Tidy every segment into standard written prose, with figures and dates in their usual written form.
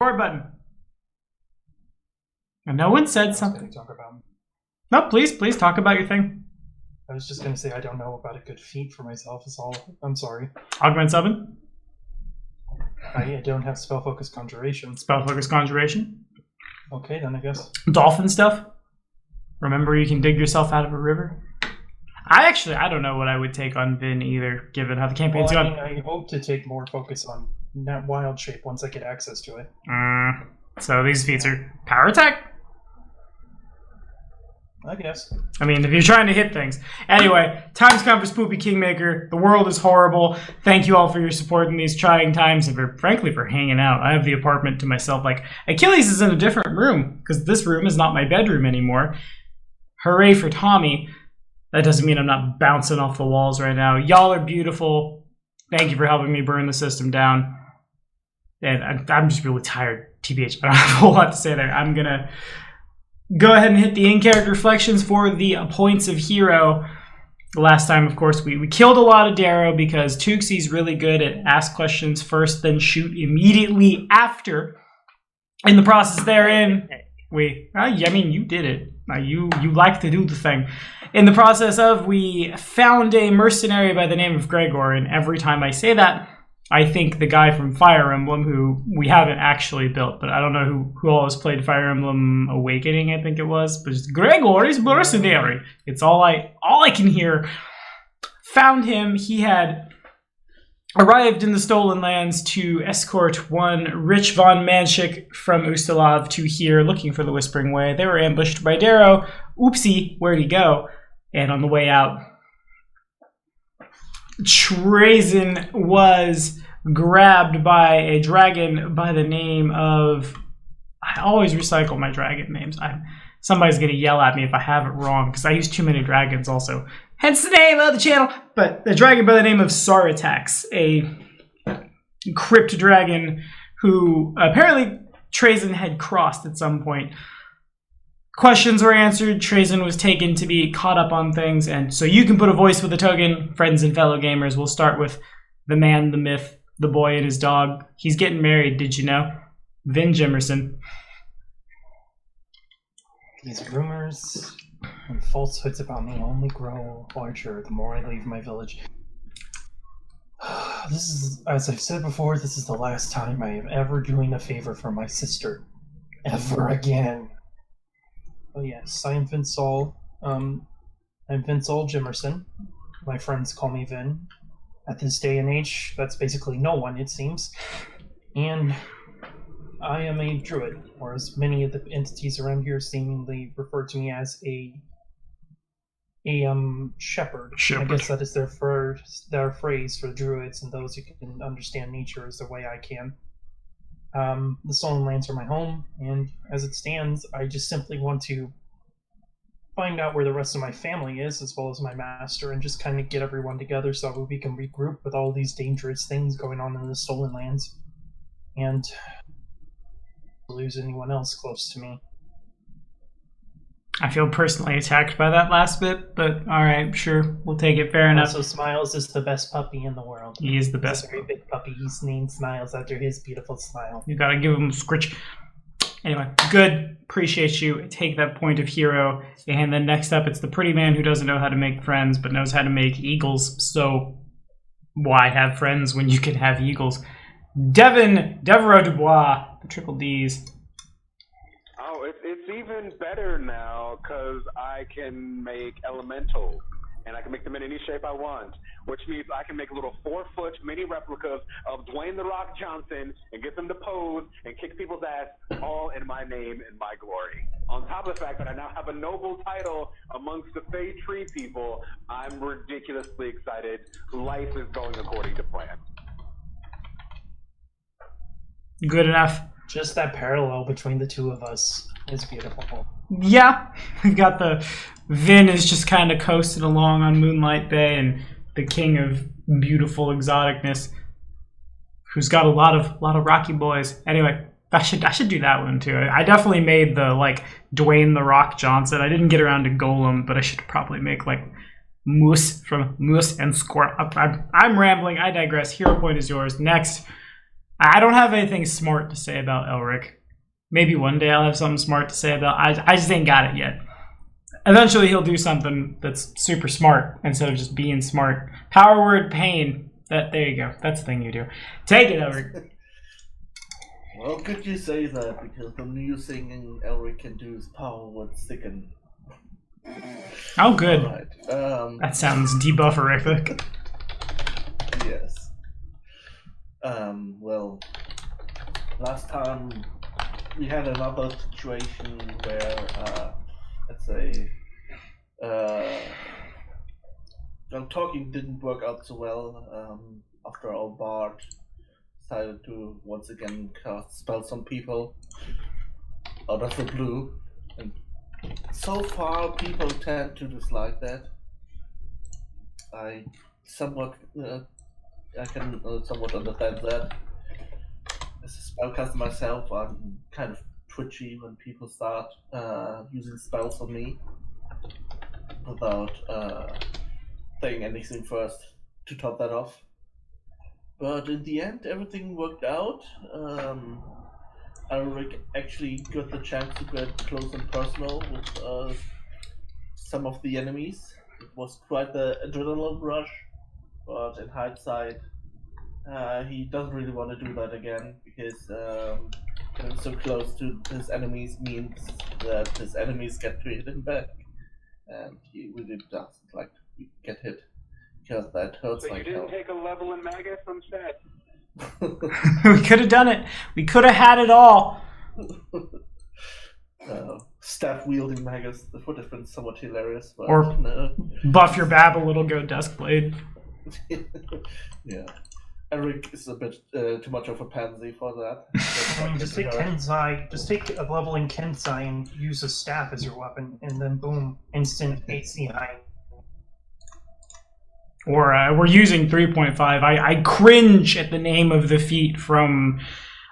Record button. And no one said something. Talk about. No, please talk about your thing. I was just gonna say I don't know about a good feat for myself. Is all. I'm sorry. Augment summon. I don't have spell focus conjuration. Spell focus conjuration. Okay, then I guess. Dolphin stuff. Remember, you can dig yourself out of a river. I don't know what I would take on Vin either, given how the campaign's gone. I hope to take more focus on that wild shape once I get access to it. So these feats are power attack? I guess. I mean, if you're trying to hit things. Anyway, time's come for Spoopy Kingmaker. The world is horrible. Thank you all for your support in these trying times and frankly for hanging out. I have the apartment to myself. Like, Achilles is in a different room because this room is not my bedroom anymore. Hooray for Tommy. That doesn't mean I'm not bouncing off the walls right now. Y'all are beautiful. Thank you for helping me burn the system down. And I'm just really tired, TBH. I don't have a whole lot to say there. I'm going to go ahead and hit the in-character reflections for the points of hero. The last time, of course, we killed a lot of Darrow because Tuxie's really good at ask questions first, then shoot immediately after. In the process therein, I mean, you did it. You like to do the thing. In the process of, we found a mercenary by the name of Gregor, and every time I say that, I think the guy from Fire Emblem, who we haven't actually built, but I don't know who always played Fire Emblem Awakening, I think it was, but just Gregor is mercenary. It's all I can hear. Found him. He had arrived in the Stolen Lands to escort one Rich von Manchik from Ustalav to here, looking for the Whispering Way. They were ambushed by Darrow. Oopsie, where'd he go? And on the way out, Trazen was grabbed by a dragon by the name of... I always recycle my dragon names. Somebody's going to yell at me if I have it wrong, because I use too many dragons also. Hence the name of the channel. But a dragon by the name of Saratax, a crypt dragon who apparently Trazen had crossed at some point. Questions were answered. Trazen was taken to be caught up on things. And so you can put a voice with a token. Friends and fellow gamers, we'll start with the man, the myth, the boy and his dog. He's getting married, did you know? Vin Jimerson. These rumors and falsehoods about me only grow larger the more I leave my village. This is, as I've said before, this is the last time I am ever doing a favor for my sister. Ever again. Oh yes, I am Vinsol. I'm Vinsol Jimerson. My friends call me Vin. At this day and age, that's basically no one, it seems. And I am a druid, or as many of the entities around here seemingly refer to me as a shepherd. I guess that is their phrase for druids and those who can understand nature as the way I can. The Stolen Lands are my home, and as it stands, I just simply want to find out where the rest of my family is, as well as my master, and just kind of get everyone together so we can regroup with all these dangerous things going on in the Stolen Lands, and lose anyone else close to me. I feel personally attacked by that last bit, but alright, sure, we'll take it, fair enough. Also, Smiles is the best puppy in the world. He is the best. He's a very big puppy. He's named Smiles after his beautiful smile. You gotta give him a scritch. Anyway, good. Appreciate you. Take that point of hero. And then next up, it's the pretty man who doesn't know how to make friends, but knows how to make eagles. So why have friends when you can have eagles? Devin Devereaux Dubois, the triple Ds. Oh, it's even better now because I can make elementals, and I can make them in any shape I want, which means I can make little 4-foot mini replicas of Dwayne "The Rock" Johnson and get them to pose and kick people's ass, all in my name and my glory. On top of the fact that I now have a noble title amongst the Fey Tree people, I'm ridiculously excited. Life is going according to plan. Good enough. Just that parallel between the two of us is beautiful. Yeah, we've got the Vin is just kind of coasting along on Moonlight Bay, and the king of beautiful exoticness, who's got a lot of Rocky boys. Anyway, I should do that one too. I definitely made the like Dwayne "The Rock" Johnson. I didn't get around to Golem, but I should probably make like Moose from Moose and Squirrel. I'm rambling. I digress. Hero point is yours. Next. I don't have anything smart to say about Elric. Maybe one day I'll have something smart to say about. I just ain't got it yet. Eventually he'll do something that's super smart instead of just being smart. Power word pain. There you go. That's the thing you do. Take it, Elric. Well, could you say that? Because the new thing Elric can do is power word sicken. Oh, good. Right. That sounds debufferific. Yes. Well, last time we had another situation where, let's say, talking didn't work out so well. After our bard decided to once again cast spells on people out of the blue, and so far people tend to dislike that. I can somewhat understand that. As a spellcaster myself, I'm kind of twitchy when people start using spells on me without saying anything first to top that off. But in the end, everything worked out. Elric actually got the chance to get close and personal with some of the enemies. It was quite the adrenaline rush, but in hindsight, he doesn't really want to do that again because getting so close to his enemies means that his enemies get to hit him back, and he really doesn't like to get hit because that hurts So like you hell. didn't take a level in Magus? I'm sad. We could have done it. We could have had it all. Staff wielding Magus, that would have been somewhat hilarious. But Or no. buff your babble, it'll go Duskblade. Yeah. Elric is a bit too much of a pansy for that. I mean, just take Kenzai, just take a level in Kenzai and use a staff as your weapon, and then boom, instant AC high. Or we're using 3.5. I cringe at the name of the feat from,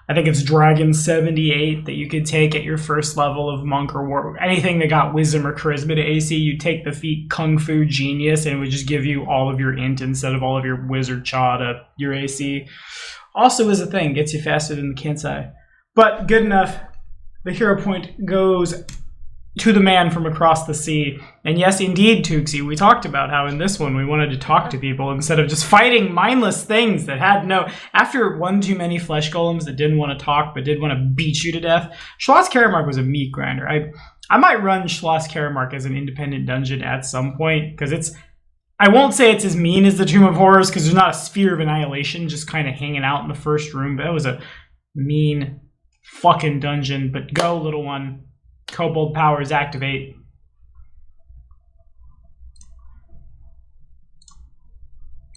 I think it's Dragon 78 that you could take at your first level of Monk or War. Anything that got Wisdom or Charisma to AC, you take the feat Kung Fu Genius and it would just give you all of your int instead of all of your Wizard Cha to your AC. Also is a thing, gets you faster than the Kensai. But good enough. The hero point goes to the man from across the sea. And yes, indeed, Tuxie, we talked about how in this one we wanted to talk to people instead of just fighting mindless things that had no... After one too many flesh golems that didn't want to talk but did want to beat you to death, Schloss Karamark was a meat grinder. I might run Schloss Karamark as an independent dungeon at some point, because it's... I won't say it's as mean as the Tomb of Horrors, because there's not a Sphere of Annihilation just kind of hanging out in the first room, but it was a mean fucking dungeon. But go, little one. Kobold powers activate.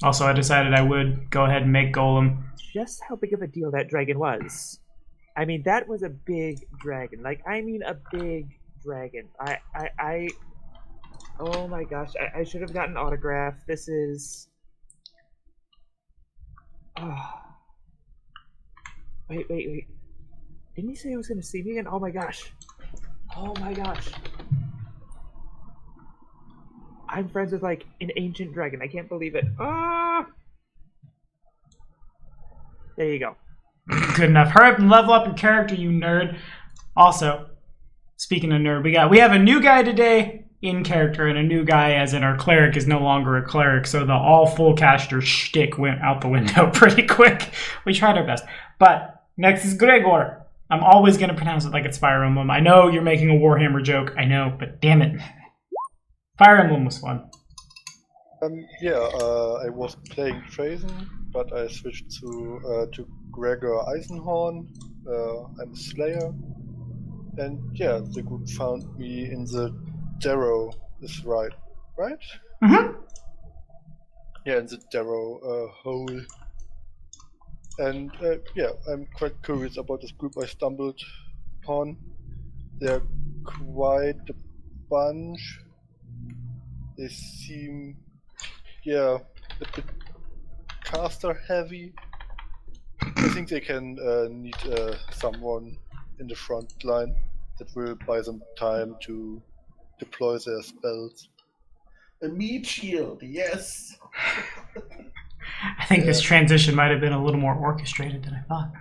Also, I decided I would go ahead and make Golem. Just how big of a deal that dragon was. I mean, that was a big dragon. Like, I mean a big dragon. Oh my gosh, I should have gotten an autograph. This is... Oh. Wait. Didn't he say he was going to see me again? Oh my gosh. Oh my gosh. I'm friends with, like, an ancient dragon. I can't believe it. Ah! There you go. Good enough. Hurry up and level up your character, you nerd. Also, speaking of nerd, we have a new guy today in character, and a new guy as in our cleric is no longer a cleric, so the all full caster shtick went out the window pretty quick. We tried our best. But next is Gregor. I'm always going to pronounce it like it's Fire Emblem. I know you're making a Warhammer joke. I know, but damn it. Fire Emblem was fun. I was playing Trazen, but I switched to Gregor Eisenhorn. I'm a Slayer. And yeah, the group found me in the Darrow is right? Mm-hmm. Yeah, in the Darrow hole. And I'm quite curious about this group I stumbled upon. They're quite a bunch. They seem, a bit caster heavy. I think they can need someone in the front line that will buy them time to deploy their spells. A meat shield, yes. I think this transition might have been a little more orchestrated than I thought.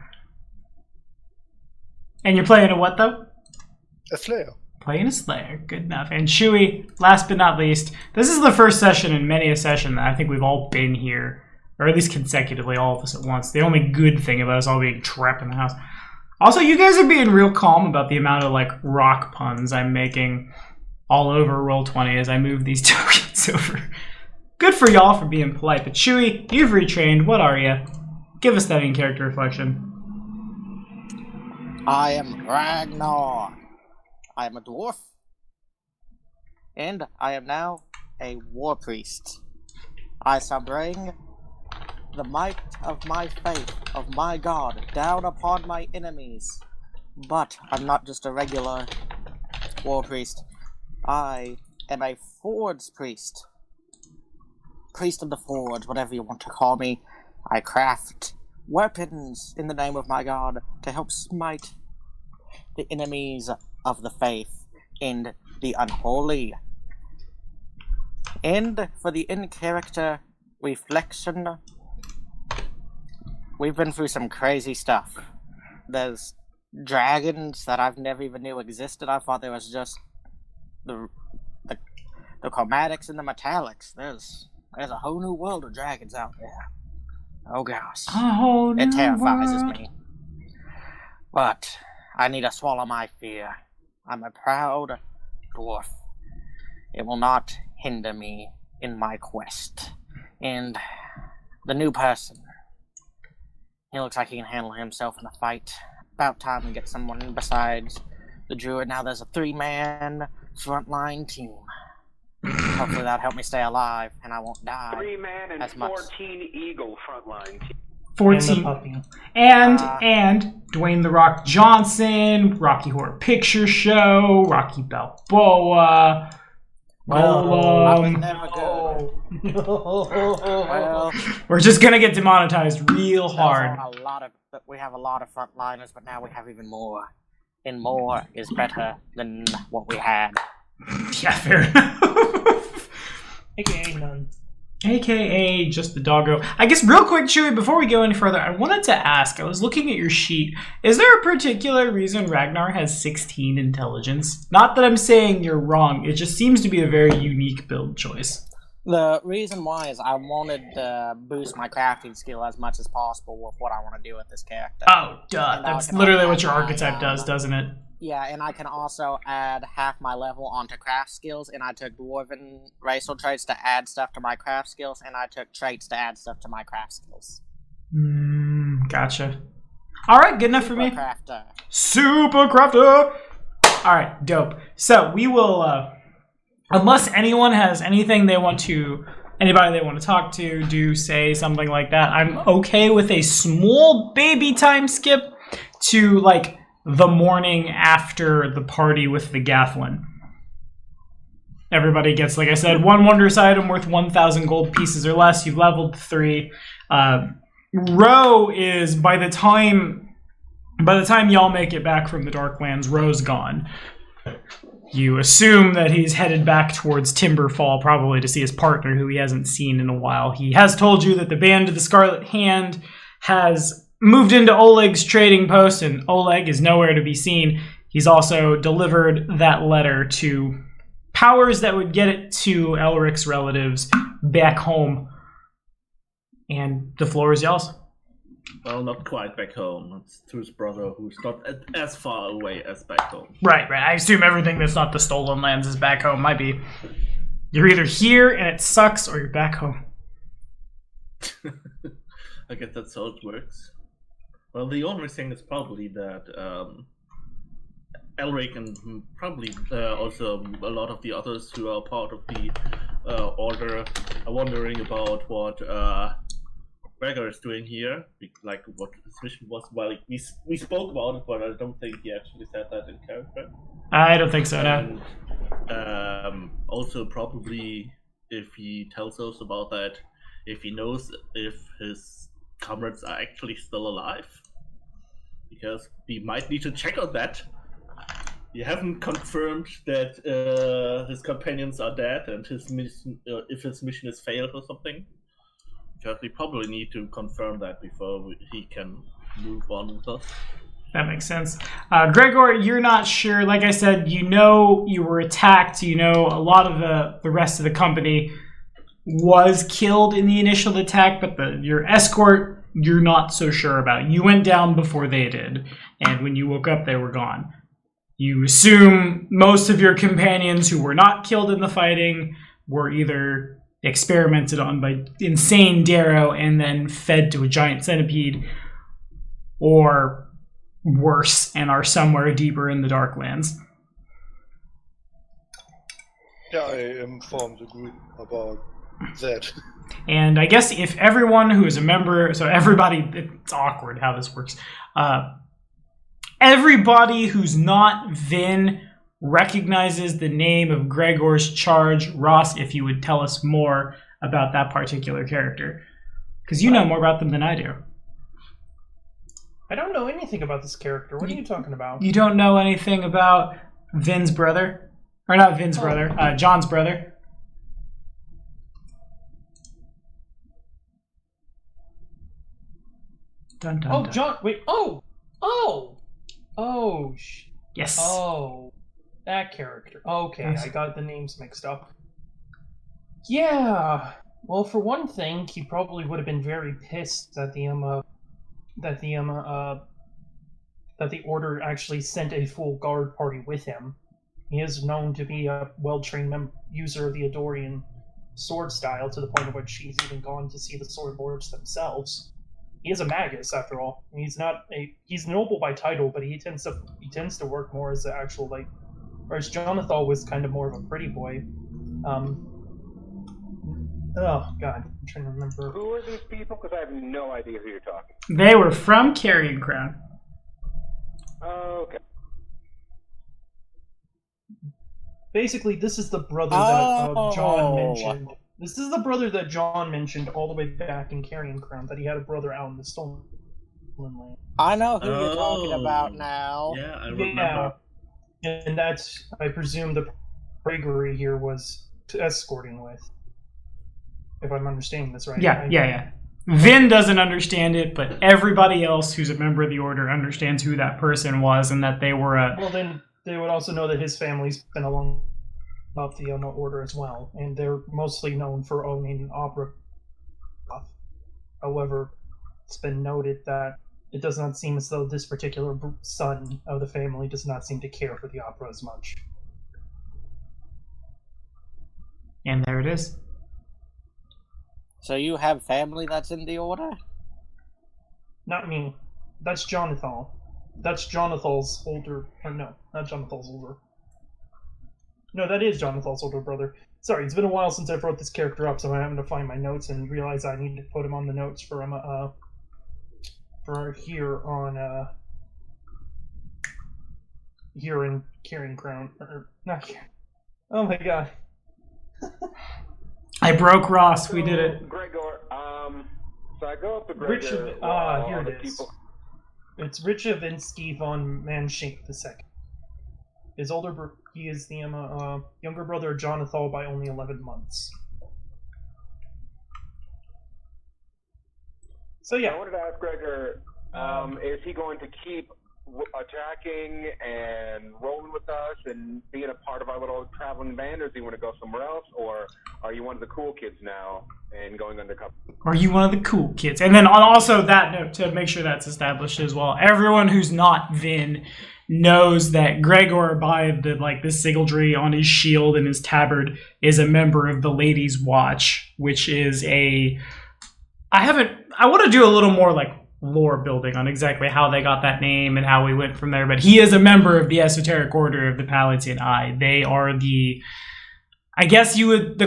And you're playing a what, though? A Slayer. Playing a Slayer. Good enough. And Chewy, last but not least, this is the first session in many a session that I think we've all been here, or at least consecutively, all of us at once. The only good thing about us all being trapped in the house. Also, you guys are being real calm about the amount of, like, rock puns I'm making all over Roll20 as I move these tokens over. Good for y'all for being polite. But Chewy, you've retrained. What are you? Give us that in-character reflection. I am Ragnar. I am a dwarf. And I am now a war priest. I shall bring the might of my faith, of my god, down upon my enemies. But I'm not just a regular war priest. I am a forge priest. Priest of the forge, whatever you want to call me. I craft weapons in the name of my god to help smite the enemies of the faith and the unholy. And for the in-character reflection, we've been through some crazy stuff. There's dragons that I've never even knew existed. I thought there was just the chromatics and the metallics. There's a whole new world of dragons out there. Oh gosh. It terrifies me. But I need to swallow my fear. I'm a proud dwarf. It will not hinder me in my quest. And the new person, he looks like he can handle himself in a fight. About time we get someone besides the druid. Now there's a 3-man frontline team. Hopefully that'll help me stay alive and I won't die. 3-man and as much. 14 eagle frontline team. 14. And Dwayne The Rock Johnson, Rocky Horror Picture Show, Rocky Balboa. I was never good. Well, We're just gonna get demonetized real hard. We have a lot of frontliners, but now we have even more. And more is better than what we had. Yeah, fair enough. AKA none. AKA just the doggo. I guess real quick, Chewy, before we go any further, I wanted to ask, I was looking at your sheet, is there a particular reason Ragnar has 16 intelligence? Not that I'm saying you're wrong, it just seems to be a very unique build choice. The reason why is I wanted to boost my crafting skill as much as possible with what I want to do with this character. Oh, duh. That's literally what your archetype does, doesn't it? Yeah, and I can also add half my level onto craft skills, and I took dwarven racial traits to add stuff to my craft skills, and I took traits to add stuff to my craft skills. Gotcha. Alright, good enough for me. Crafter. Super crafter! Alright, dope. So, we will, unless anyone has anything they want to, anybody they want to talk to, do, say, something like that, I'm okay with a small baby time skip to, like, the morning after the party with the Gathlin. Everybody gets, like I said, one wondrous item worth 1,000 gold pieces or less. You've leveled 3. Ro is, by the time y'all make it back from the Darklands, Ro's gone. You assume that he's headed back towards Timberfall, probably to see his partner, who he hasn't seen in a while. He has told you that the Band of the Scarlet Hand has moved into Oleg's trading post, and Oleg is nowhere to be seen. He's also delivered that letter to powers that would get it to Elric's relatives back home. And the floor is y'all's. Well, not quite back home. It's to his brother, who's not as far away as back home. Right. I assume everything that's not the Stolen Lands is back home. Might be. You're either here and it sucks, or you're back home. I guess that's how it works. Well, the only thing is probably that Elric and probably also a lot of the others who are part of the Order are wondering about what Gregor is doing here, like what his mission was. Well, we spoke about it, but I don't think he actually said that in character. I don't think so, no. And also probably if he tells us about that, if he knows if his comrades are actually still alive. Because we might need to check on that. We haven't confirmed that his companions are dead and his mission, if his mission is failed or something. because we probably need to confirm that before he can move on with us. That makes sense. Gregor, you're not sure. Like I said, you know you were attacked. You know a lot of the rest of the company was killed in the initial attack, but your escort, you're not so sure about. You went down before they did, and when you woke up, they were gone. You assume most of your companions who were not killed in the fighting were either experimented on by insane Darrow and then fed to a giant centipede, or worse, and are somewhere deeper in the Darklands. Yeah, I informed the group about that. And I guess if everyone who is a member, so everybody, it's awkward how this works. Everybody who's not Vin recognizes the name of Gregor's charge. Ross, if you would tell us more about that particular character. Because you know more about them than I do. I don't know anything about this character. What are you talking about? You don't know anything about Vin's brother? Or not Vin's brother, John's brother? Dun, dun, Oh, dun. John. Wait. Yes. Oh, that character. Okay, Yes. I got the names mixed up. Yeah. Well, for one thing, he probably would have been very pissed that the Order actually sent a full guard party with him. He is known to be a well-trained user of the Adorian sword style, to the point at which he's even gone to see the sword lords themselves. He is a magus, after all. He's noble by title, but he tends to work more as the actual, like, whereas Jonathal was kind of more of a pretty boy. Oh god, I'm trying to remember. Who are these people? Because I have no idea who you're talking. They were from Carrion Crown. Okay. Basically, this is the brother that John mentioned. This is the brother that John mentioned all the way back in Carrion Crown, that he had a brother out in the Stolen Land. I know who you're talking about now. Yeah, I remember. Yeah, and that's, I presume, the Gregory here was escorting with. If I'm understanding this right. Yeah. Vin doesn't understand it, but everybody else who's a member of the Order understands who that person was and that they were a... Well, then they would also know that his family's been along of the Order as well, and they're mostly known for owning opera stuff. However, it's been noted that it does not seem as though this particular son of the family does not seem to care for the opera as much. And there it is. So you have family that's in the Order? Not me. That's Jonathal. That's Jonathal's older... Or no, not Jonathal's older. No, that is Jonathal's older brother. Sorry, it's been a while since I wrote this character up, so I'm having to find my notes and realize I need to put him on the notes for here on here in Carrion Crown, or not here. Oh my god. I broke Ross. We did it. Gregor, so I go up to Gregor. Here it is. It's Richavinsky von Manshink II. His he is the younger brother of Jonathal by only 11 months. So yeah. I wanted to ask Gregor, is he going to keep attacking and rolling with us and being a part of our little traveling band, or does he want to go somewhere else, or are you one of the cool kids now and going undercover? Are you one of the cool kids? And then also that note, to make sure that's established as well, everyone who's not Vin knows that Gregor, by the sigildry on his shield and his tabard, is a member of the Ladies' Watch, which is I want to do a little more lore building on exactly how they got that name and how we went from there, but he is a member of the Esoteric Order of the Palatine Eye. They are the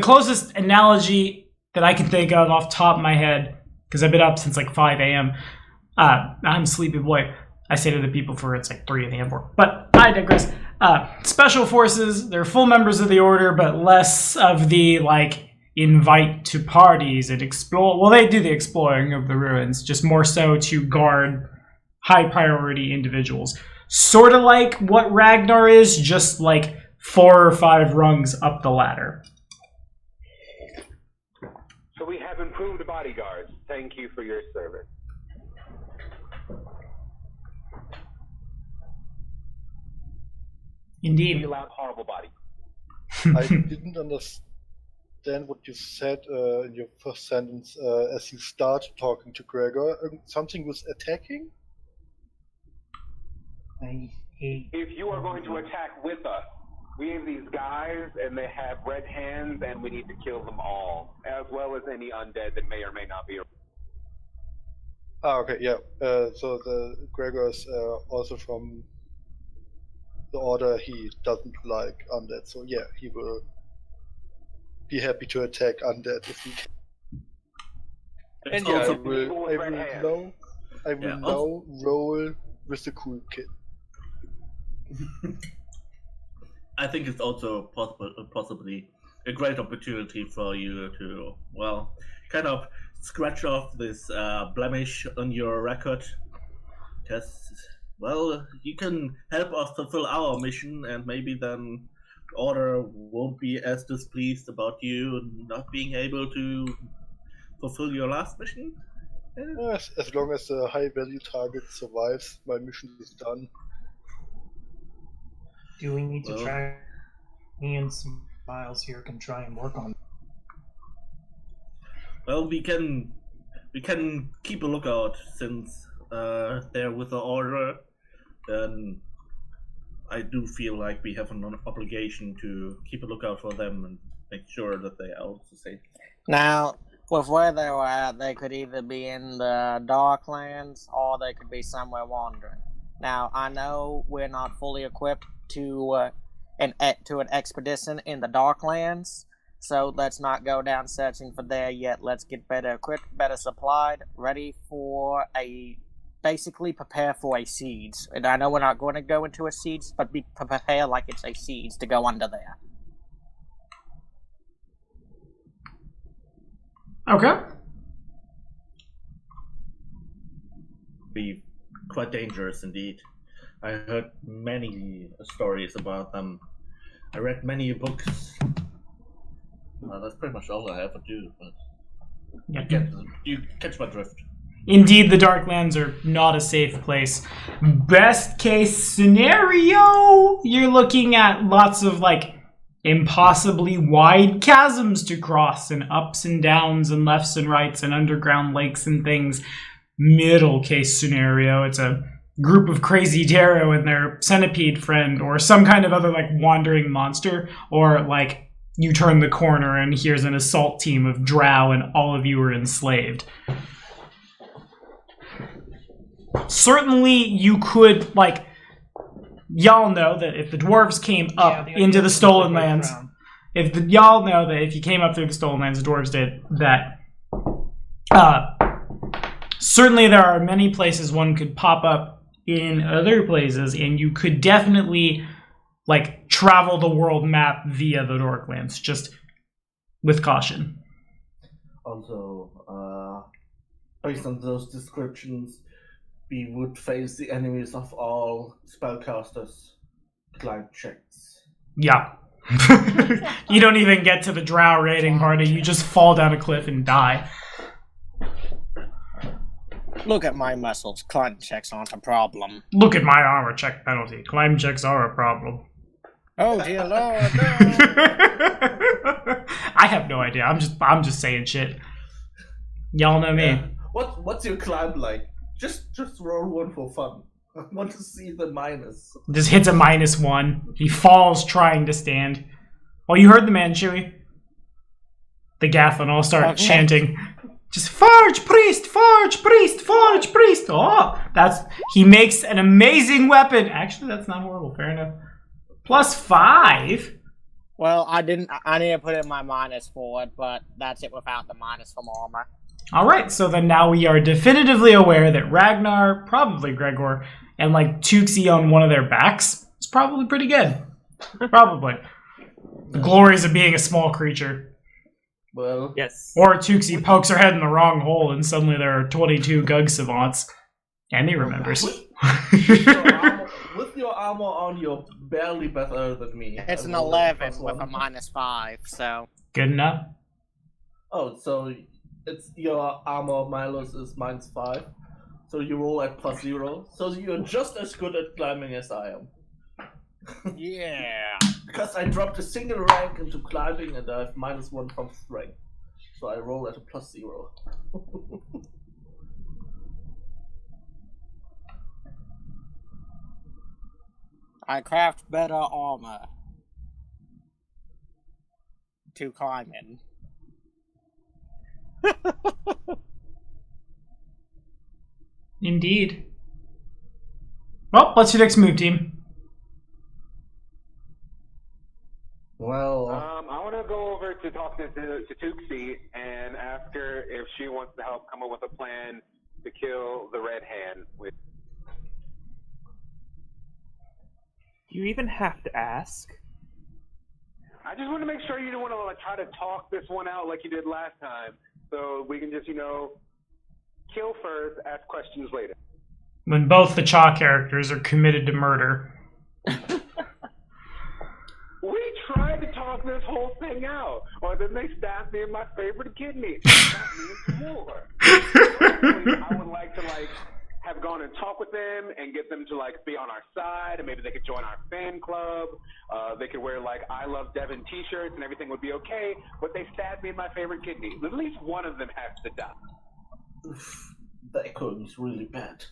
closest analogy that I can think of off the top of my head, because I've been up since 5 a.m. I'm a sleepy boy. I say to the people for it's 3 in the M4. But I digress. Special Forces, they're full members of the Order, but less of the invite to parties and explore. Well, they do the exploring of the ruins, just more so to guard high priority individuals. Sort of like what Ragnar is, just 4 or 5 rungs up the ladder. So we have improved bodyguards. thank you for your service. Indeed. You loud, horrible body. I didn't understand what you said in your first sentence as you started talking to Gregor. Something was attacking? I hate. If you are going to attack with us, we have these guys and they have red hands and we need to kill them all, as well as any undead that may or may not be around. Okay, yeah. So the Gregor is also from the order. He doesn't like undead, so yeah, he will be happy to attack undead if he can. It's And yeah, also I will now roll with the cool kid. I think it's also possibly a great opportunity for you to, well, kind of scratch off this blemish on your record. Because, well, you can help us fulfill our mission, and maybe then the Order won't be as displeased about you not being able to fulfill your last mission. Yes, as long as the high value target survives, my mission is done. Do we need to try? Me and some Miles here can try and work on. Well, we can keep a lookout since they're with the Order. Then I do feel like we have an obligation to keep a lookout for them and make sure that they are also safe. Now, with where they were at, they could either be in the Darklands or they could be somewhere wandering. Now, I know we're not fully equipped to an expedition in the Darklands, so let's not go down searching for there yet. Let's get better equipped, better supplied, ready for basically prepare for a siege. And I know we're not going to go into a siege, but prepare like it's a siege to go under there. Okay. Be quite dangerous indeed. I heard many stories about them. I read many books. That's pretty much all I ever do. But you catch my drift. Indeed, the Darklands are not a safe place. Best case scenario, you're looking at lots of impossibly wide chasms to cross, and ups and downs and lefts and rights and underground lakes and things. Middle case scenario, it's a group of crazy Darrow and their centipede friend, or some kind of other wandering monster, or you turn the corner and here's an assault team of drow and all of you are enslaved. Certainly you could, y'all know that if the dwarves came up into the Stolen Lands, y'all know that if you came up through the Stolen Lands, the dwarves did that. Certainly there are many places one could pop up in other places, and you could definitely travel the world map via the Darklands, just with caution. Also, based on those descriptions, we would face the enemies of all spellcasters. Climb checks. Yeah. You don't even get to the drow raiding party, you just fall down a cliff and die. Look at my muscles. Climb checks aren't a problem. Look at my armor check penalty. Climb checks are a problem. Oh dear lord, no! I have no idea. I'm just saying shit. Y'all know me. Yeah. What's your climb like? Just roll one for fun. I want to see the minus. Just hits a -1. He falls trying to stand. Oh, you heard the man, Chewie. The Gathlin all start chanting. Just forge priest, forge priest, forge priest. Oh, he makes an amazing weapon. Actually, that's not horrible. Fair enough. +5. Well, I need to put in my minus for it, but that's it without the minus from armor. Alright, so then now we are definitively aware that Ragnar, probably Gregor, and Tuxie on one of their backs is probably pretty good. Probably. The glories of being a small creature. Well, yes. Or Tuxie pokes her head in the wrong hole and suddenly there are 22 Gug Savants. And he remembers. With your armor on, you're barely better than me. It's an 11 with a -5, so... Good enough. Oh, so it's your armor minus is -5, so you roll at +0. So you're just as good at climbing as I am. Yeah. Because I dropped a single rank into climbing and I have -1 from strength, so I roll at a +0. I craft better armor to climb in. Indeed. Well, what's your next move, team? Well, I want to go over to talk to Tuxie and ask her if she wants to help come up with a plan to kill the Red Hand. You even have to ask. I just want to make sure you don't want to try to talk this one out like you did last time, so we can just, kill first, ask questions later. When both the Cha characters are committed to murder. We tried to talk this whole thing out, or then they stabbed me in my favorite kidney. That means more. I would like to have gone and talk with them and get them to be on our side, and maybe they could join our fan club. They could wear I Love Devon t-shirts and everything would be okay, but they stabbed me in my favorite kidney. At least one of them has to die. the echoing is really bad.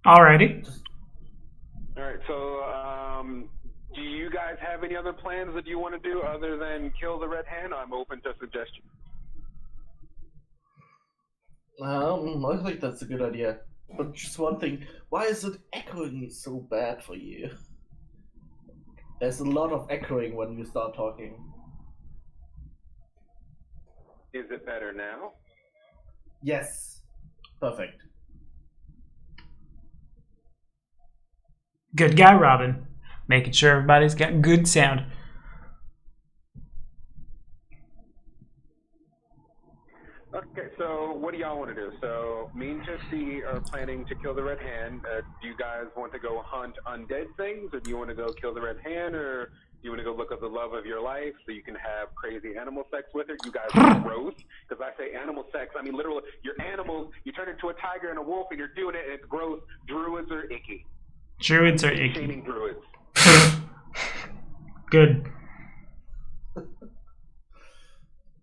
Alrighty. Alright, so do you guys have any other plans that you want to do other than kill the Red Hand? I'm open to suggestions. I think that's a good idea. But just one thing, why is it echoing so bad for you? There's a lot of echoing when you start talking. Is it better now? Yes. Perfect. Good guy, Robin. Making sure everybody's got good sound. Okay, so what do y'all want to do? So, me and Jesse are planning to kill the Red Hand. Do you guys want to go hunt undead things, or do you want to go kill the Red Hand, or do you want to go look up the love of your life so you can have crazy animal sex with her? You guys are gross. Because I say animal sex, I mean literally, you're animals, you turn into a tiger and a wolf, and you're doing it, and it's gross. Druids are icky. Druids are icky. Shaming druids. Good.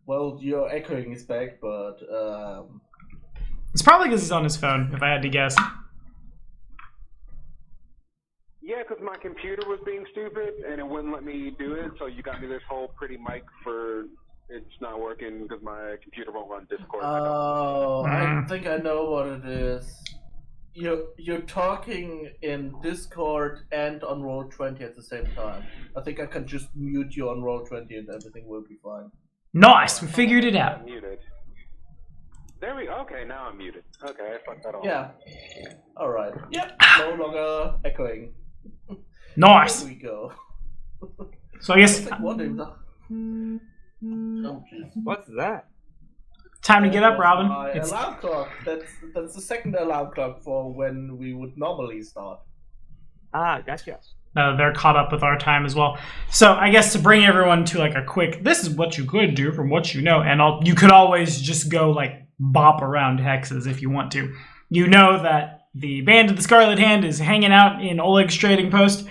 Well, your echoing is back, but It's probably because he's on his phone, if I had to guess. Yeah, because my computer was being stupid and it wouldn't let me do it. So you got me this whole pretty mic for it's not working because my computer won't run Discord. oh, I think I know what it is. You're talking in Discord and on Roll20 at the same time. I think I can just mute you on Roll20 and everything will be fine. Nice, we figured it out. I'm muted. There we go. Okay, now I'm muted. Okay, I fucked that off. Yeah. Alright. Yep. No longer echoing. Nice. There we go. So I guess It's like wondering the... Oh, jeez. What's that? time to get up, Robin. My It's alarm clock. That's the second alarm clock for when we would normally start. Ah, gotcha. they're caught up with our time as well. So I guess to bring everyone to like a quick, this is what you could do from what you know, and you could always just go like bop around hexes if you want to. You know that the Band of the Scarlet Hand is hanging out in Oleg's trading post.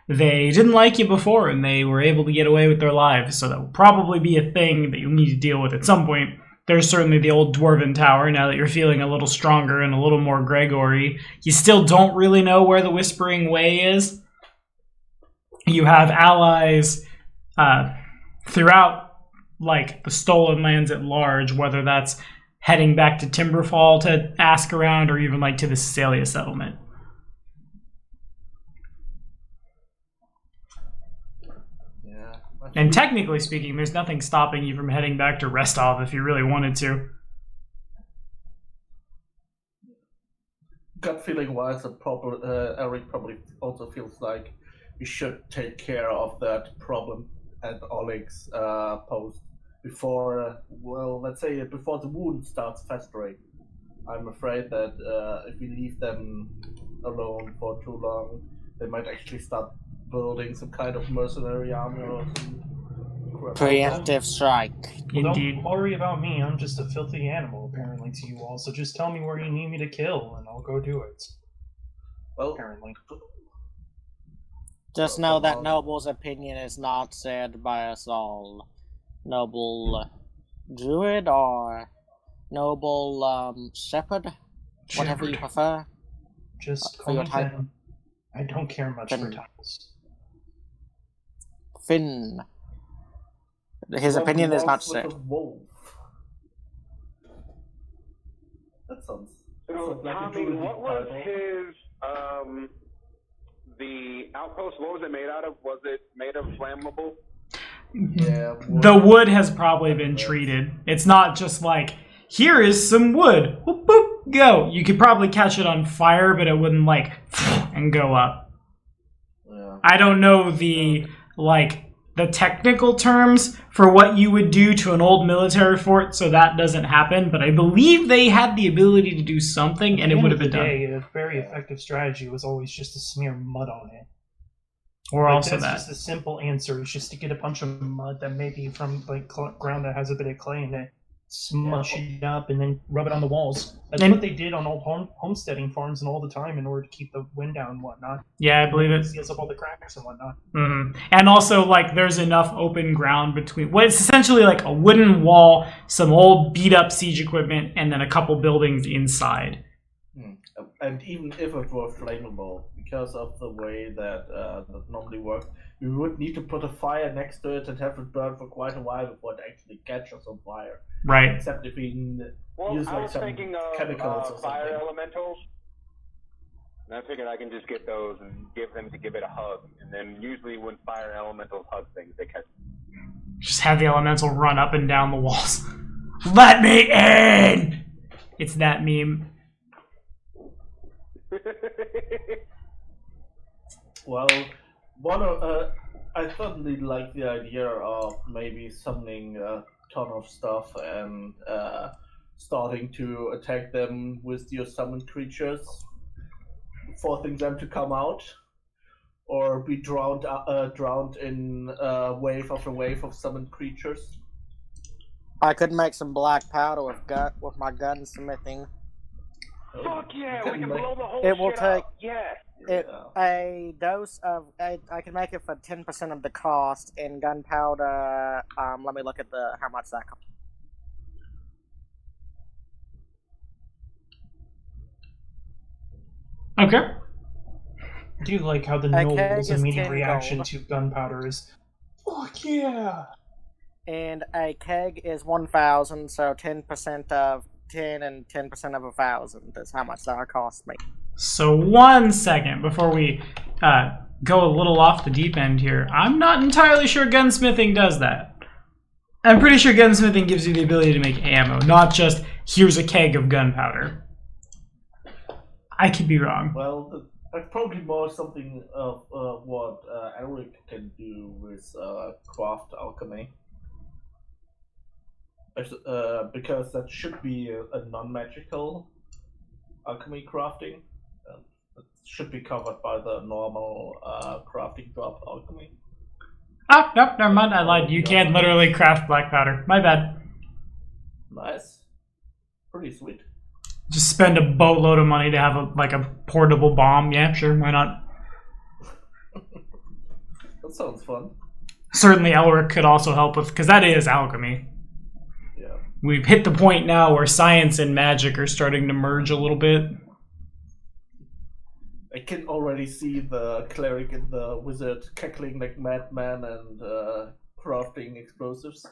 They didn't like you before, and they were able to get away with their lives, so that will probably be a thing that you'll need to deal with at some point. There's certainly the old Dwarven Tower, now that you're feeling a little stronger and a little more Gregory. You still don't really know where the Whispering Way is. You have allies throughout, like, the Stolen Lands at large, whether that's heading back to Timberfall to ask around, or even, like, to the Castalia settlement. And technically speaking, there's nothing stopping you from heading back to Restov if you really wanted to. Gut feeling wise, Eric probably also feels like we should take care of that problem at Oleg's post before, well, let's say before the wound starts festering. I'm afraid that if we leave them alone for too long, they might actually start building some kind of mercenary army or some crap. Preemptive strike. Well, Indeed. don't worry about me. I'm just a filthy animal, apparently, to you all. So just tell me where you need me to kill, and I'll go do it. Well, Apparently. Just know that Noble's opinion is not shared by us all. Noble Druid or Noble Shepherd? Whatever you prefer. Just For call your me type. Finn. I don't care much for Finn. titles. Finn. His opinion is not shared. Wolf. That sounds So, like a Tommy, druid what was title. his, the outpost, what was it made out of? Was it made of flammable? Yeah, The wood has probably been treated. It's not just like, here is some wood. Boop, boop, go. You could probably catch it on fire, but it wouldn't like and go up. Yeah. I don't know the technical terms for what you would do to an old military fort so that doesn't happen, but I believe they had the ability to do something and it would have been done. A very effective strategy was always just to smear mud on it. Or Like, also that's that. just a simple answer. Is just to get a bunch of mud that may be from like ground that has a bit of clay in it, smush it up, and then rub it on the walls. That's And- what they did on old homesteading farms and all the time in order to keep the wind down and whatnot. Yeah, I believe it. Seals up all the cracks and whatnot. Mm-hmm. And also, like, there's enough open ground between what it's essentially like a wooden wall, some old beat up siege equipment, and then a couple buildings inside. And even if it were flammable, because of the way that that normally works, we would need to put a fire next to it and have it burn for quite a while before it actually catches on fire. Right. Except if we Well, use I like was some thinking of chemicals or fire something. elementals. And I figured I can just get those and give them to give it a hug. And then usually when fire elementals hug things, they catch Just have the elemental run up and down the walls. Let me in! It's that meme. Well, I certainly like the idea of maybe summoning a ton of stuff and starting to attack them with your summoned creatures, forcing them to come out, or be drowned in wave after wave of summoned creatures. I could make some black powder with my gunsmithing. Fuck yeah, we can make- blow the whole It will shit take- up. Yes. A dose of I can make it for 10% of the cost in gunpowder. Let me look at how much that costs. Okay. I do like how the Okay, noble's just immediate 10 reaction gold. to gunpowder is, fuck yeah! And a keg is 1,000, so 10% of 10 and 10% of 1,000 is how much that cost me. So 1 second before we go a little off the deep end here. I'm not entirely sure gunsmithing does that. I'm pretty sure gunsmithing gives you the ability to make ammo, not just here's a keg of gunpowder. I could be wrong. Well, that's probably more something of what Eric can do with craft alchemy. Because that should be a non-magical alchemy crafting. It should be covered by the normal crafting drop alchemy. Ah, nope, never mind. I lied. You can literally craft black powder. My bad. Nice. Pretty sweet. Just spend a boatload of money to have a portable bomb. Yeah, sure, why not? That sounds fun. Certainly Elric could also help with, because that is alchemy. Yeah. We've hit the point now where science and magic are starting to merge a little bit. I can already see the cleric and the wizard cackling like madman and crafting explosives.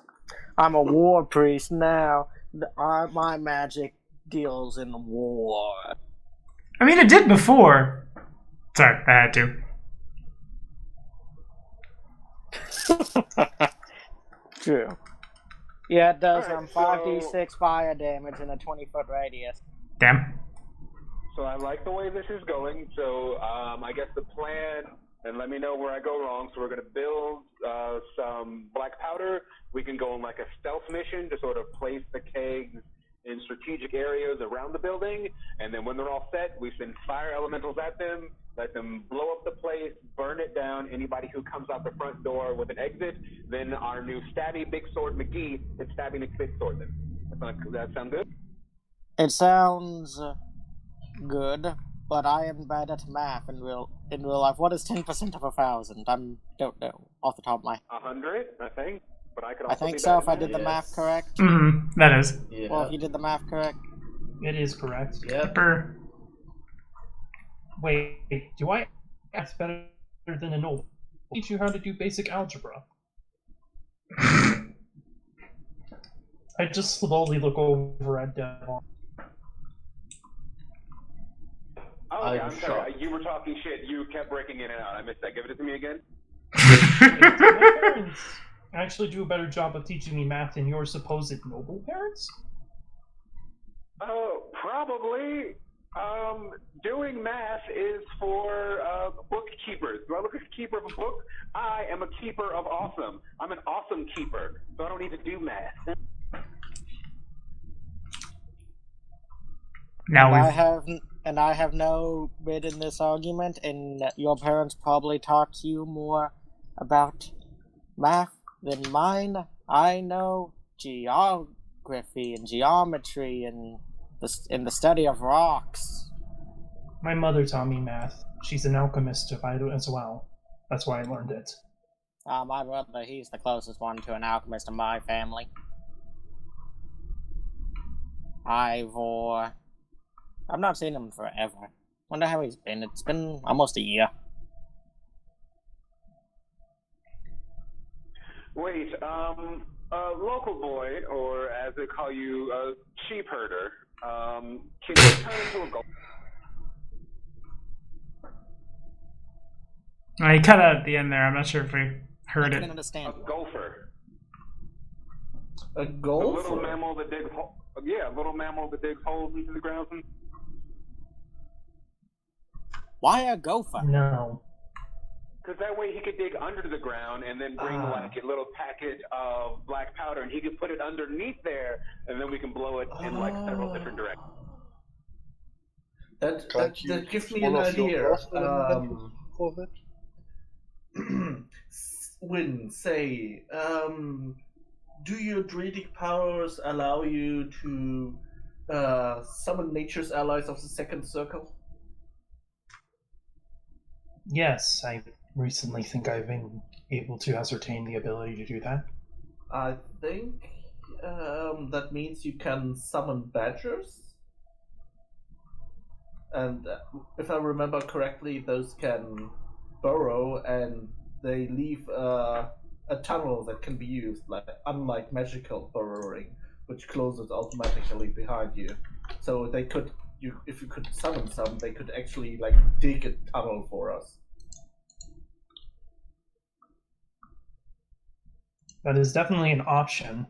I'm a war priest now. My magic deals in war. I mean, it did before. Sorry, I had to. True. Yeah, it does. Alright, 5d6 fire damage in a 20-foot radius. Damn. So I like the way this is going. So I guess the plan, and let me know where I go wrong. So we're going to build some black powder. We can go on like a stealth mission to sort of place the kegs in strategic areas around the building, and then when they're all set, we send fire elementals at them, let them blow up the place, burn it down. Anybody who comes out the front door with an exit, then our new stabby big sword McGee is stabbing the big sword them. Does that sound good? It sounds good, but I am bad at math in real life. What is 10% of 1,000? I don't know off the top of my. 100, I think. But I could I also think be so. bad If I at did the math correct. Mm-hmm. That is. Yeah. Well, if you did the math correct. It is correct. Yep. Brr. Wait, do I ask better than an old? Teach you how to do basic algebra. I just slowly look over at Devon. Oh, yeah, I'm I'm sorry. shocked. You were talking shit. You kept breaking in and out. I missed that. Give it to me again. My parents actually do a better job of teaching me math than your supposed noble parents? Oh, probably. Doing math is for bookkeepers. Do I look like a keeper of a book? I am a keeper of awesome. I'm an awesome keeper, so I don't need to do math. Now I have no bid in this argument, and your parents probably taught you more about math than mine. I know geography and geometry and the study of rocks. My mother taught me math. She's an alchemist as well. That's why I learned it. My brother, he's the closest one to an alchemist in my family. I've not seen him forever. Wonder how he's been. It's been almost a year. Wait, local boy, or as they call you, sheep herder, can you turn into a gold? I cut out at the end there. I'm not sure if we heard I it. didn't understand. A gopher. A The gopher? little mammal that digs little mammal that digs holes into the ground. Why a gopher? No. Because that way he could dig under the ground and then bring like a little packet of black powder, and he could put it underneath there, and then we can blow it in like several different directions. That gives me an one of your idea. cross elementals for that? Win, say, do your druidic powers allow you to summon nature's allies of the second circle? Yes, I recently think I've been able to ascertain the ability to do that. I think that means you can summon badgers. And if I remember correctly, those can burrow and they leave a tunnel that can be used, unlike magical burrowing, which closes automatically behind you. So they could, if you could summon some, they could actually dig a tunnel for us. That is definitely an option.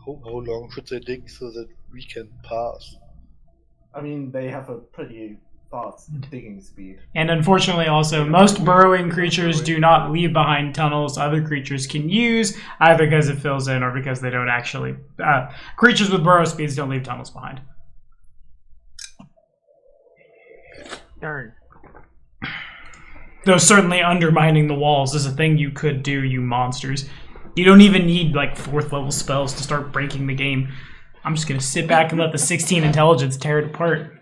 How long should they dig so that we can pass? I mean, they have a pretty fast digging speed. And unfortunately also, most burrowing creatures do not leave behind tunnels other creatures can use, either because it fills in or because they don't actually... creatures with burrow speeds don't leave tunnels behind. Darn. Though certainly undermining the walls is a thing you could do, you monsters. You don't even need, 4th level spells to start breaking the game. I'm just gonna sit back and let the 16 intelligence tear it apart.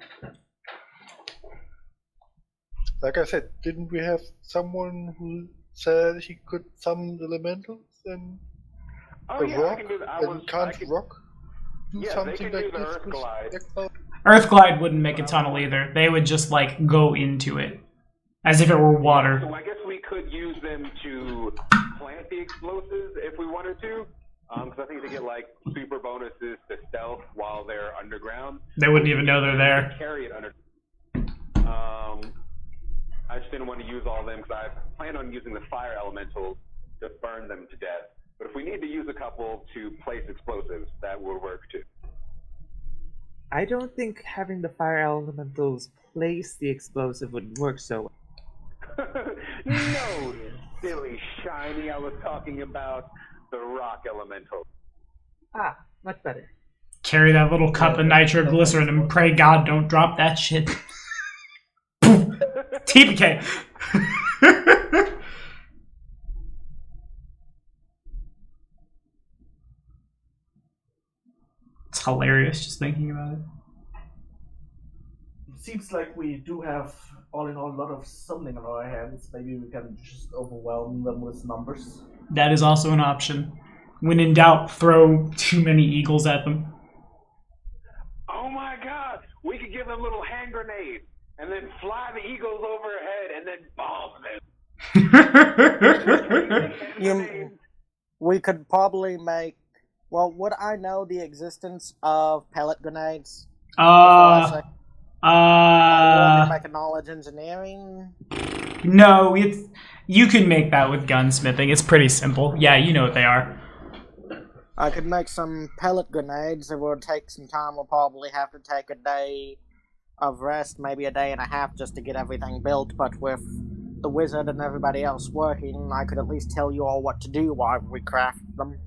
Like I said, didn't we have someone who said he could summon elementals and Oh, yeah, rock I can do that. rock do Yeah, they something can like do the this Earth with Glide. Black Earthglide wouldn't make a tunnel either. They would just, go into it. As if it were water. So I guess we could use them to plant the explosives if we wanted to. Because I think they get super bonuses to stealth while they're underground. They wouldn't even know they're there. Carry it under. I just didn't want to use all of them because I plan on using the fire elementals to burn them to death. But if we need to use a couple to place explosives, that would work too. I don't think having the fire elementals place the explosive would work so well. No, silly shiny. I was talking about the rock elemental. Ah, Much better. Carry that little cup of nitroglycerin and pray God don't drop that shit. TPK. It's hilarious just thinking about it. It seems like we do have, all in all, a lot of summoning on our hands. Maybe we can just overwhelm them with numbers. That is also an option. When in doubt, throw too many eagles at them. Oh my God! We could give them little hand grenades and then fly the eagles overhead and then bomb them. We could probably make. Well, would I know the existence of pellet grenades? Want me to make a knowledge engineering? No, you can make that with gunsmithing. It's pretty simple. Yeah, you know what they are. I could make some pellet grenades. It would take some time. We'll probably have to take a day of rest, maybe a day and a half, just to get everything built. But with the wizard and everybody else working, I could at least tell you all what to do while we craft them.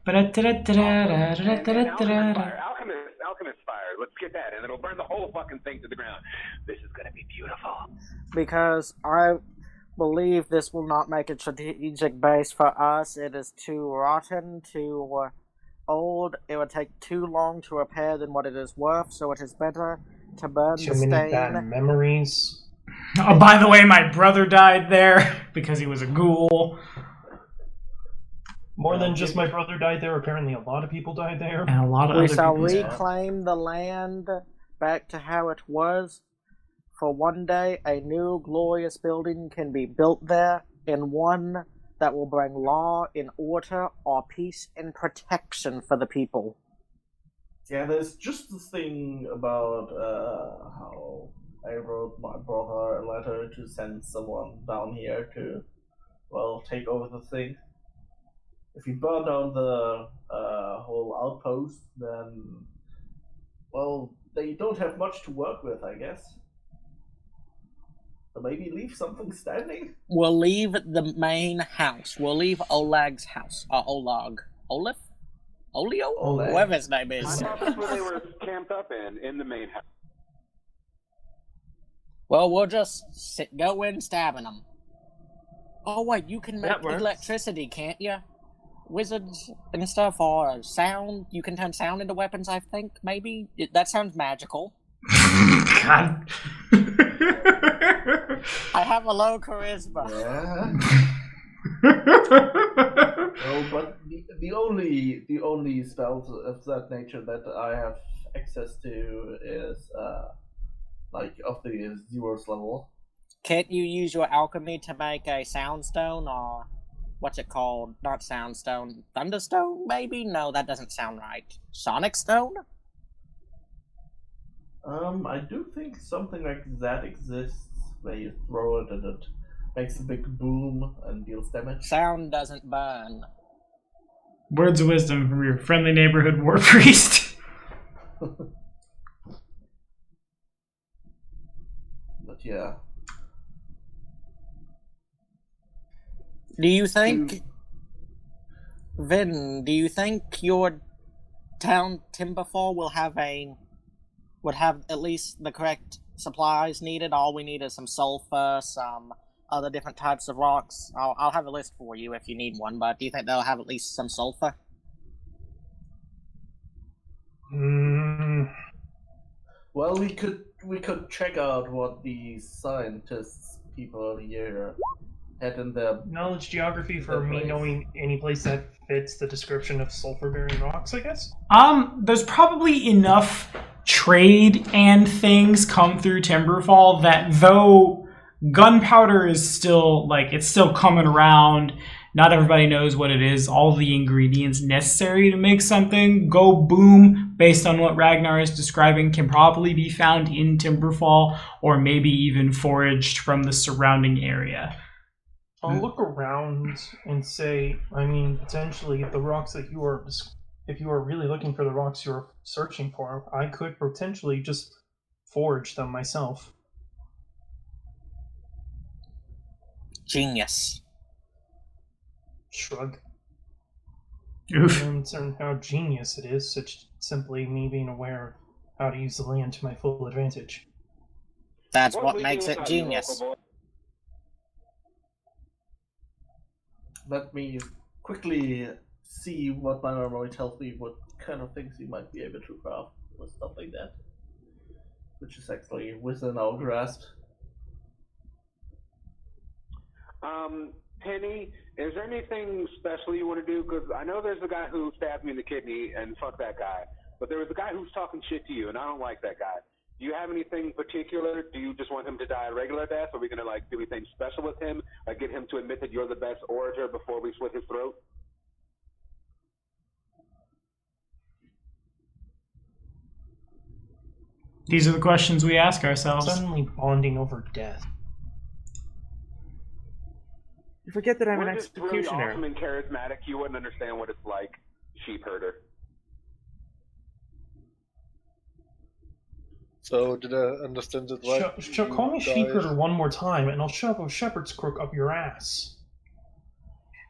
Alchemist fire. Let's get that, and it'll burn the whole fucking thing to the ground. This is gonna be beautiful. Because I believe this will not make a strategic base for us. It is too rotten, too old. It would take too long to repair than what it is worth, so it is better to burn Too the many stain. bad memories. Oh, by the way, my brother died there because he was a ghoul. More than just my brother died there. Apparently, a lot of people died there. And a lot of We other shall people. reclaim the land back to how it was. For one day, a new glorious building can be built there, and one that will bring law and order or peace and protection for the people. Yeah, there's just this thing about how I wrote my brother a letter to send someone down here to, well, take over the thing. If you burn down the whole outpost, then, well, they don't have much to work with, I guess. So maybe leave something standing? We'll leave the main house. We'll leave Olag's house. Or Olag. Olif? Olio? Oleg. Whatever his name I is. thought that's where they were camped up in the main house. Well, we'll just go in stabbing them. Oh, wait, you can make That works. electricity, can't you? Wizards and stuff, or sound. You can turn sound into weapons, I think, maybe? That sounds magical. God. I have a low charisma. Yeah. No, but the only spells of that nature that I have access to is like of the zeros level. Can't you use your alchemy to make a soundstone, or what's it called? Not soundstone. Thunderstone, maybe? No, that doesn't sound right. Sonic stone? I do think something like that exists, where you throw it and it makes a big boom and deals damage. Sound doesn't burn. Words of wisdom from your friendly neighborhood war priest. But yeah. Do you think, Vin, do you think your town Timberfall would have at least the correct supplies needed? All we need is some sulfur, some other different types of rocks. I'll have a list for you if you need one, but do you think they'll have at least some sulfur? Well, we could check out what the scientists people here had in their Knowledge geography for me place. knowing any place that fits the description of sulfur-bearing rocks, I guess. There's probably enough trade and things come through Timberfall that though gunpowder is still, like, it's still coming around, not everybody knows what it is, all the ingredients necessary to make something go boom, based on what Ragnar is describing, can probably be found in Timberfall, or maybe even foraged from the surrounding area. I'll look around and say, I mean, potentially, if the rocks that if you are really looking for the rocks you're searching for, I could potentially just forge them myself. Genius. Shrug. Oof. I'm uncertain how genius it is, such simply me being aware of how to use the land to my full advantage. That's what makes it genius. Let me quickly see what my memory tells me, what kind of things we might be able to craft or stuff like that. Which is actually within our grasp. Penny, is there anything special you want to do? Because I know there's a guy who stabbed me in the kidney, and fuck that guy. But there was a guy who's talking shit to you, and I don't like that guy. Do you have anything particular? Do you just want him to die a regular death? Are we going to, like, do anything special with him? Like, get him to admit that you're the best orator before we slit his throat? These are the questions we ask ourselves. Suddenly bonding over death. You forget that I'm an We're just executioner. really awesome and charismatic. You wouldn't understand what it's like, sheep herder. So did I understand it right? Call me You sheepherder guys- one more time, and I'll shove a shepherd's crook up your ass.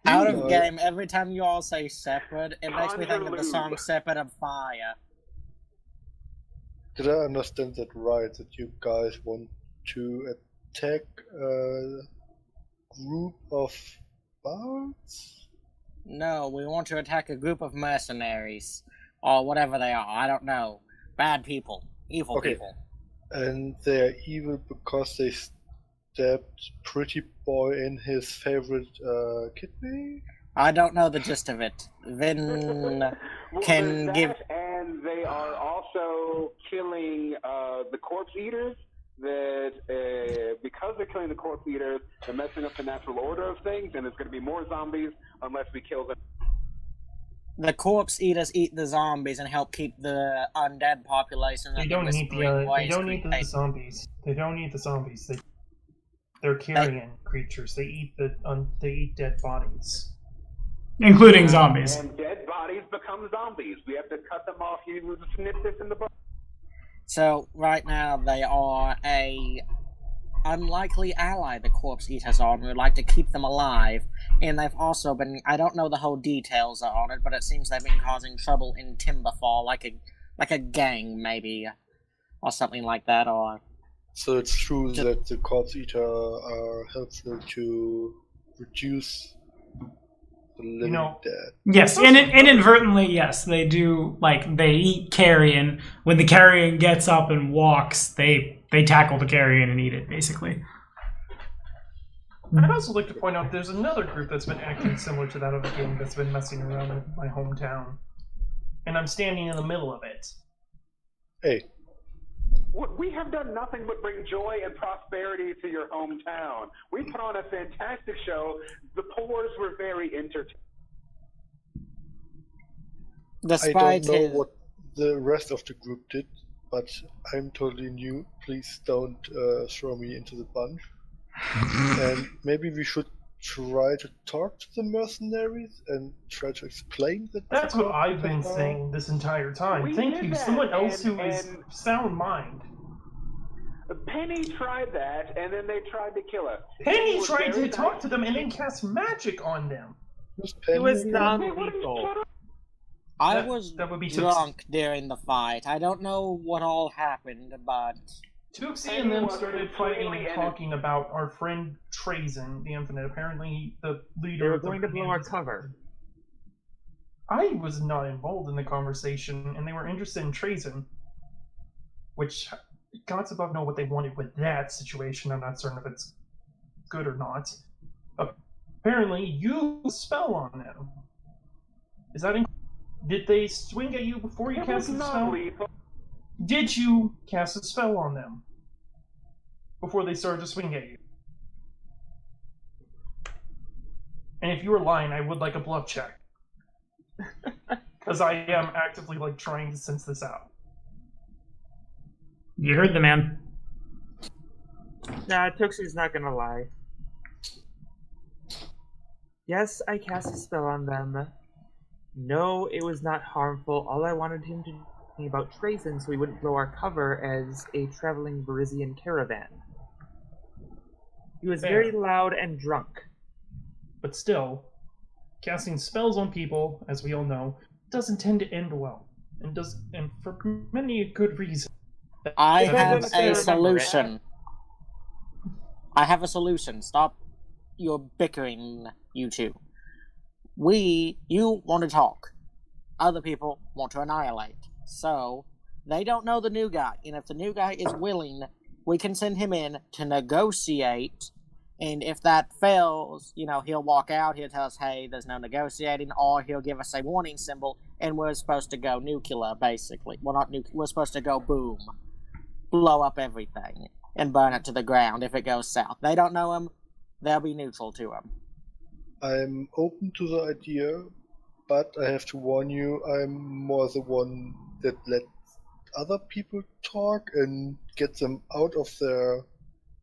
Out of game, every time you all say separate, it makes me think of the Conjure song lube. Separate of Fire. Did I understand that right? That you guys want to attack a group of bards? No, we want to attack a group of mercenaries. Or whatever they are, I don't know. Bad people. Evil Okay. people. And they're evil because they stabbed Pretty Boy in his favorite kidney? I don't know the gist of it. Then Well, can there's give... that, and they are also killing the corpse eaters. That because they're killing the corpse eaters, they're messing up the natural order of things, and there's going to be more zombies unless we kill them. The corpse eaters eat the zombies and help keep the undead population. They that don't the need the Whispering Ways create. zombies. They don't need the zombies. They're carrion creatures. They eat they eat dead bodies. Including zombies. And dead bodies become zombies. We have to cut them off. You snip this in the butt. So right now they are a unlikely ally the corpse eaters are, and we'd like to keep them alive. And they've also been, I don't know the whole details on it, but it seems they've been causing trouble in Timberfall, like a gang maybe, or something like that. Or So it's true that the corpse eater are helpful to reduce the living dead. Yes, inadvertently, yes, they do. Like, they eat carrion. When the carrion gets up and walks, they tackle the carrion and eat it, basically. I'd also like to point out there's another group that's been acting similar to that of a gang that's been messing around in my hometown. And I'm standing in the middle of it. Hey. We have done nothing but bring joy and prosperity to your hometown. We put on a fantastic show. The poors were very entertaining. despite I don't know his, what the rest of the group did, but I'm totally new. Please don't throw me into the bunch. And maybe we should try to talk to the mercenaries and try to explain that. That's what I've been saying this entire time. We Thank did you. that, Someone else who and- is sound mind. Penny tried that, and then they tried to kill us. Penny was tried very to talk nice. to them and then cast magic on them. It was Hey, non-lethal. shut up. I that- was that would be drunk during the fight. I don't know what all happened, but Tuxie and them was started completely fighting and innocent. talking about our friend Trazen, the Infinite. Apparently, the They leader were of the going to blow band our is- cover. I was not involved in the conversation, and they were interested in Trazen, which gods above know what they wanted with that situation. I'm not certain if it's good or not. Apparently, you spell on them. Is that? Did they swing at you before you It cast was the not spell? lethal. Did you cast a spell on them before they started to swing at you? And if you were lying, I would like a bluff check. Because I am actively trying to sense this out. You heard the man. Nah, Tuxie's not gonna lie. Yes, I cast a spell on them. No, it was not harmful. All I wanted him to do about Trazen so he wouldn't blow our cover as a traveling Barizian caravan. He was Fair. very loud and drunk. But still, casting spells on people, as we all know, doesn't tend to end well, and for many good reasons. I Depends have on if a they remember it. solution. I have a solution. Stop your bickering, you two. You want to talk. Other people want to annihilate. So, they don't know the new guy. And if the new guy is willing, we can send him in to negotiate. And if that fails, he'll walk out, he'll tell us, hey, there's no negotiating, or he'll give us a warning symbol, and we're supposed to go nuclear, basically. Well, not nuclear, we're supposed to go boom. Blow up everything, and burn it to the ground if it goes south. They don't know him, they'll be neutral to him. I'm open to the idea, but I have to warn you, I'm more the one that lets other people talk and get them out of their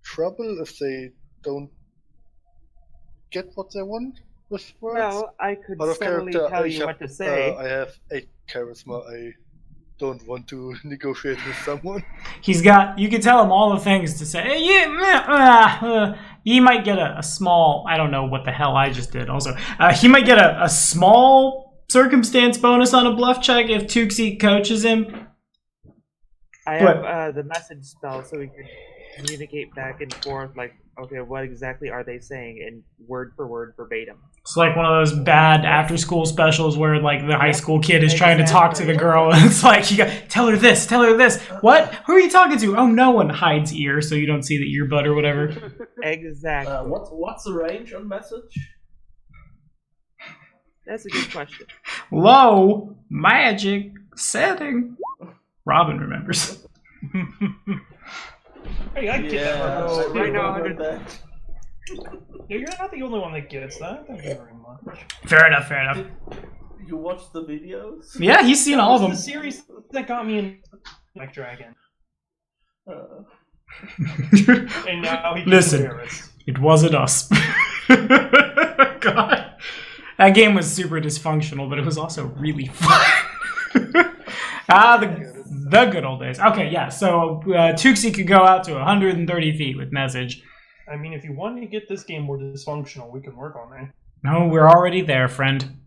trouble if they don't get what they want with words. Well, I could Out of steadily character, tell you what to say. I have 8 charisma. I don't want to negotiate with someone. You can tell him all the things to say. He might get a small, I don't know what the hell I just did also. He might get a small circumstance bonus on a bluff check if Tuxie coaches him. I have the message spell, so we can communicate back and forth, like, okay, what exactly are they saying, in word for word, verbatim. It's like one of those bad after-school specials where, like, the high school kid is trying to talk to the girl, and it's like, tell her this. What? Who are you talking to? Oh, no one. Hides ear, so you don't see the earbud or whatever. Exactly. What's the range on message? That's a good question. Low magic setting. Robin remembers. Hey, I get that. I right now, remember that. You're not the only one that gets that. Thank you very much. Fair enough. You watched the videos? Yeah, he's seen all of them. The series that got me in Black Dragon. And now he gets Listen, embarrassed. it wasn't us. God. That game was super dysfunctional, but it was also really fun. The good old days. Okay, yeah, so Tuxie could go out to 130 feet with message. I mean, if you want to get this game more dysfunctional, we can work on that. No, we're already there, friend.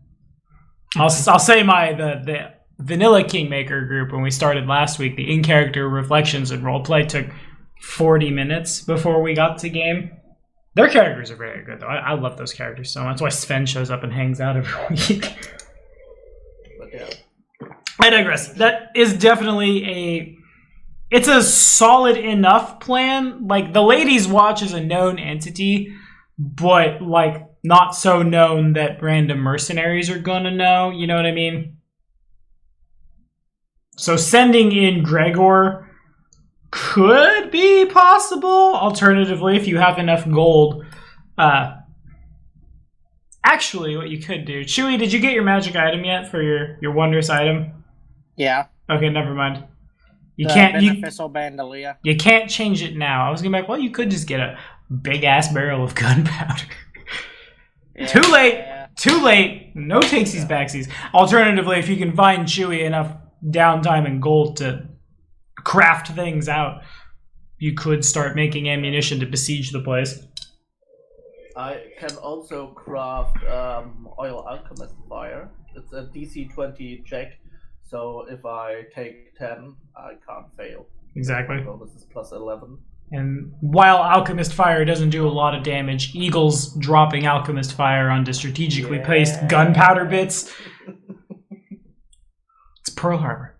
I'll say the vanilla Kingmaker group, when we started last week, the in-character reflections and roleplay took 40 minutes before we got to game. Their characters are very good, though. I love those characters so much. That's why Sven shows up and hangs out every week. But yeah. I digress. That is definitely it's a solid enough plan. Like, the Ladies' Watch is a known entity, but, like, not so known that random mercenaries are gonna know. You know what I mean? So sending in Gregor could be possible. Alternatively, if you have enough gold. Actually, what you could do... Chewie, did you get your magic item yet for your wondrous item? Yeah. Okay, never mind. You The can't beneficial bandolier. you can't change it now. I was gonna be like, well, you could just get a big ass barrel of gunpowder. Yeah, Too late. yeah. Too late. No takesies backsies. Alternatively, if you can find Chewie enough downtime and gold to craft things out, you could start making ammunition to besiege the place. I can also craft Oil Alchemist Fire. It's a DC 20 check, so if I take 10, I can't fail. Exactly. Bonus is plus 11. And while Alchemist Fire doesn't do a lot of damage, Eagle's dropping Alchemist Fire onto strategically placed gunpowder bits. It's Pearl Harbor.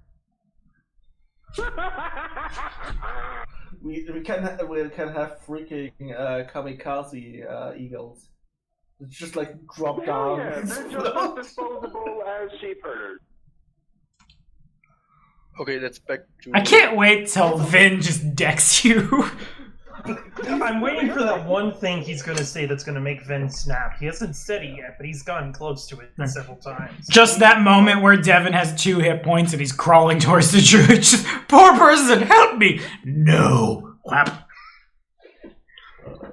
We can have freaking kamikaze eagles. It's just like drop down. Yeah, they're just as disposable as sheep herders. Okay, let's back to... I can't wait till Vin just decks you. I'm waiting for that one thing he's going to say that's going to make Vin snap. He hasn't said it yet, but he's gotten close to it several times. Just that moment where Devin has 2 hit points and he's crawling towards the druid. Just, poor person, help me! No. Whap.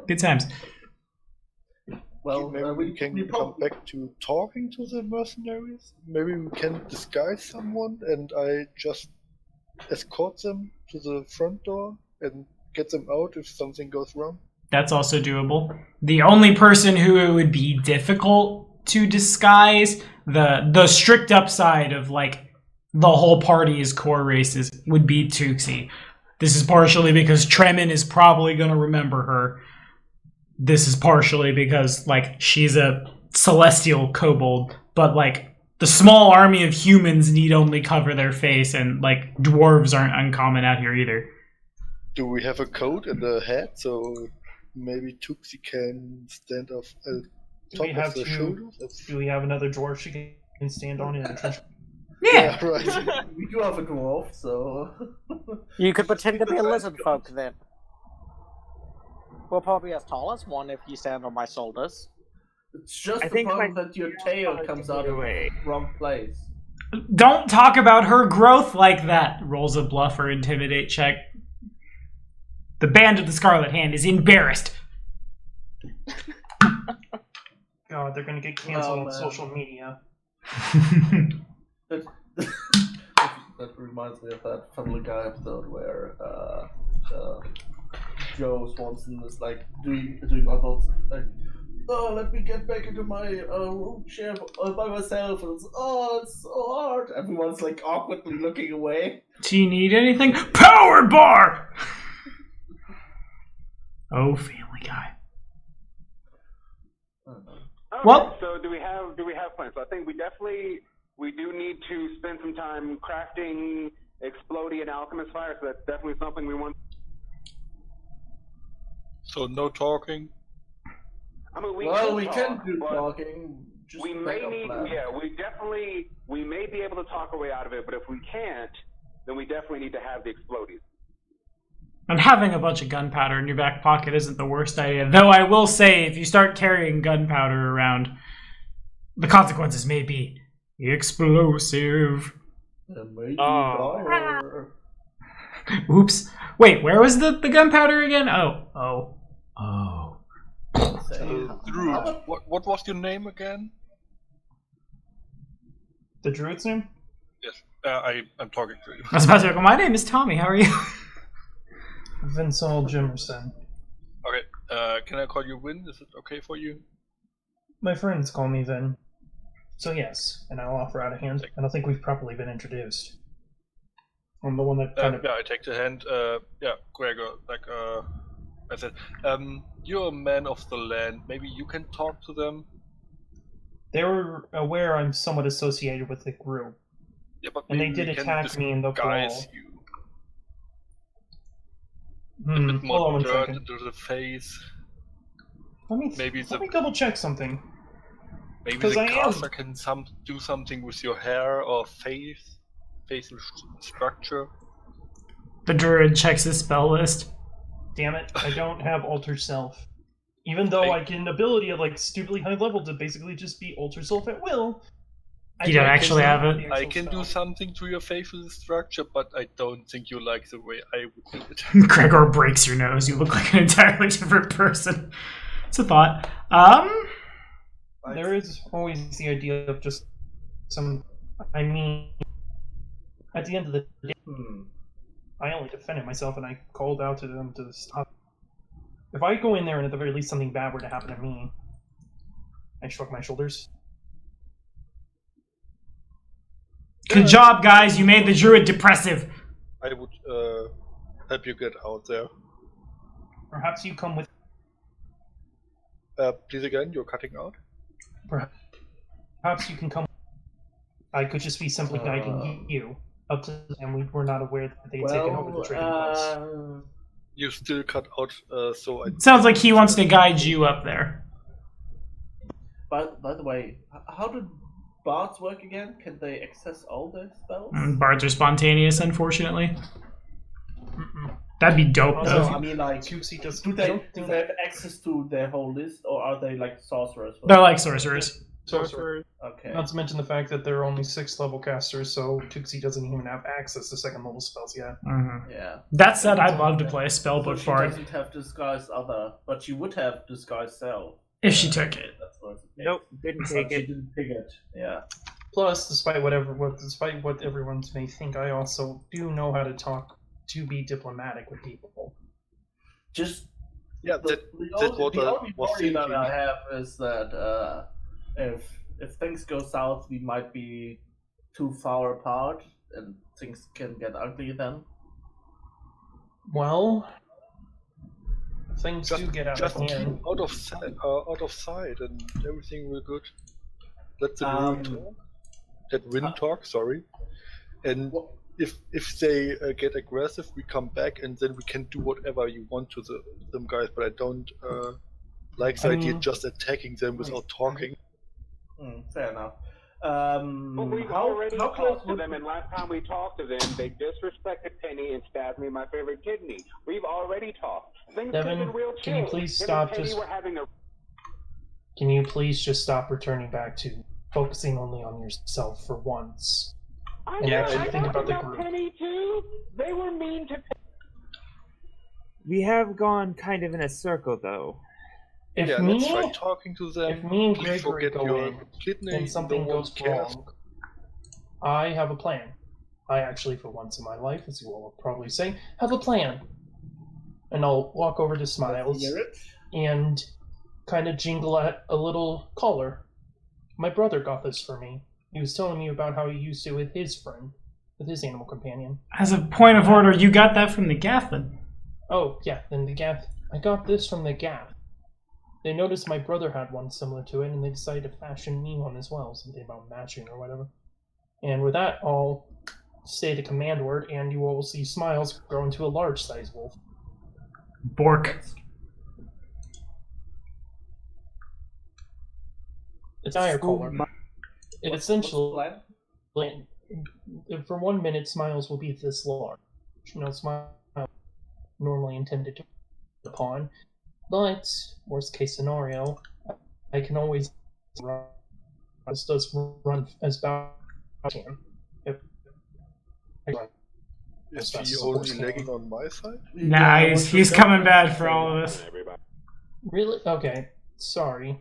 Good times. Well, Maybe we can come back to talking to the mercenaries. Maybe we can disguise someone and I just escort them to the front door and get them out if something goes wrong. That's also doable. The only person who it would be difficult to disguise, the strict upside of like the whole party is core races would be Tuxie. This is partially because Tremin is probably going to remember her. This is partially because like she's a celestial kobold, but like the small army of humans need only cover their face, and like dwarves aren't uncommon out here either. Do we have a coat and a hat so maybe Tuxie can stand off top of the shoulders? Do we have another dwarf she can stand on in a trench? Yeah, right. We do have a dwarf, so... You could pretend to be a lizard folk then. We'll probably be as tall as one if you stand on my shoulders. It's just I the think problem my that your tail comes out of the wrong place. Don't talk about her growth like that. Rolls a bluff or intimidate check. The Band of the Scarlet Hand is embarrassed. God, they're gonna get canceled on social media. That reminds me of that Family Guy episode where Joe Swanson is like doing adults like, oh, let me get back into my room chair by myself. And it's so hard. Everyone's like awkwardly looking away. Do you need anything? Power bar! Oh, Family Guy. Okay, Well- so do we have plans? So I think we do need to spend some time crafting Explodian Alchemist Fire, so that's definitely something we want. So no talking. I mean, we can do but talking. Just we may need, we may be able to talk our way out of it, but if we can't, then we definitely need to have the Explodies. And having a bunch of gunpowder in your back pocket isn't the worst idea. Though I will say, if you start carrying gunpowder around, the consequences may be explosive. Oops. Wait, where was the gunpowder again? Oh. Druid, what was your name again? The druid's name? Yes, I'm talking to you. I was about to go, my name is Tommy, how are you? Vincent Jimerson. Okay, can I call you Win? Is it okay for you? My friends call me Vin. So yes, and I'll offer out a hand. I don't think we've properly been introduced. I'm the one that kind of... Yeah, I take the hand. Yeah, Gregor, like I said, you're a man of the land. Maybe you can talk to them. They were aware I'm somewhat associated with the group. Yeah, but And they maybe did we can attack me in the disguise brawl. you. A bit Hold on more one dirt second. into the face. Let me double check something. Maybe 'Cause the I am- caster can do something with your hair or facial structure. The druid checks his spell list. Damn it, I don't have Alter Self. Even though I get an ability at like stupidly high level to basically just be Alter Self at will. You don't actually have it? I can do something to your facial structure, but I don't think you like the way I would do it. Gregor breaks your nose. You look like an entirely different person. It's a thought. There is always the idea of just some... I mean, at the end of the day, I only defended myself and I called out to them to stop. If I go in there and at the very least something bad were to happen to me, I shrug my shoulders. Good job, guys. You made the druid depressive. I would help you get out there. Perhaps you come with... Please again, you're cutting out. Perhaps you can come... I could just be simply guiding you up to... And we were not aware that they had taken over the trading post. You still cut out, so I... Sounds like he wants to guide you up there. By the way, how do bards work again? Can they access all their spells? Bards are spontaneous, unfortunately. That'd be dope, Also, though. I mean, like, Tuxie does... do they have access to their whole list, or are they like sorcerers? They're like sorcerers. Sorcerer. Okay. Not to mention the fact that there are only 6th level casters, so Tuxie doesn't even have access to 2nd level spells yet. Mm-hmm. Yeah. That said, I'd love to play a So spellbook she bard doesn't have disguise other, but she would have disguise self. if she took it. That's what Nope, didn't But take she it. didn't pick it. Yeah. Plus, despite what everyone may think, I also do know how to talk to be diplomatic with people. Yeah, The what only I was worry that thinking. I have is that if things go south, we might be too far apart, and things can get ugly then. Well, things do get out of Just keep hand. out of sight, and everything will good. Let the wind talk. Sorry, and if they get aggressive, we come back, and then we can do whatever you want to them guys. But I don't like the idea just attacking them without talking. Fair enough. But we've already talked to them, and last time we talked to them, they disrespected Penny and stabbed me in my favorite kidney. We've already talked. Things have been real chill. Can you please stop Can you please just stop returning back to focusing only on yourself for once? And actually think about the group. Penny too. They were mean to. We have gone kind of in a circle, though. If let's try talking to them. If me and Please Gregory forget go your in kidney. and something no one goes cares. wrong, I have a plan. I actually, for once in my life, as you all will probably say, have a plan. And I'll walk over to Smiles and kind of jingle at a little collar. My brother got this for me. He was telling me about how he used it with his friend, with his animal companion. As a point of order, you got that from the Gath then? Oh, yeah, then the Gath. I got this from the Gath. They noticed my brother had one similar to it, and they decided to fashion me one as well, something about matching or whatever. And with that, I'll say the command word, and you all will see Smiles grow into a large-sized wolf. Bork. It's eye color. It essentially, plan? for 1 minute, Smiles will be this large. Smiles normally intended to be upon. But, worst case scenario, I can always run. This does run as fast as I can. Is he only lagging on my side? Nah, he's coming bad for all of us. Really? Okay. Sorry.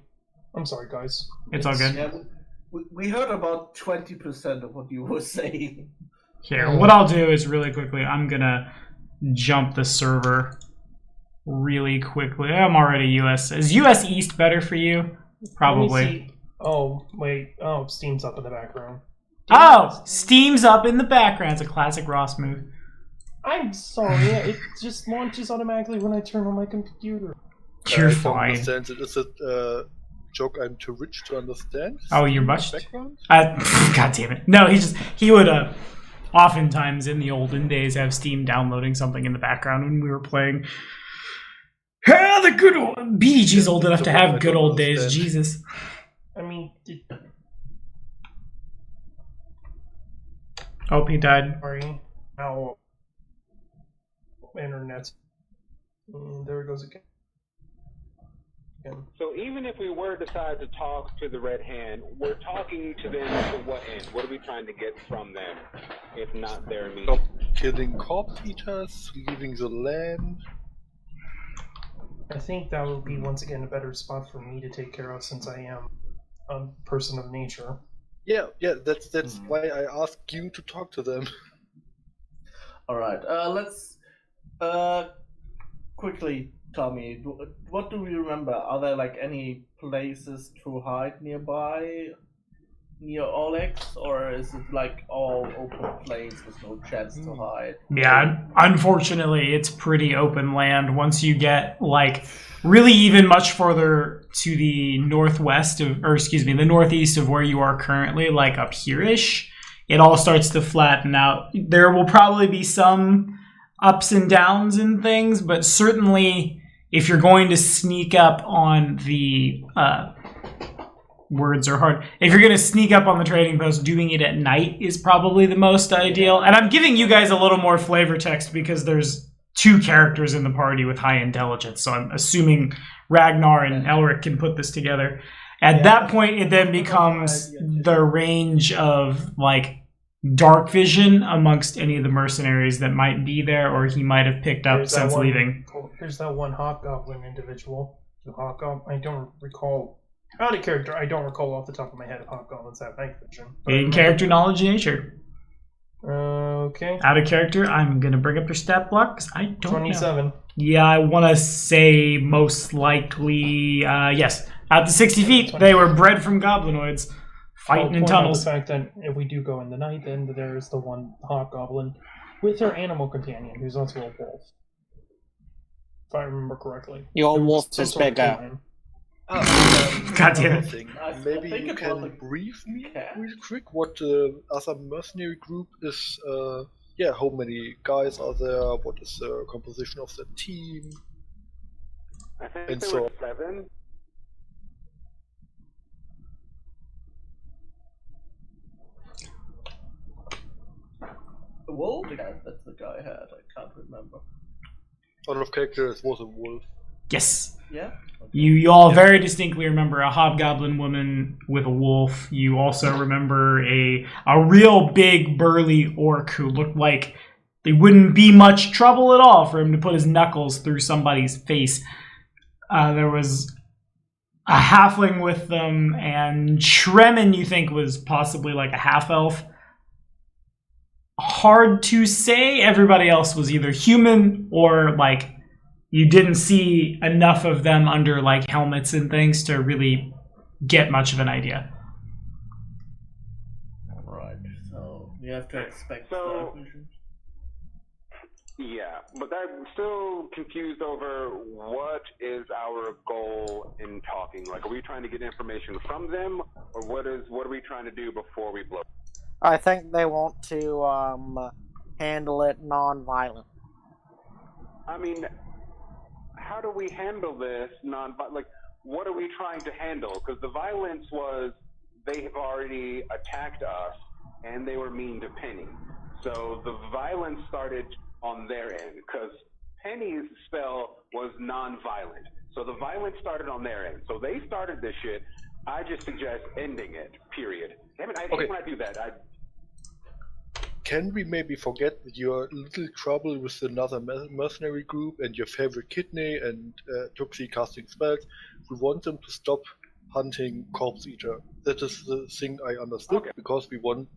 I'm sorry, guys. It's all good. Yeah, we heard about 20% of what you were saying. Here, what I'll do is really quickly, I'm gonna jump the server really quickly. I'm already US. Is US East better for you? Probably. Oh, wait. Oh, Steam's up in the background. Oh! Steam's up in the background. It's a classic Ross move. I'm sorry. It just launches automatically when I turn on my computer. You're I don't fine. understand it. Is it a joke I'm too rich to understand? Oh, you're much. Background? God damn it. No, he would oftentimes in the olden days have Steam downloading something in the background when we were playing. The good old BDG's old enough to have good old days. Jesus. I mean, Oh, he died. sorry. Now, internet. There it goes again. So even if we were to decide to talk to the Red Hand, we're talking to them to what end? What are we trying to get from them, if not their meat? Stop killing corpse eaters, leaving the land. I think that would be once again a better spot for me to take care of, since I am a person of nature. Yeah, that's why I asked you to talk to them. All right. Let's quickly, Tommy. What do we remember? Are there like any places to hide nearby, near Olex, or is it like all open plains with no chance to hide? Yeah, unfortunately, it's pretty open land. Once you get like really even much further to the northwest of, or excuse me, the northeast of where you are currently, like up here-ish, it all starts to flatten out. There will probably be some ups and downs and things, but certainly if you're going to sneak up on the words are hard. If you're going to sneak up on the trading post, doing it at night is probably the most ideal. And I'm giving you guys a little more flavor text because there's 2 characters in the party with high intelligence. So I'm assuming Ragnar and Elric can put this together. At that point, it then becomes the range of like dark vision amongst any of the mercenaries that might be there or he might have picked up since leaving. There's that one Hobgoblin individual. I don't recall. Out of character, I don't recall off the top of my head if Hobgoblins have night vision. In character, knowledge, nature. Okay. Out of character, I'm going to bring up your stat block because I don't 27. know. Yeah, I want to say most likely, yes, Out to 60 feet, they were bred from goblinoids, fighting in I'll point out tunnels. the fact that if we do go in the night, then there's the one hobgoblin with her animal companion, who's also a wolf. If I remember correctly. Your There was wolf some is sort of bigger. canine. God damn another it. thing. I Maybe think you it was can a brief me cat. real quick what the other mercenary group is. Yeah, how many guys are there? What is the composition of the team? I think And there so- were 7. The wolf? Yeah, that's the guy I had. I can't remember. Out of characters was a wolf. Yes. Yeah? You all very distinctly remember a hobgoblin woman with a wolf. You also remember a real big burly orc who looked like it wouldn't be much trouble at all for him to put his knuckles through somebody's face. There was a halfling with them, and Shremen, you think, was possibly like a half-elf. Hard to say. Everybody else was either human or like you didn't see enough of them under like helmets and things to really get much of an idea. Right, so we have to expect So- the vision. Yeah, but I'm still confused over what is our goal in talking. Like, are we trying to get information from them, or what are we trying to do before we blow? I think they want to handle it non-violent. I mean, how do we handle this like, what are we trying to handle? Because the violence was, they have already attacked us, and they were mean to Penny. So the violence started on their end, because Penny's spell was non-violent. So the violence started on their end. So they started this shit. I just suggest ending it, period. Damn it, I hate when I do that. Can we maybe forget your little trouble with another mercenary group and your favorite kidney and Tuxi casting spells? We want them to stop hunting Corpse Eater. That is the thing I understood, because we want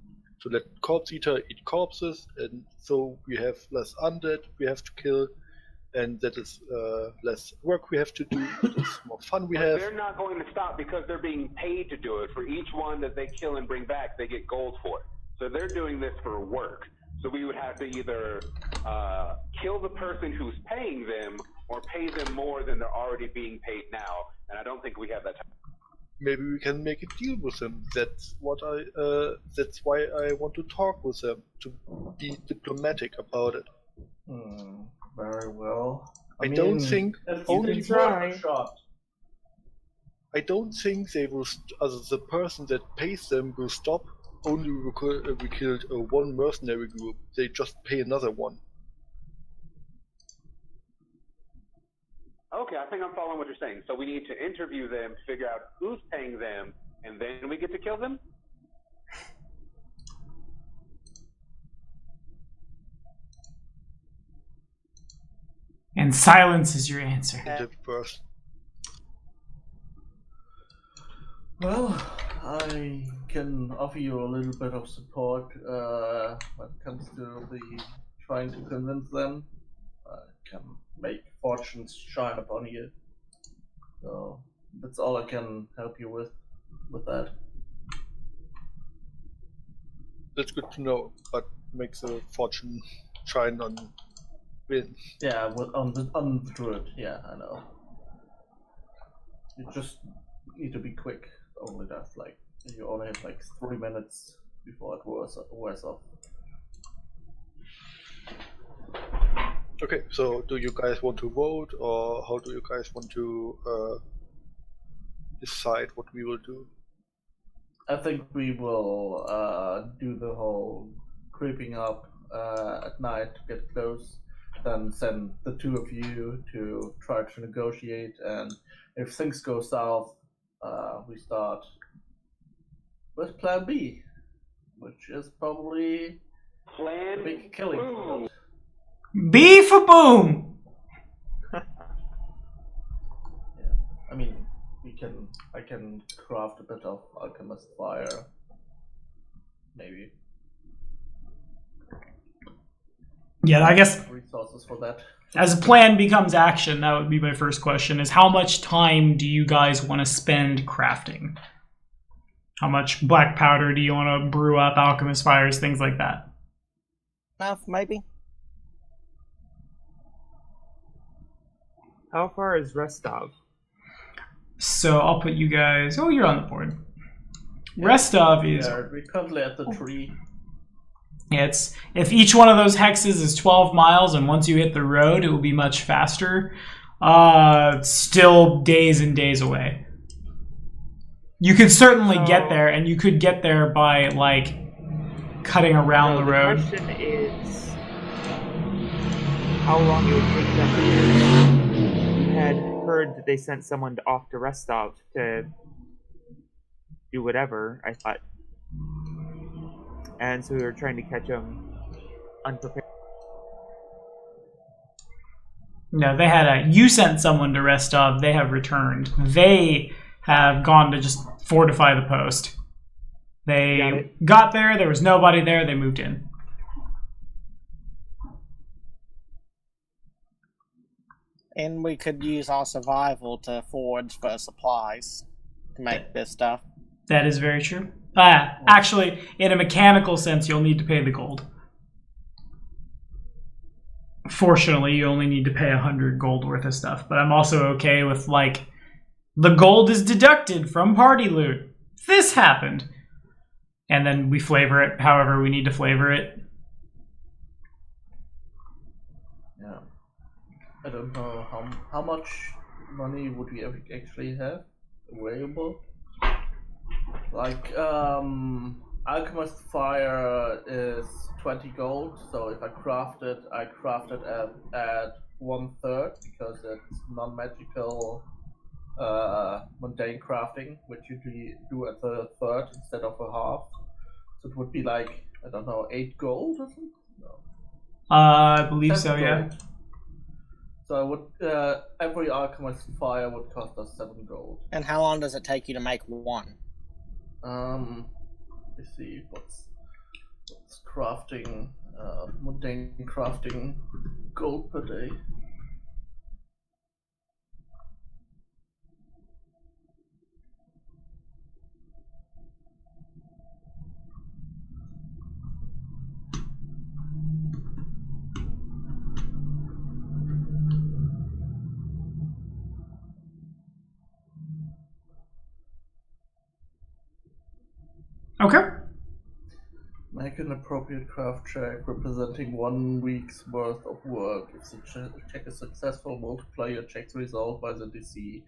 to let Corpse Eater eat corpses, and so we have less undead we have to kill, and that is less work we have to do, it is more fun we But have. they're not going to stop because they're being paid to do it. For each one that they kill and bring back, they get gold for it. So they're doing this for work. So we would have to either kill the person who's paying them or pay them more than they're already being paid now. And I don't think we have that time. Maybe we can make a deal with them. That's what that's why I want to talk with them, to be diplomatic about it. Very well. I don't think that's only it's worth try. a shot. I don't think they will. The person that pays them will stop. Only we killed one mercenary group. They just pay another one. Okay, I think I'm following what you're saying. So we need to interview them, figure out who's paying them, and then we get to kill them? And silence is your answer. The first. Well, I can offer you a little bit of support when it comes to the trying to convince them. I can make fortunes shine upon you. So that's all I can help you with that. That's good to know, but makes a fortune shine on win. Yeah, on the druid. Yeah, I know. You just need to be quick. Only that, like, you only have like 3 minutes before it wears off. Okay, so do you guys want to vote, or how do you guys want to decide what we will do? I think we will do the whole creeping up at night to get close, then send the two of you to try to negotiate, and if things go south, we start with Plan B, which is probably Plan a big killing boom. field. B for boom! I mean, I can craft a bit of alchemist fire, maybe. Yeah, I guess Resources for that. As a plan becomes action, that would be my first question, is how much time do you guys want to spend crafting? How much black powder do you want to brew up, alchemist fires, things like that? Enough, maybe. How far is Restov? So I'll put you guys... Oh, you're on the board. Restov is... Yeah, we're currently at the tree. It's if each one of those hexes is 12 miles, and once you hit the road, it will be much faster. Still days and days away. You could certainly get there, and you could get there by like cutting around the road. The question is how long it would take them to get. You had heard that they sent someone off to Restov to do whatever, I thought. And so we were trying to catch them unprepared. No, they had you sent someone to Restov. They have returned. They have gone to just fortify the post. They got there. There was nobody there. They moved in. And we could use our survival to forage for supplies to make this stuff. That is very true. Actually, in a mechanical sense, you'll need to pay the gold. Fortunately, you only need to pay 100 gold worth of stuff. But I'm also okay with, like, the gold is deducted from party loot. This happened. And then we flavor it however we need to flavor it. Yeah. I don't know how much money would we actually have available. Like, Alchemist Fire is 20 gold, so if I craft it at 1/3 because it's non-magical mundane crafting, which you do at the third instead of a half. So it would be like, I don't know, 8 gold or something? No. I believe so, yeah. Gold. So I would, every Alchemist Fire would cost us 7 gold. And how long does it take you to make one? Let's see, what's crafting, mundane crafting gold per day. Okay. Make an appropriate craft check representing 1 week's worth of work. If the check is successful, multiply your check's result by the DC.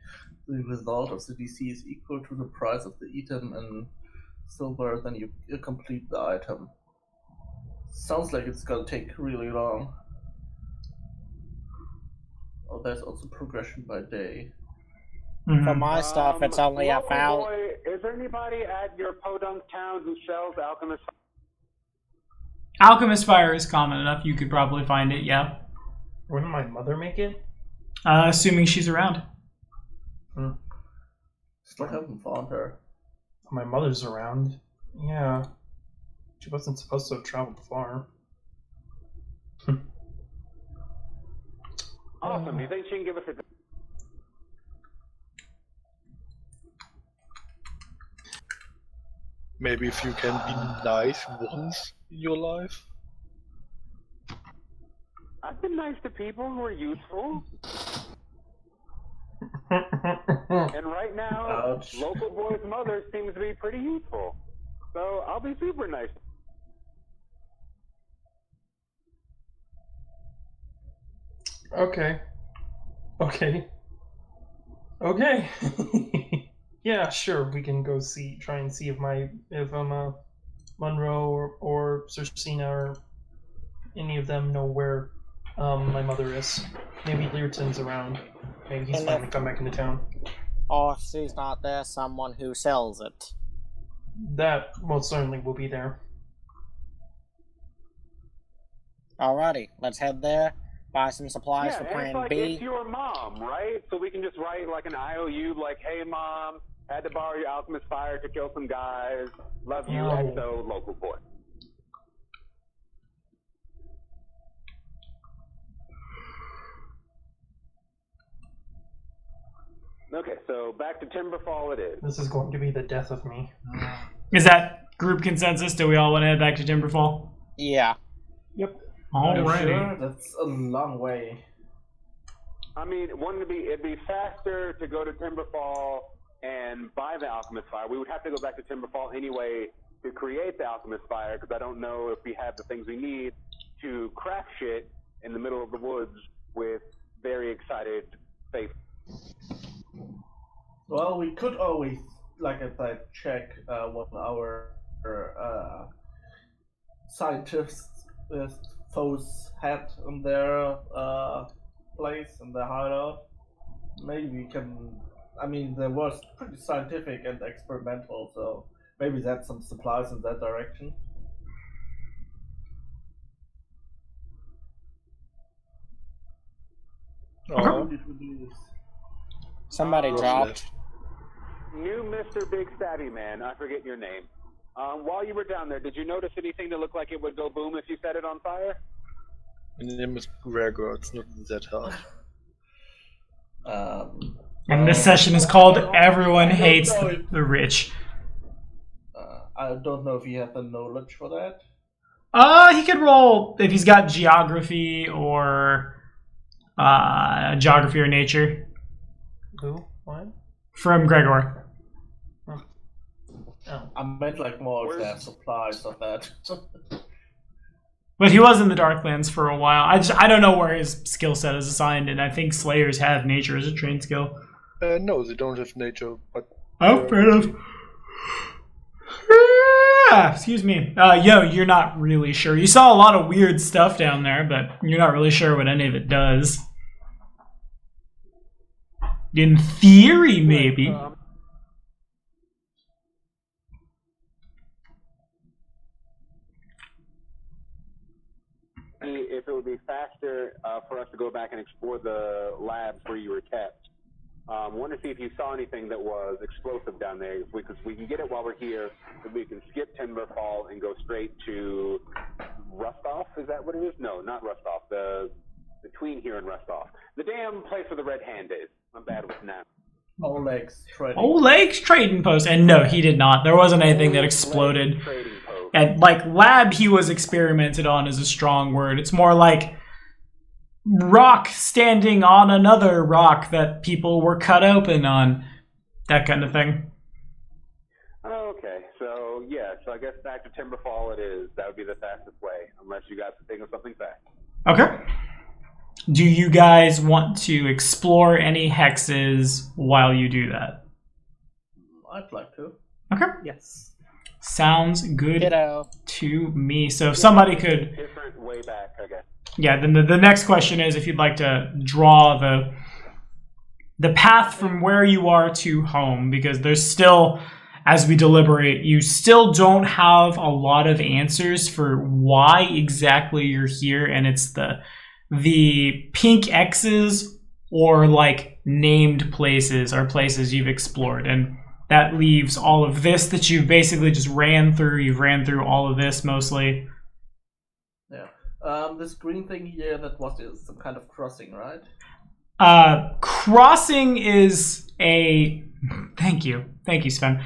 The result of the DC is equal to the price of the item in silver, then you complete the item. Sounds like it's gonna take really long. Oh, there's also progression by day. For my stuff, it's only about... Boy, is there anybody at your podunk town who sells alchemist? Alchemist Fire is common enough. You could probably find it, yeah. Wouldn't my mother make it? Assuming she's around. Still haven't found her. My mother's around. Yeah. She wasn't supposed to have traveled far. Awesome. Do you think she can give us a... Maybe if you can be nice once in your life. I've been nice to people who are useful. And right now, Ouch. local boy's mother seems to be pretty useful. So I'll be super nice. Okay. Yeah, sure. We can go try and see if Monroe or Cersina or any of them know where my mother is. Maybe Learton's around. Maybe he's finally come back into town. Or if she's not there, someone who sells it. That most certainly will be there. Alrighty, let's head there. Buy some supplies for and Plan it's like, B. it's your mom, right? So we can just write like an IOU, like, hey mom, had to borrow your alchemist fire to kill some guys. Love you, No. XO, local boy. Okay, so back to Timberfall it is. This is going to be the death of me. Is that group consensus? Do we all want to head back to Timberfall? Yeah. Yep. Alrighty. Sure, that's a long way. I mean, it'd be faster to go to Timberfall and buy the Alchemist Fire. We would have to go back to Timberfall anyway to create the Alchemist Fire, because I don't know if we have the things we need to craft shit in the middle of the woods with very excited faith. Well, we could always, like I said, check what our scientists foes had on their place and their hideout. Maybe we can. I mean, there was pretty scientific and experimental, so maybe that's some supplies in that direction. Oh, Somebody dropped. New Mr. Big Stabby Man, I forget your name. While you were down there, did you notice anything that looked like it would go boom if you set it on fire? my name is Gregor, it's not that hard. And this session is called Everyone Hates the Rich. I don't know if he has the knowledge for that. He could roll if he's got geography or geography or nature. Who? What? From Gregor. Oh. I meant like more if they have supplies of that. But he was in the Darklands for a while. I don't know where his skill set is assigned, and I think Slayers have nature as a trained skill. No, they don't have nature, but... Oh, fair enough. Excuse me. You're not really sure. You saw a lot of weird stuff down there, but you're not really sure what any of it does. In theory, maybe. If it would be faster for us to go back and explore the labs where you were kept. Want to see if you saw anything that was explosive down there, because we can get it while we're here, and we can skip Timberfall and go straight to Rustoff. Is that what it is? No, not Rustoff. Between here and Rustoff. The damn place where the Red Hand is. I'm bad with names. Oleg's trading. Oleg's trading post. And no, he did not. There wasn't anything that exploded. And like lab he was experimented on is a strong word. It's more like rock standing on another rock that people were cut open on. That kind of thing. Okay, so yeah, so I guess back to Timberfall it is. That would be the fastest way, unless you guys can think of something fast. Okay. Do you guys want to explore any hexes while you do that? I'd like to. Okay. Yes. Sounds good Ditto. to me. So if somebody could... Different way back, I guess. Yeah, then the next question is if you'd like to draw the path from where you are to home, because there's still, as we deliberate, you still don't have a lot of answers for why exactly you're here, and it's the pink X's or like named places are places you've explored, and that leaves all of this that you basically just ran through. You've ran through all of this mostly. Yeah. This green thing here, that is some kind of crossing, right? Crossing is a... Thank you, Sven.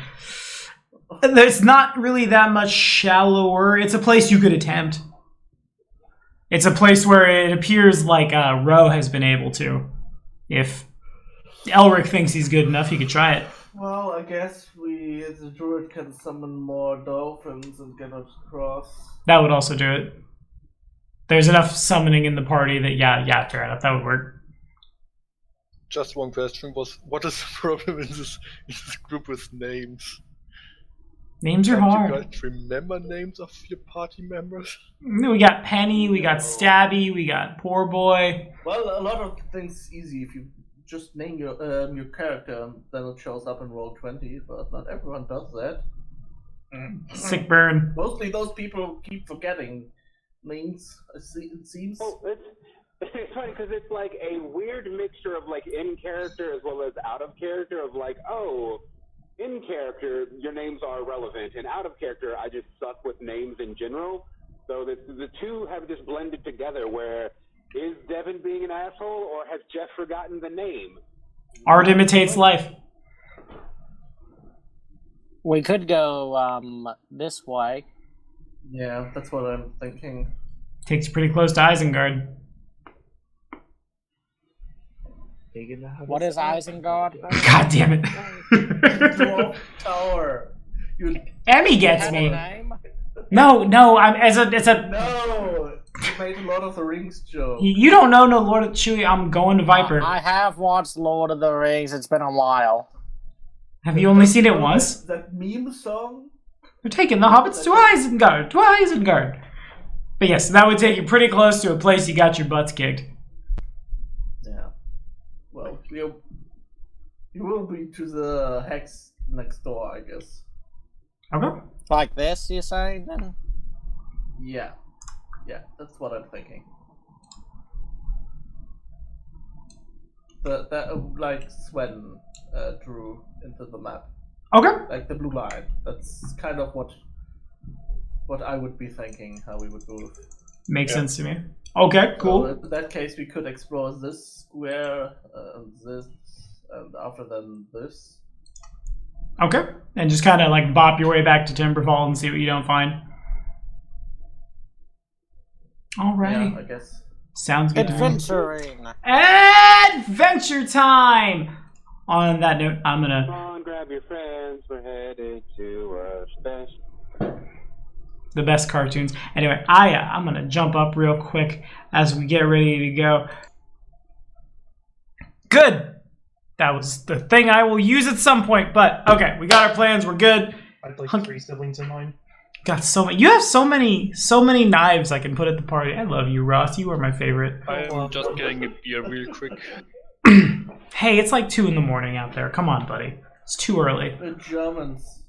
There's not really that much shallower. It's a place you could attempt. It's a place where it appears like Ro has been able to. If Elric thinks he's good enough, he could try it. Well, I guess we, as a druid, can summon more dolphins and get us across. That would also do it. There's enough summoning in the party that, yeah, fair enough, that would work. Just one question was, what is the problem in this group with names? Names are Can't hard. you guys remember names of your party members? We got Penny, we got Stabby, we got Poor Boy. Well, a lot of things easy if you just name your character, and then it shows up in Roll20, but not everyone does that. Sick burn. Mostly those people keep forgetting names, it seems. Well, it's funny because it's like a weird mixture of like in character as well as out of character of like, oh, in character your names are relevant, and out of character I just suck with names in general. So the two have just blended together where is Devin being an asshole or has Jeff forgotten the name? Art imitates life. We could go this way. Yeah, that's what I'm thinking. Takes you pretty close to Isengard. What is Isengard? God damn it. Dwarf Tower. You Emmy gets Had a me. name? No, it's a. no. You made a Lord of the Rings joke. You don't know no Lord of Chewie. I'm going to Viper. I have watched Lord of the Rings. It's been a while. Have you only seen it once? That meme song. We're taking the hobbits to Isengard. To Isengard. But yes, that would take you pretty close to a place you got your butts kicked. Yeah. Well, you will be to the hex next door, I guess. Okay. Like this, you say, then? Yeah. Yeah, that's what I'm thinking. That like Sven drew into the map, Okay. like the blue line. That's kind of what I would be thinking. How we would move. Makes sense to me. Okay, cool. So in that case, we could explore this square, this, and after then this. Okay. And just kind of like bop your way back to Timberfall and see what you don't find. Alrighty. Yeah, I guess. Sounds good. to me. Adventuring. Adventure time! On that note, I'm gonna... Come on, grab your friends. We're headed to a special. The best cartoons. Anyway, I'm gonna jump up real quick as we get ready to go. Good! That was the thing I will use at some point, but okay, we got our plans, we're good. I'd like 3 siblings in mine. Got so many. You have so many knives I can put at the party. I love you, Ross. You are my favorite. I'm just getting a beer real quick. Hey, it's like 2 in the morning out there. Come on, buddy. It's too early. The Germans.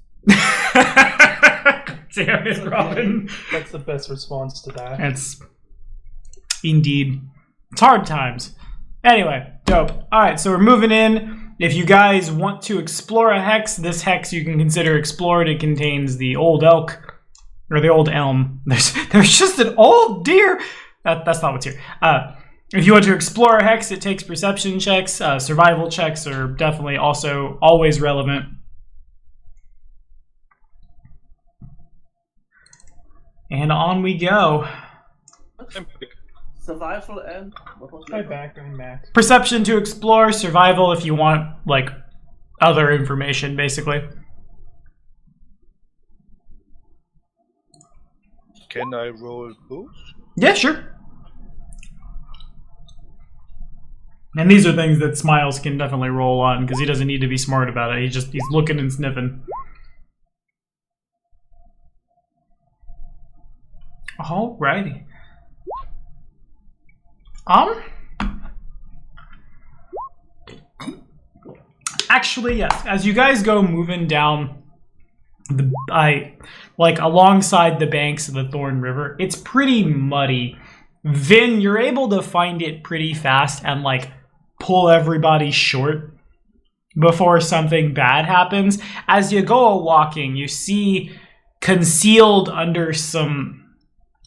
Damn it, Robin. That's the best response to that. It's indeed. It's hard times. Anyway, dope. Alright, so we're moving in. If you guys want to explore a hex, this hex you can consider explored. It contains the old elk. Or the old elm. There's just an old deer. That's not what's here. If you want to explore a hex, it takes perception checks. Survival checks are definitely also always relevant. And on we go. Survival and what was My that? background max. Perception to explore, survival if you want, like, other information, basically. Can I roll both? Yeah, sure. And these are things that Smiles can definitely roll on, because he doesn't need to be smart about it. He's looking and sniffing. Alrighty. Actually, yes. As you guys go moving down alongside the banks of the Thorn River, it's pretty muddy. Vin, you're able to find it pretty fast and like pull everybody short before something bad happens. As you go walking, you see concealed under some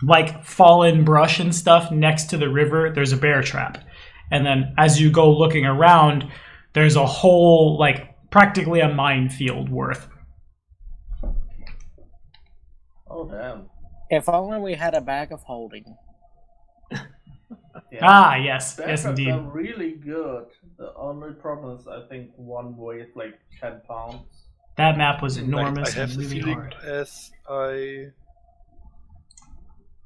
like fallen brush and stuff next to the river, there's a bear trap. And then as you go looking around, there's a whole, like, practically a minefield worth. Oh damn. If only we had a bag of holding. Yeah. Ah, yes. Bear Yes, traps indeed. are really good. The only problem is I think one weighs like 10 pounds. That map was enormous I have and the really feeling hard. as I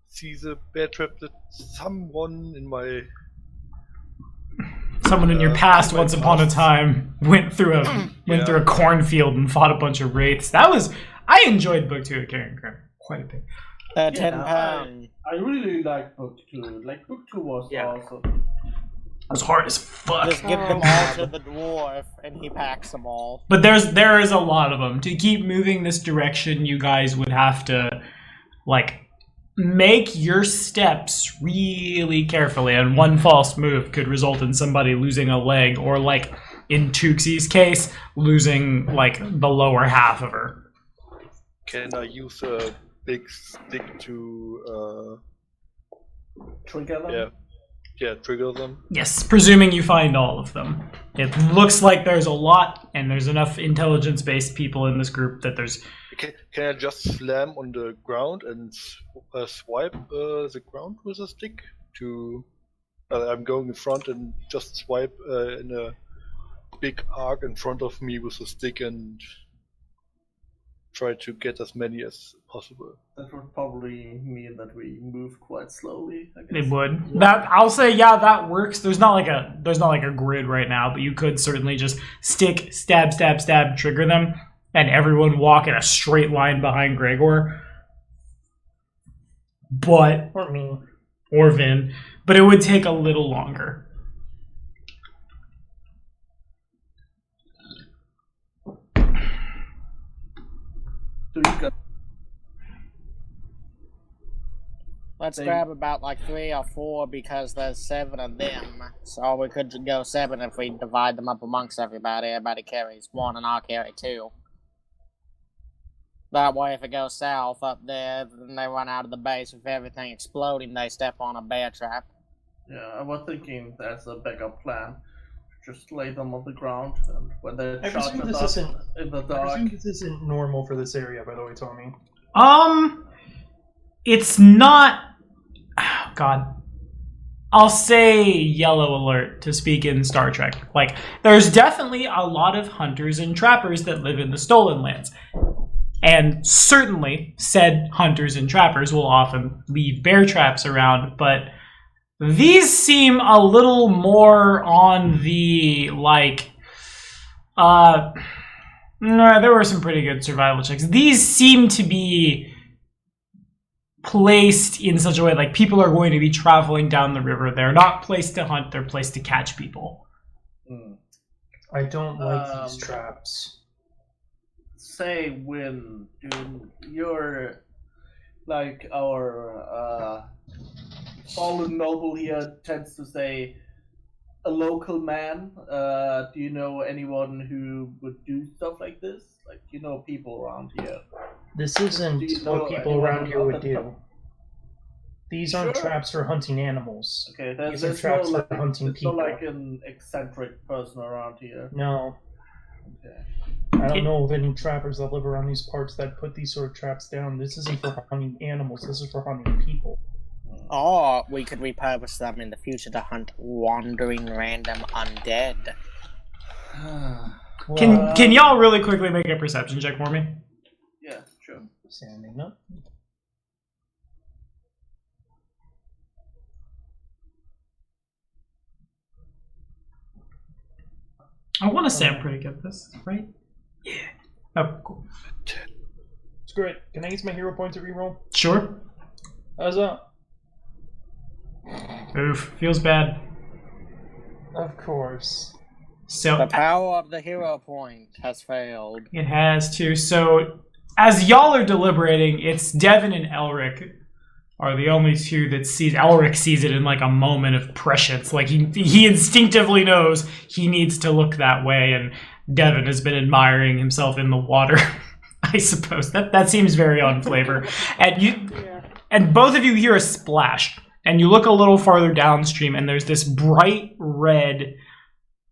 see the bear trap that someone in my Someone in your past, my once upon a past. time, went through a cornfield and fought a bunch of wraiths. I enjoyed Book 2 of Karen Crim quite a bit. 10 Yeah, pound. I really like Book 2. Like Book 2 was Yeah. awesome. It was hard as fuck. Just give them all to the dwarf, and he packs them all. But there is a lot of them. To keep moving this direction, you guys would have to, like, make your steps really carefully, and one false move could result in somebody losing a leg, or like in Tuxie's case, losing like the lower half of her. can I use a big stick to Trigger them? trigger them? Yes, presuming you find all of them. It looks like there's a lot, and there's enough intelligence-based people in this group that there's... Can I just slam on the ground and swipe the ground with a stick? I'm going in front and just swipe in a big arc in front of me with a stick and try to get as many as possible. That would probably mean that we move quite slowly, I guess. It would. That I'll say, yeah, that works. There's not like a grid right now, but you could certainly just stick, stab, stab, stab, trigger them, and everyone walk in a straight line behind Gregor. But Or me. or Vin, but it would take a little longer. So you got Let's grab about like 3 or 4 because there's 7 of them. So we could go 7 if we divide them up amongst everybody. Everybody carries 1 and I'll carry 2. That way if it goes south up there, then they run out of the base with everything exploding, they step on a bear trap. Yeah, I was thinking that's a backup plan. Just lay them on the ground, and when they I charge presume at this us isn't. in the I dark. presume this isn't normal for this area, by the way, Tommy. It's not... Oh, God. I'll say yellow alert to speak in Star Trek. Like, there's definitely a lot of hunters and trappers that live in the Stolen Lands. And certainly, said hunters and trappers will often leave bear traps around, but these seem a little more on the, like... No, there were some pretty good survival checks. These seem to be placed in such a way, like, people are going to be traveling down the river. They're not placed to hunt, they're placed to catch people. I don't like these traps. Say when you're like our fallen noble here tends to say a local man. Do you know anyone who would do stuff like this? Like, you know, people around here. This isn't Do you know what people anyone around here of would the do. These aren't Sure. traps for hunting animals. Okay, These are there's traps no for hunting there's no people. like an eccentric person around here. No. Okay. I don't know of any trappers that live around these parts that put these sort of traps down. This isn't for hunting animals, this is for hunting people. Or we could repurpose them in the future to hunt wandering random undead. Can y'all really quickly make a perception check for me? Yeah, sure. Standing up. I want to say I'm pretty good at this, right? Yeah. Oh, cool. Screw it. Can I use my hero points to reroll? Sure. How's that? Oof, feels bad. Of course. So The power of the hero point has failed. it has to. So as y'all are deliberating, it's Devin and Elric are the only two that sees. Elric sees it in like a moment of prescience. Like he instinctively knows he needs to look that way, and Devin has been admiring himself in the water. I suppose that seems very on flavor. And both of you hear a splash, and you look a little farther downstream, and there's this bright red,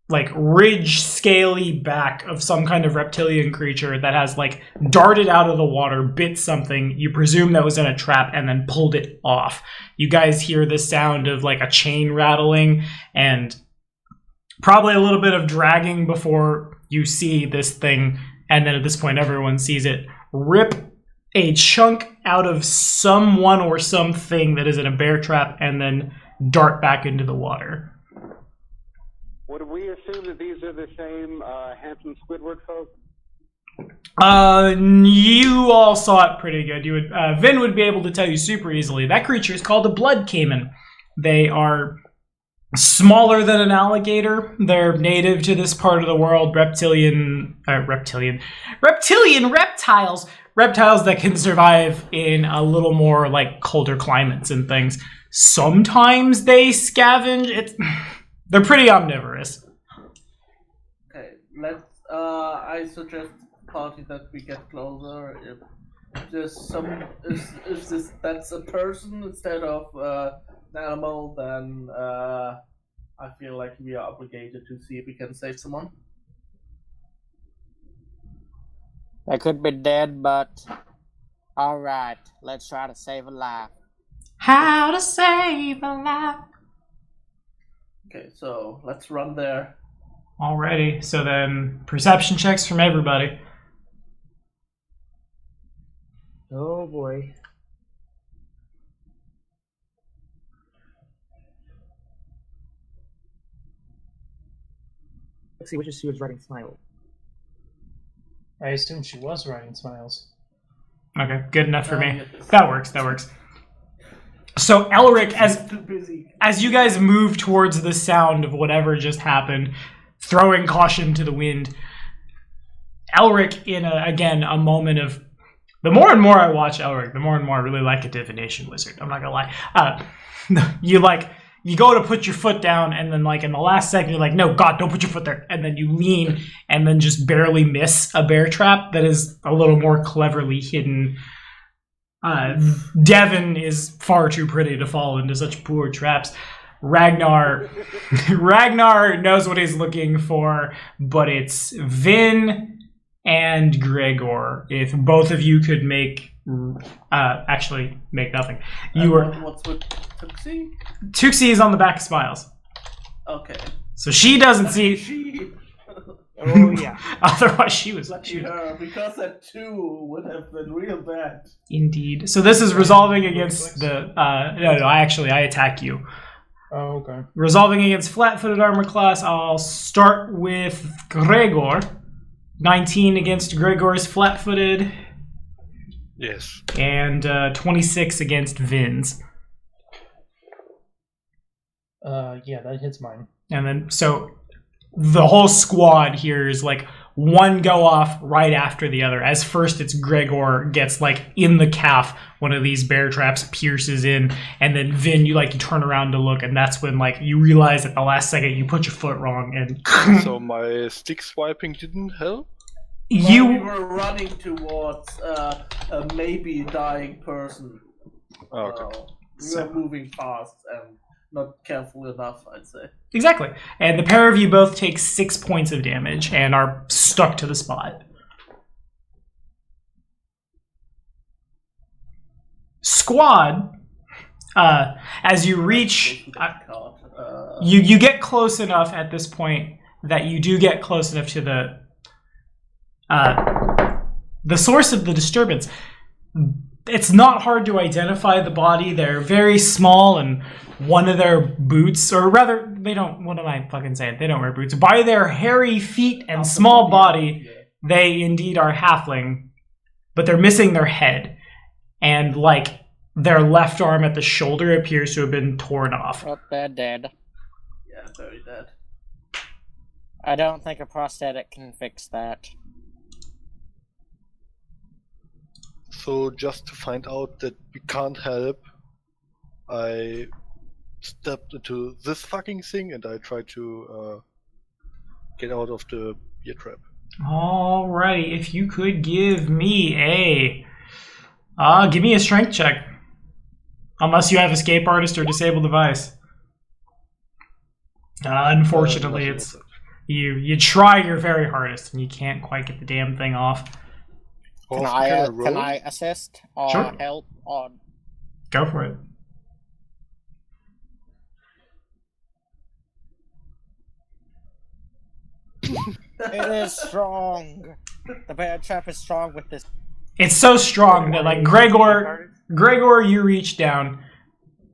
like ridge scaly back of some kind of reptilian creature that has like darted out of the water, bit something you presume that was in a trap, and then pulled it off. You guys hear the sound of like a chain rattling and probably a little bit of dragging before you see this thing, and then at this point everyone sees it rip a chunk out of someone or something that is in a bear trap and then dart back into the water. Would we assume that these are the same handsome Squidward folk? You all saw it pretty good. You would Vin would be able to tell you super easily. That creature is called a blood caiman. They are smaller than an alligator. They're native to this part of the world. Reptilian reptiles. Reptiles that can survive in a little more like colder climates and things. Sometimes they scavenge. They're pretty omnivorous. Okay, let's. I suggest party that we get closer. If there's some, if that's a person instead of an animal, then I feel like we are obligated to see if we can save someone. They could be dead, but alright, let's try to save a life. How to save a life. Okay, so let's run there. Alrighty, so then perception checks from everybody. Oh boy. Let's see which is she was writing smile. I assume she was writing smiles. Okay, good enough for me. Yes. That works, that works. So Elric, Too busy. as you guys move towards the sound of whatever just happened, throwing caution to the wind, Elric, in a moment of, the more and more I watch Elric, the more and more I really like a divination wizard. I'm not gonna lie. You go to put your foot down, and then in the last second you're like, no, God, don't put your foot there, and then you lean and then just barely miss a bear trap that is a little more cleverly hidden. Devin is far too pretty to fall into such poor traps. Ragnar knows what he's looking for, but it's Vin and Gregor. If both of you could make nothing. What's with Tuxie? Tuxie is on the back of Smiles, Okay. so she doesn't see. She. Oh yeah. Otherwise, she was. Lucky her, because that 2 would have been real bad. Indeed. So this is resolving against the. No. I attack you. Oh, okay. Resolving against flat-footed armor class, I'll start with Gregor. 19 against Gregor's flat-footed, Yes. and 26 against Vin's. Yeah, that hits mine. And then, so the whole squad here is one go off right after the other. As first it's Gregor gets in the calf, one of these bear traps pierces in, and then Vin, you turn around to look, and that's when you realize at the last second you put your foot wrong, and So my stick swiping didn't help? you We were running towards a maybe dying person. Oh, okay. We were moving fast and not careful enough, I'd say. exactly. And the pair of you both take 6 points of damage and are stuck to the spot. Squad, as you reach, you get close enough at this point that you do get close enough to the source of the disturbance. It's not hard to identify the body. They're very small, and one of their boots, or rather, they don't, what am I fucking saying? They don't wear boots. By their hairy feet and small body, they indeed are halfling, but they're missing their head. And, their left arm at the shoulder appears to have been torn off. Oh, they're dead. Yeah, very dead. I don't think a prosthetic can fix that. So just to find out that we can't help, I stepped into this fucking thing and I tried to get out of the beer trap. Alrighty, if you could give me a strength check. Unless you have escape artist or disable device. Unfortunately, it's you try your very hardest and you can't quite get the damn thing off. Can I assist or Sure. help or Go for it. it is strong. The bear trap is strong with this. It's so strong that Gregor, you reach down.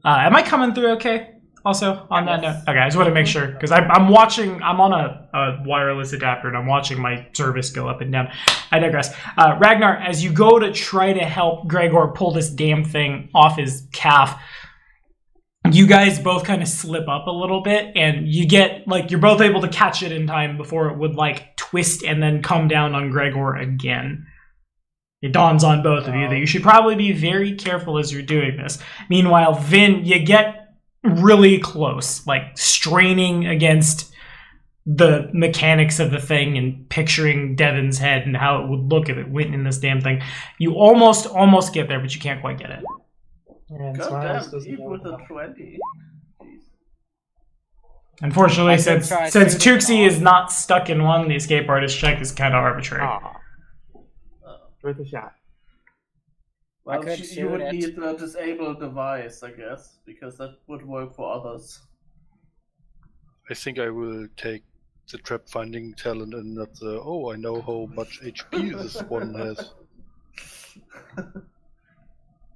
Am I coming through okay? Also, on that note, okay, I just want to make sure because I'm on a wireless adapter and I'm watching my service go up and down. I digress. Ragnar, as you go to try to help Gregor pull this damn thing off his calf, you guys both kind of slip up a little bit, and you get you're both able to catch it in time before it would twist and then come down on Gregor again. It dawns on both of you that you should probably be very careful as you're doing this. Meanwhile, Vin, you get really close, straining against the mechanics of the thing and picturing Devin's head and how it would look if it went in this damn thing. You almost get there, but you can't quite get it. And God Smiles damn, doesn't even know with a enough. 20. Jeez. Unfortunately, I could try since shooting Tuxie off. is not stuck in one, the escape artist check is kind of arbitrary. Aw. Worth a shot. Well, could you shoot would it. need a disable device, I guess, because that would work for others. I think I will take the trap finding talent and not the, oh, I know how much HP this one has.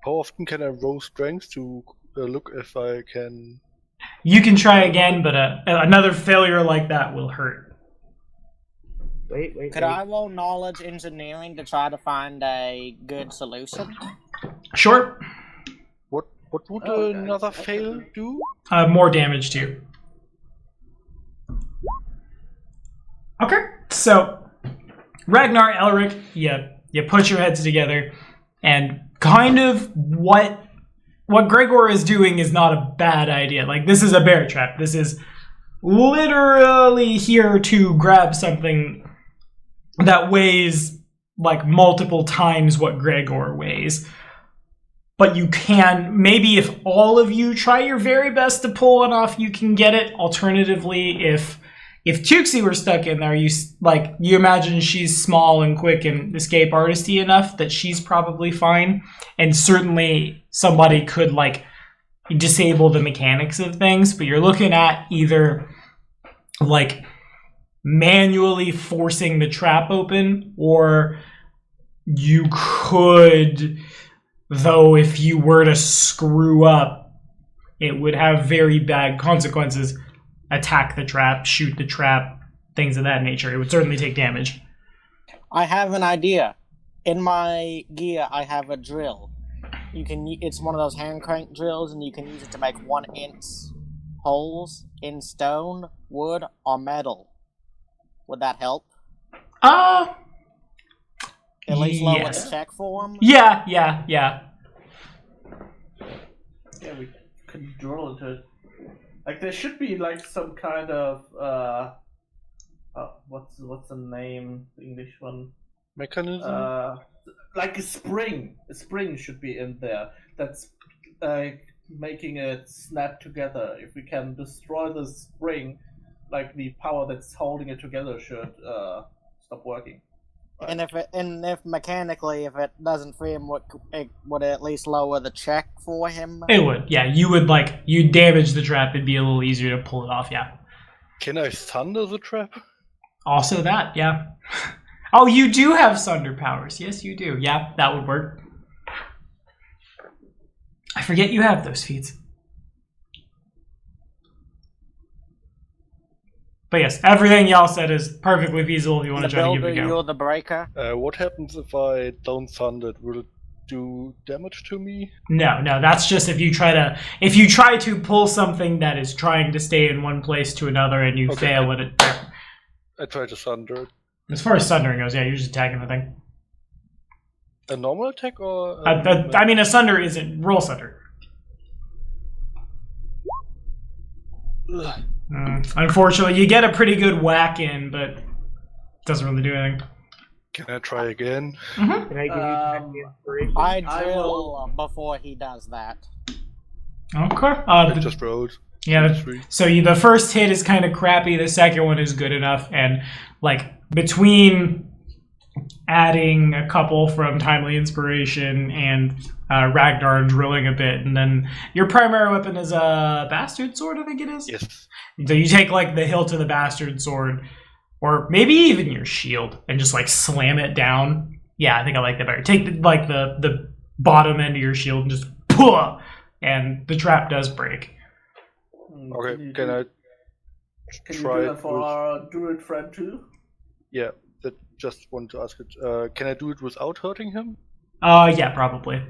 How often can I roll strength to look if I can... You can try again, but another failure like that will hurt. Wait. Could I roll knowledge engineering to try to find a good solution? Sure. What would Okay. another fail do? More damage to you. Okay, so Ragnar, Elric, you put your heads together, and kind of what Gregor is doing is not a bad idea. Like, this is a bear trap. This is literally here to grab something that weighs like multiple times what Gregor weighs. But you can, maybe if all of you try your very best to pull it off, you can get it. Alternatively, if Tuxie were stuck in there, you imagine she's small and quick and escape artisty enough that she's probably fine. And certainly somebody could like disable the mechanics of things, but you're looking at either like manually forcing the trap open, or you could, though if you were to screw up, it would have very bad consequences. Attack the trap, shoot the trap, things of that nature. It would certainly take damage. I have an idea. In my gear, I have a drill. It's one of those hand crank drills, and you can use it to make 1-inch holes in stone, wood, or metal. Would that help? At least lower the check for him? Yeah. Yeah, we can drill into it. Like, there should be like some kind of what's the name? The English one. Mechanism? Like a spring. A spring should be in there. That's like making it snap together. If we can destroy the spring, like the power that's holding it together should stop working. And if mechanically, if it doesn't free him, would it at least lower the check for him? It would, yeah. You'd damage the trap, it'd be a little easier to pull it off, yeah. Can I thunder the trap? Also that, yeah. Oh, you do have Sunder powers. Yes, you do. Yeah, that would work. I forget you have those feats. But yes, everything y'all said is perfectly feasible if you want to try to give it a go. You're the breaker. What happens if I don't thunder it? Will it do damage to me? No, that's just if you try to pull something that is trying to stay in one place to another and you fail at it. I try to thunder it. As far as sundering goes, yeah, you're just attacking the thing. A normal attack or? I mean, a sunder isn't roll sunder. Unfortunately, you get a pretty good whack in, but it doesn't really do anything. Can I try again? Mm-hmm. Can I give you the inspiration? I drill before he does that. Okay. I just rolled. Yeah. 3. So the first hit is kind of crappy. The second one is good enough, and like between adding a couple from Timely Inspiration and Ragnar drilling a bit, and then your primary weapon is a bastard sword, I think it is. Yes. So you take like the hilt of the bastard sword, or maybe even your shield, and just like slam it down. Yeah, I think I like that better. Take the bottom end of your shield and just pull, and the trap does break. Okay, can I try you do it that for with... our druid friend too? Yeah, that just want to ask it. Can I do it without hurting him? Yeah, probably.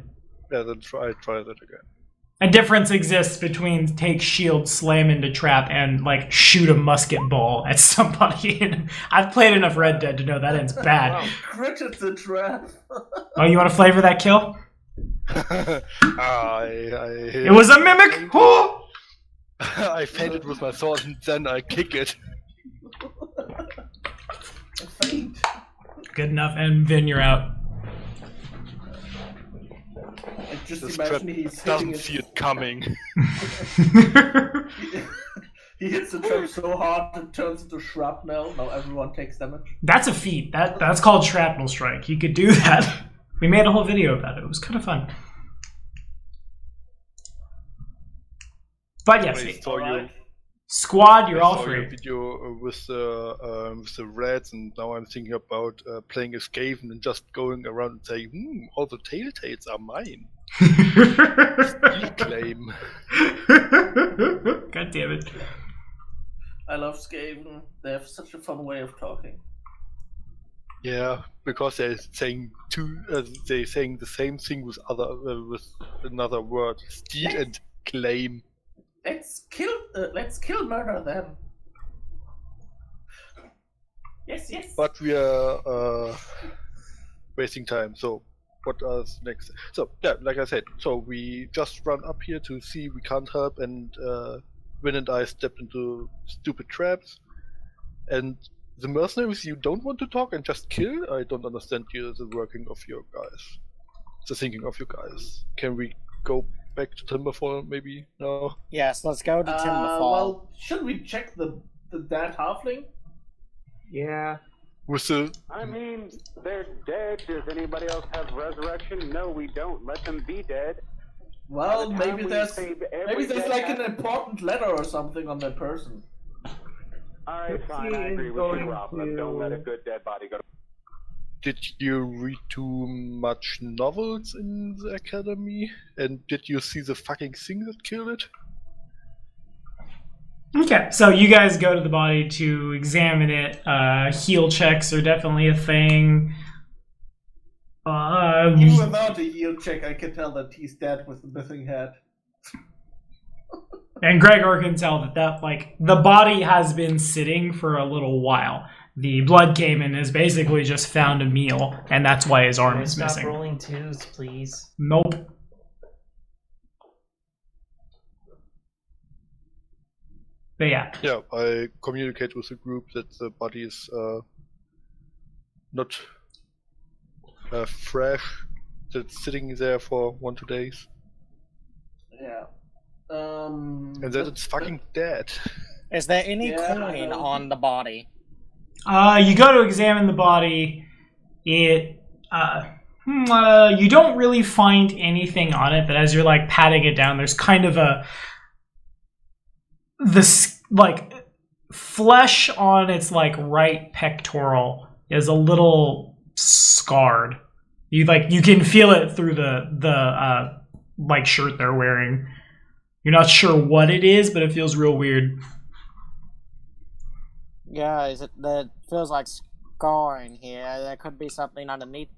Yeah, then try that again. A difference exists between take shield, slam into trap, and like shoot a musket ball at somebody. I've played enough Red Dead to know that ends bad. Wow, critted the trap. Oh, you want to flavor that kill? It was a mimic. Oh! I fainted with my sword and then I kick it. Faint. Good enough, and Vin, you're out. Just This imagine trap he's doesn't hitting see it coming. He hits the trap so hard it turns into shrapnel. Now everyone takes damage. That's a feat. That's called shrapnel strike. You could do that. We made a whole video about it. It was kind of fun. But yes, I saw you. Squad, you're I all saw free. your video with the reds, and now I'm thinking about playing Escape and just going around and saying, all the telltales are mine. Steal claim. God damn it. I love Skaven. They have such a fun way of talking. Yeah, because they're saying they're saying the same thing with another word: steal and claim. Let's kill murder them. Yes. But we are wasting time. So what is next? So yeah, like I said, so we just run up here to see we can't help, and Vin and I stepped into stupid traps, and the mercenaries you don't want to talk and just kill. I don't understand the working of your guys, the thinking of you guys. Can we go back to Timberfall maybe now? Yes, let's go to Timberfall. Well, should we check the dead halfling? Yeah. With the I mean, they're dead. Does anybody else have resurrection? No, we don't. Let them be dead. Well, By the time maybe we there's save every like dead an important letter or something on that person. Alright, fine, I agree with you, Rob. Don't let a good dead body go. Did you read too much novels in the academy? And did you see the fucking thing that killed it? Okay, so you guys go to the body to examine it. Heal checks are definitely a thing. Even without a heal check, I can tell that he's dead with the missing head. And Gregor can tell that like the body has been sitting for a little while. The blood came and has basically just found a meal, and that's why his arm is Stop missing. rolling twos, please. Nope. But yeah. Yeah, I communicate with the group that the body is not fresh, that it's sitting there for 1-2 days. Yeah. And that it's fucking dead. Is there any Yeah, coin on the body? You go to examine the body. You don't really find anything on it, but as you're like patting it down, there's kind of like flesh on its like right pectoral is a little scarred. You can feel it through the like shirt they're wearing. You're not sure what it is, but it feels real weird. Yeah, that feels like scarring here. There could be something underneath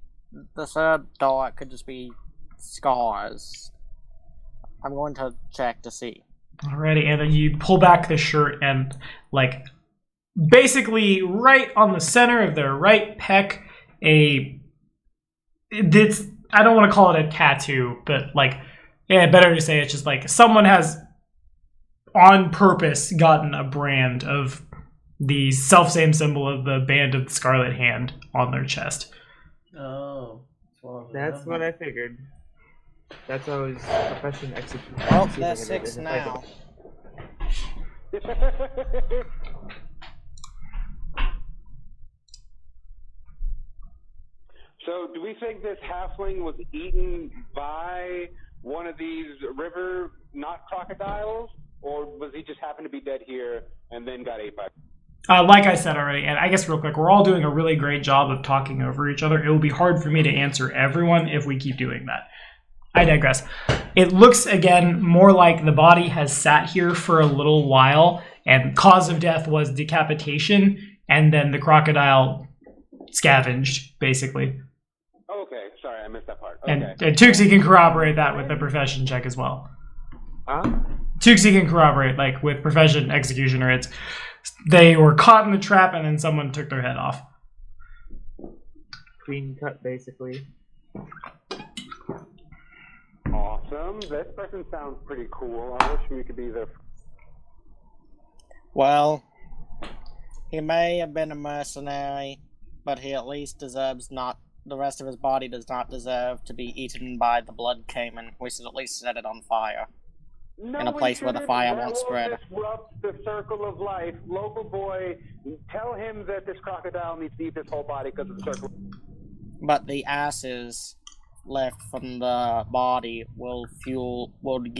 the third door. It could just be scars. I'm going to check to see. Alrighty, and then you pull back the shirt and like basically right on the center of their right pec, I don't want to call it a tattoo, but like, yeah, better to say it's just like someone has on purpose gotten a brand of the self-same symbol of the band of the Scarlet Hand on their chest. Oh. That's what I figured. That's always profession execution. Well, that's 6 now. So, do we think this halfling was eaten by one of these river not crocodiles, or was he just happened to be dead here and then got ate by? Like I said already, and I guess real quick, we're all doing a really great job of talking over each other. It will be hard for me to answer everyone if we keep doing that. I digress. It looks, again, more like the body has sat here for a little while, and cause of death was decapitation, and then the crocodile scavenged, basically. Okay, sorry, I missed that part. Okay. And Tuxie can corroborate that with the profession check as well. Tuxie can corroborate, like, with profession executioner, they were caught in the trap and then someone took their head off. Clean cut, basically. Awesome. This person sounds pretty cool. I wish we could be there. Well, he may have been a mercenary, but he at least deserves not. The rest of his body does not deserve to be eaten by the blood caiman. We should at least set it on fire. No, in a place where the fire won't spread. That will disrupt the circle of life. Local boy, tell him that this crocodile needs to eat this whole body because of the circle. But the ashes left from the body will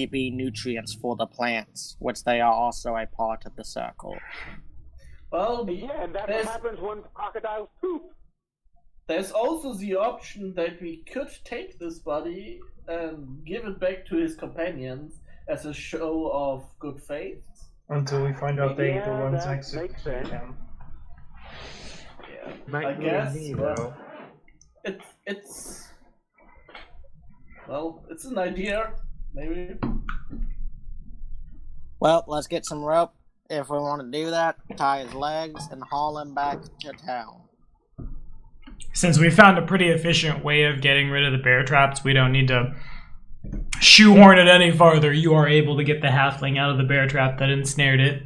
be nutrients for the plants, which they are also a part of the circle. Well, Yeah, and that's what happens when crocodiles poop. there's also the option that we could take this body and give it back to his companions as a show of good faith. Until we find out they ain't the Yeah, ones that executing makes sense. him. Yeah, Might I be guess. me, Well, though. it's an idea, maybe. Well, let's get some rope. If we want to do that, tie his legs and haul him back to town. Since we found a pretty efficient way of getting rid of the bear traps, we don't need to shoehorn it any farther. You are able to get the halfling out of the bear trap that ensnared it.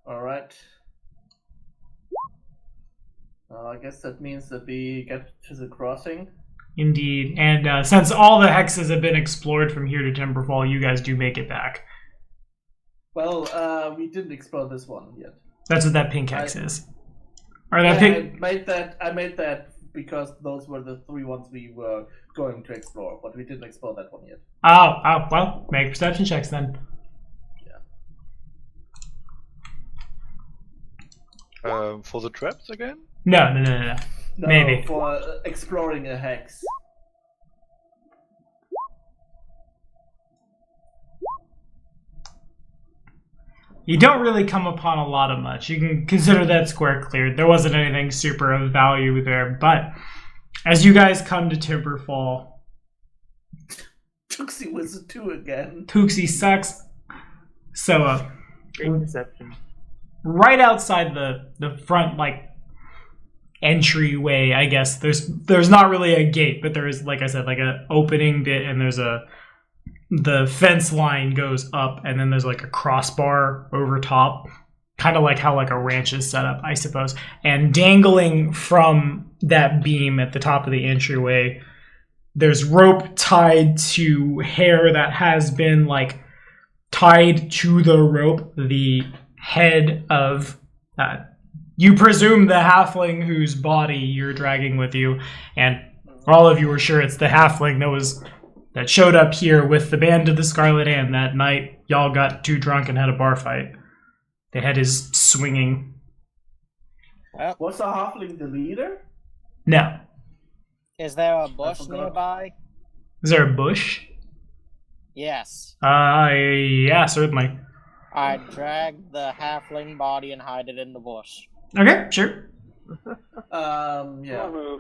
Alright. I guess that means that we get to the crossing. Indeed. And since all the hexes have been explored from here to Timberfall, you guys do make it back. Well, we didn't explore this one yet. That's what that pink hex is. Or Yeah, that pink... I made that because those were the 3 ones we were going to explore, but we didn't explore that one yet. Oh, well, make perception checks then. For the traps again? No. No, Maybe. for exploring a hex. You don't really come upon a lot of much. You can consider that square cleared. There wasn't anything super of value there, but as you guys come to Timberfall, Tuxie was a 2 again. Tuxie sucks. So, Great perception. right outside the front, like, entryway, I guess, there's not really a gate, but there is, like I said, like a opening bit, and the fence line goes up, and then there's like a crossbar over top, kind of like how like a ranch is set up, I suppose. And dangling from that beam at the top of the entryway, there's rope tied to hair that has been like tied to the rope. The head of you presume the halfling whose body you're dragging with you, and all of you are sure it's the halfling that showed up here with the band of the Scarlet Hand that night. Y'all got too drunk and had a bar fight. The head is swinging. Was the halfling the leader? No. Is there a bush nearby? Is there a bush? Yes. Yeah, certainly. I drag the halfling body and hide it in the bush. Okay, sure. Yeah.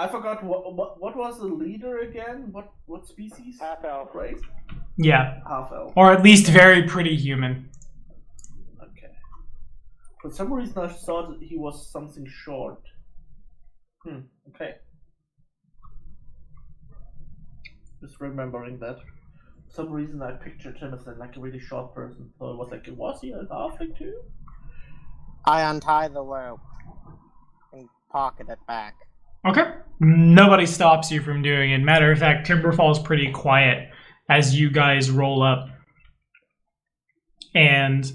I forgot what was the leader again? What species? Half elf. Right? Yeah. Half elf. Or at least very pretty human. Okay. For some reason I thought he was something short. Okay. Just remembering that. For some reason I pictured him as like a really short person. So I was like, was he a halfling too? I untie the rope and pocket it back. Okay. Nobody stops you from doing it. Matter of fact, Timberfall's pretty quiet as you guys roll up. And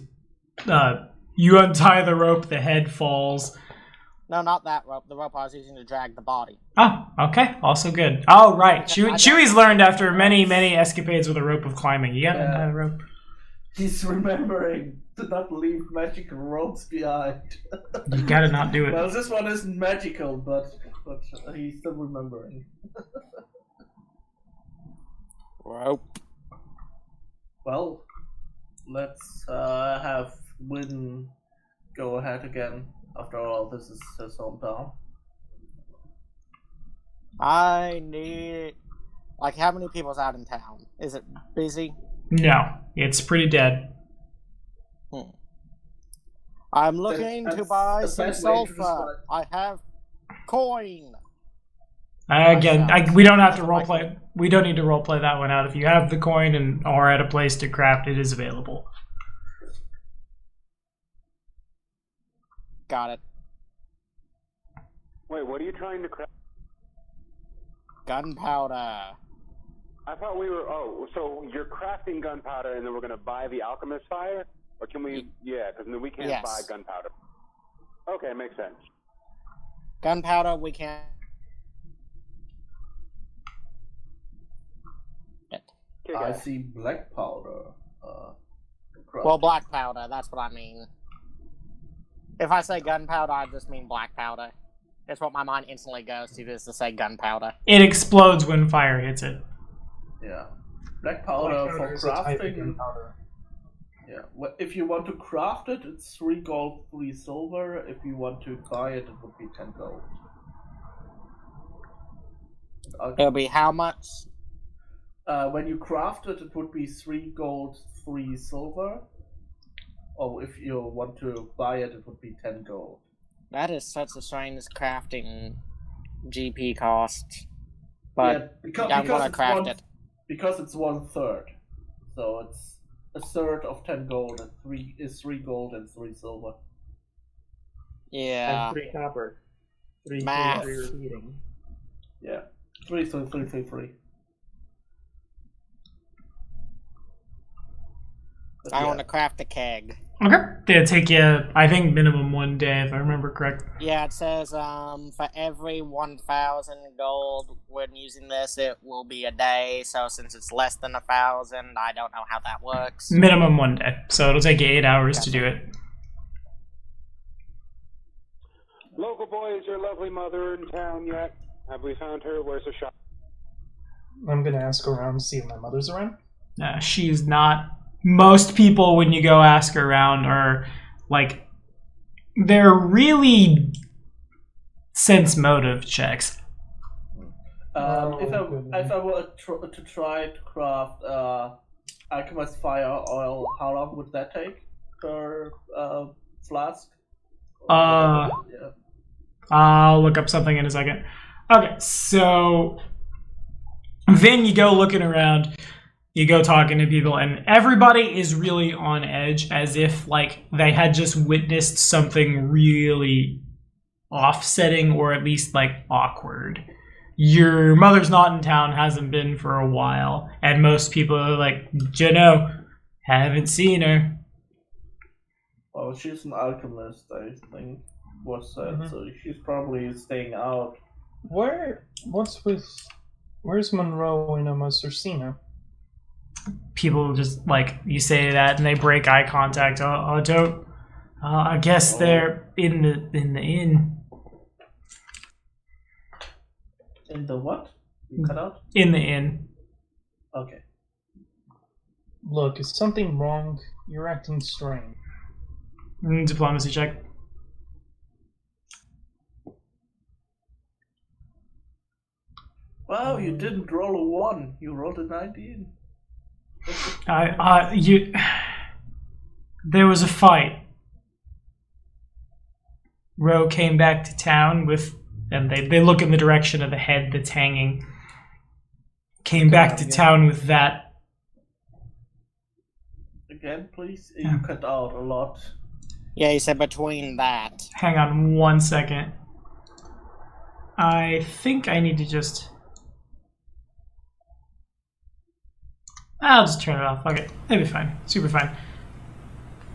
you untie the rope, the head falls. No, not that rope. The rope I was using to drag the body. Oh, okay. Also good. Oh, right. Chewie's learned after many, many escapades with a rope of climbing. You gotta untie the rope. He's remembering to not leave magical ropes behind. You gotta not do it. Well, this one isn't magical, but he's still remembering. Rope. Well, let's have Win go ahead again. After all, this is his hometown. I need... Like, how many people's out in town? Is it busy? No, it's pretty dead. I'm looking to buy that's some a bad way to sulfur. describe. I have coin. Again, we don't have to roleplay. We don't need to roleplay that one out. If you have the coin and are at a place to craft, it is available. Got it. Wait, what are you trying to craft? Gunpowder. I thought we were. Oh, so you're crafting gunpowder, and then we're gonna buy the alchemist fire, or can we? Yeah, because we can't Yes. buy gunpowder. Okay, makes sense. Gunpowder, we can't. Okay, I guys. see black powder. Well, black powder, that's what I mean. If I say gunpowder, I just mean black powder. That's what my mind instantly goes to, is to say gunpowder. It explodes when fire hits it. Yeah. Black powder Black for is a type of crafting. gunpowder. Yeah. If you want to craft it, it's 3 gold, 3 silver. If you want to buy it, it would be 10 gold. It'll be how much? When you craft it, it would be 3 gold, 3 silver. Or if you want to buy it, it would be 10 gold. That is such a strange crafting GP cost. But I'm gonna craft it. Because it's 1/3. So it's a third of 10 gold and 3 gold and 3 silver. Yeah. And 3 copper. 3 Math. for repeating. Yeah. 3, so 3, 3, 3. But I yeah. want to craft a keg. Okay. It'll take you, I think, minimum 1 day, if I remember correct. Yeah, it says for every 1,000 gold when using this, it will be a day. So since it's less than 1,000, I don't know how that works. Minimum 1 day. So it'll take you 8 hours to do it. Local boy, is your lovely mother in town yet? Have we found her? Where's the shop? I'm gonna ask around to see if my mother's around. She's not. Most people, when you go ask around, are like, they're really sense motive checks. If I goodness. were to try to craft alchemist fire oil, how long would that take per flask? Yeah. I'll look up something in a second. Okay, so then you go looking around, you go talking to people, and everybody is really on edge, as if like they had just witnessed something really offsetting, or at least like awkward. Your mother's not in town, hasn't been for a while, and most people are like, haven't seen her. Well, she's an alchemist, I think, was said, so she's probably staying out. Where's Monroe and Ursina? People just like, you say that and they break eye contact. I guess they're in the inn. In the what? You cut out? In the inn. Okay. Look, is something wrong? You're acting strange. Diplomacy check. Wow, you didn't roll a 1. You rolled a 19. There was a fight. Ro came back to town with, and they look in the direction of the head that's hanging. Came back to town with that. Again, please? You cut out a lot. Yeah, you said between that. Hang on 1 second. I think I need to just... I'll just turn it off. Fuck it. It'll be fine. Super fine.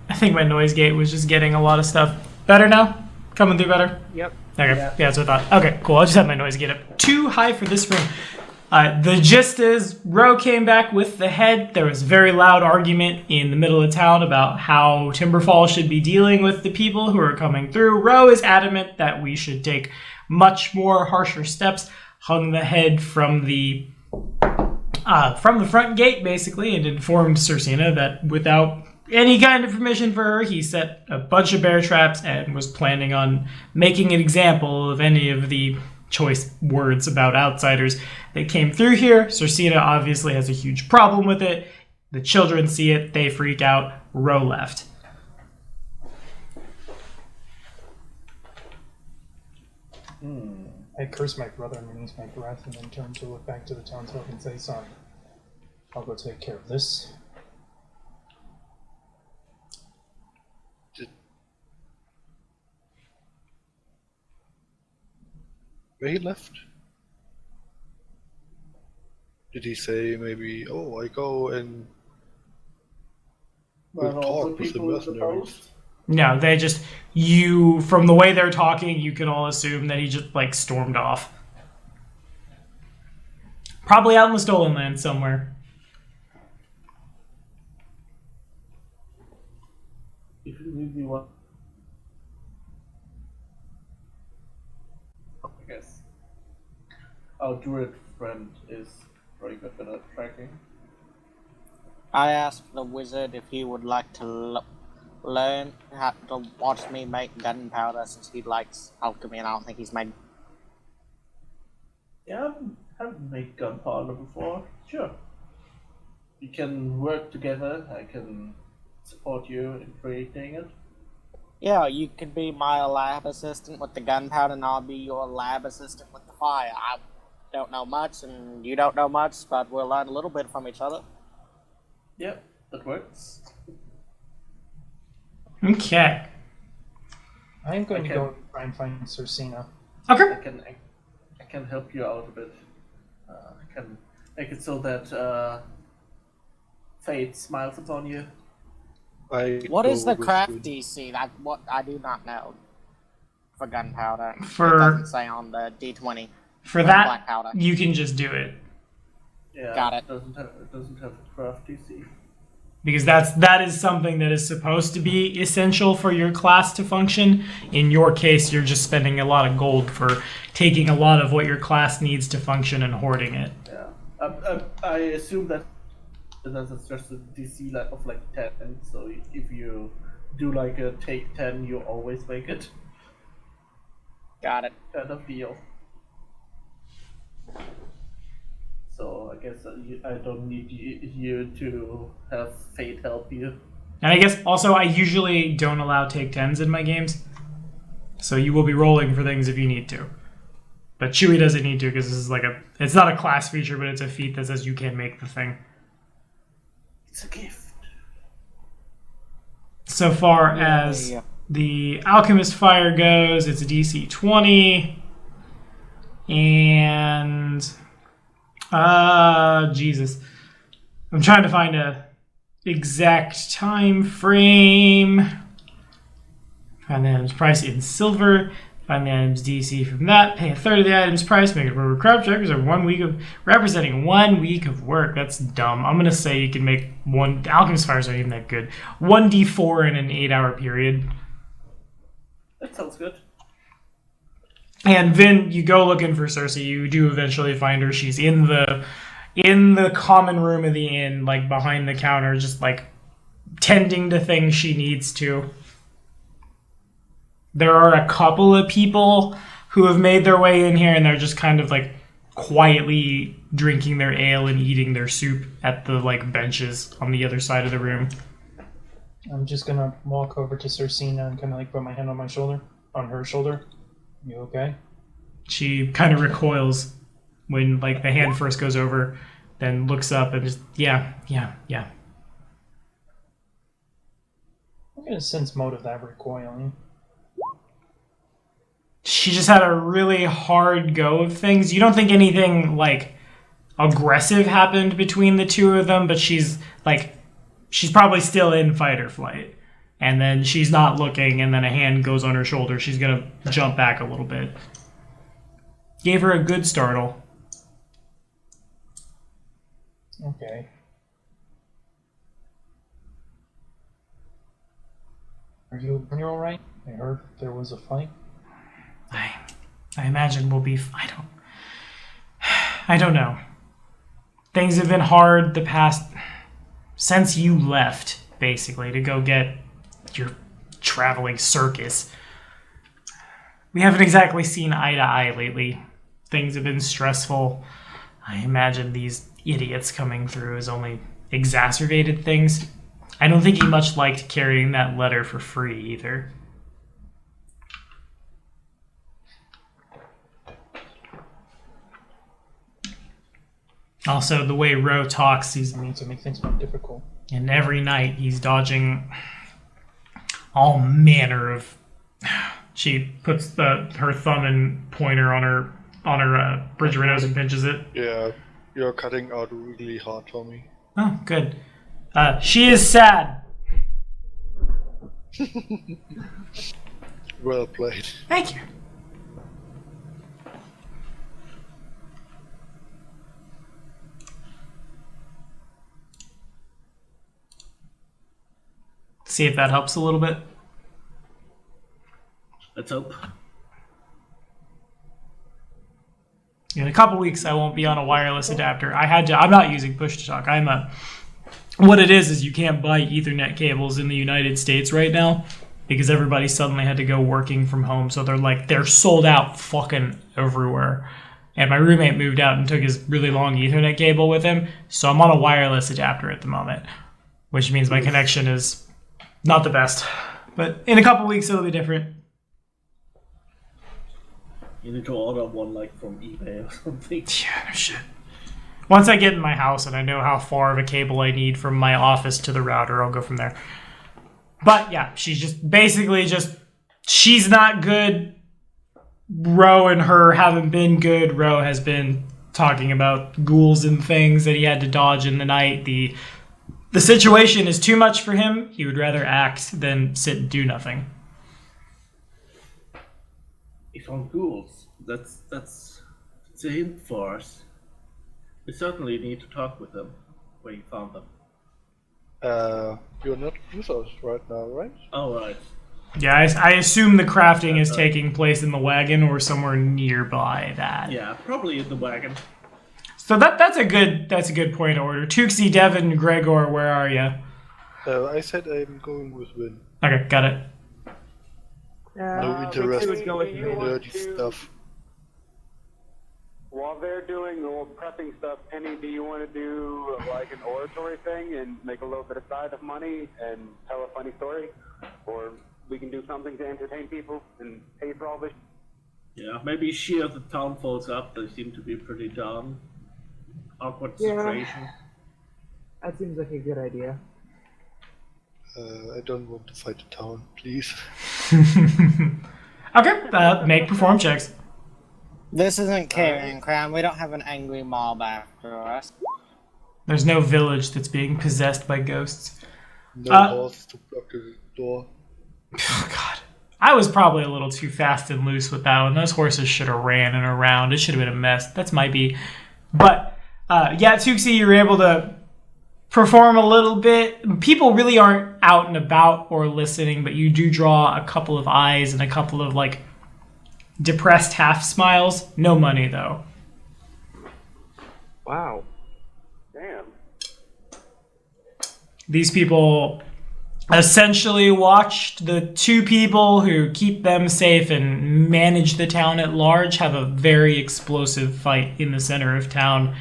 I think my noise gate was just getting a lot of stuff. Better now? Coming through better? Yep. Okay. Yeah, that's what I thought. Okay, cool. I'll just have my noise gate up. Too high for this room. The gist is, Ro came back with the head. There was a very loud argument in the middle of town about how Timberfall should be dealing with the people who are coming through. Ro is adamant that we should take much more harsher steps. Hung the head from the front gate, basically, and informed Cersina that without any kind of permission for her, he set a bunch of bear traps and was planning on making an example of any of the choice words about outsiders that came through here. Cersina obviously has a huge problem with it. The children see it, they freak out. Ro left. I curse my brother underneath my breath and then turn to look back to the townsfolk and say, "Son, I'll go take care of this." Where he left? Did he say maybe, oh, I go and But we'll all the talk with the people in the mercenaries? post. No, they just you from the way they're talking, you can all assume that he just like stormed off. Probably out in the Stolen Land somewhere. If you really want, I guess our druid friend is very good at tracking. I asked the wizard if he would like to learn how to watch me make gunpowder since he likes alchemy, and I don't think he's made. Yeah, I haven't made gunpowder before. Sure. We can work together. I can support you in creating it. Yeah, you could be my lab assistant with the gunpowder, and I'll be your lab assistant with the fire. I don't know much, and you don't know much, but we'll learn a little bit from each other. Yep, that works. Okay. I am going to Okay. go try and find Cersina. Okay. I can help you out a bit. I can make it so that fate smiles upon you. What is the with craft good- DC? That what I do not know. For gunpowder, it For doesn't say on the D20. for Black that, powder. you can just do it Yeah, Got it. It doesn't have a craft DC. because that is something that is supposed to be essential for your class to function. In your case, you're just spending a lot of gold for taking a lot of what your class needs to function and hoarding it. Yeah, I assume that that's just a DC of like 10. So if you do like a take 10, you always make it. Got it. Kind of deal. So I guess I don't need you to have fate help you. And I guess also I usually don't allow take 10s in my games. So you will be rolling for things if you need to. But Chewie doesn't need to because this is like it's not a class feature, but it's a feat that says you can make the thing. It's a gift. So far as Yeah. the Alchemist Fire goes, it's a DC 20. And Jesus. I'm trying to find a exact time frame. Find the item's price in silver. Find the item's DC from that. Pay a third of the item's price. Make it for crop checkers or 1 week of representing 1 week of work. That's dumb. I'm gonna say you can make one. Alchemist Fires aren't even that good. 1d4 in an 8-hour period. That sounds good. And Vin, you go looking for Cersei. You do eventually find her. She's in the common room of the inn, like behind the counter, just like tending to things she needs to. There are a couple of people who have made their way in here, and they're just kind of like quietly drinking their ale and eating their soup at the like benches on the other side of the room. I'm just gonna walk over to Cersina and kind of like put my hand on her shoulder. You okay? She kind of recoils when like the hand first goes over, then looks up and just yeah. I'm gonna sense mode of that recoiling. She just had a really hard go of things. You don't think anything like aggressive happened between the two of them, but she's probably still in fight or flight. And then she's not looking, and then a hand goes on her shoulder. She's gonna jump back a little bit. Gave her a good startle. Okay. Are you alright? I heard there was a fight. I imagine we'll be. I don't know. Things have been hard the past since you left, basically, to go get your traveling circus. We haven't exactly seen eye to eye lately. Things have been stressful. I imagine these idiots coming through has only exacerbated things. I don't think he much liked carrying that letter for free either. Also, the way Ro talks, he's I mean, to make things more difficult. and every night he's dodging all manner of. She puts her thumb and pointer on her bridge of her nose and pinches it. Yeah, You're cutting out really hard for me. Oh, good. She is sad. Well played. Thank you. See if that helps a little bit. Let's hope. In a couple weeks, I won't be on a wireless adapter. I'm not using push to talk. What it is you can't buy Ethernet cables in the United States right now because everybody suddenly had to go working from home. So they're sold out fucking everywhere. And my roommate moved out and took his really long Ethernet cable with him. So I'm on a wireless adapter at the moment, which means my connection is not the best. But in a couple weeks, it'll be different. You need to order one like from eBay or something. Yeah, no shit. Once I get in my house and I know how far of a cable I need from my office to the router, I'll go from there. But yeah, she's she's not good. Ro and her haven't been good. Ro has been talking about ghouls and things that he had to dodge in the night. The situation is too much for him. He would rather act than sit and do nothing. He found ghouls. That's a hint for us. We certainly need to talk with them where you found them. You're not with us right now, right? Oh, right. Yeah, I assume the crafting is taking place in the wagon or somewhere nearby that. Yeah, probably in the wagon. So that's a good point of order. Tuxie, Devin, Gregor, where are you? I said I'm going with Win. Okay, got it. No interest would go with in Win. nerdy stuff. While they're doing the prepping stuff, Penny, do you want to do like an oratory thing and make a little bit of side of money and tell a funny story? Or we can do something to entertain people and pay for all this? Yeah, maybe cheer the town folks up. They seem to be pretty down. Awkward Yeah. situation. That seems like a good idea. I don't want to fight the town, please. Okay, make perform checks. This isn't Carrion Crown. We don't have an angry mob after us. There's no village that's being possessed by ghosts. No horse to block the door. Oh, God. I was probably a little too fast and loose with that one. Those horses should have ran and around. It should have been a mess. That's my beat. But, yeah, Tuxie, you're able to perform a little bit. People really aren't out and about or listening, but you do draw a couple of eyes and a couple of, like, depressed half smiles. No money, though. Wow. Damn. These people essentially watched the two people who keep them safe and manage the town at large have a very explosive fight in the center of town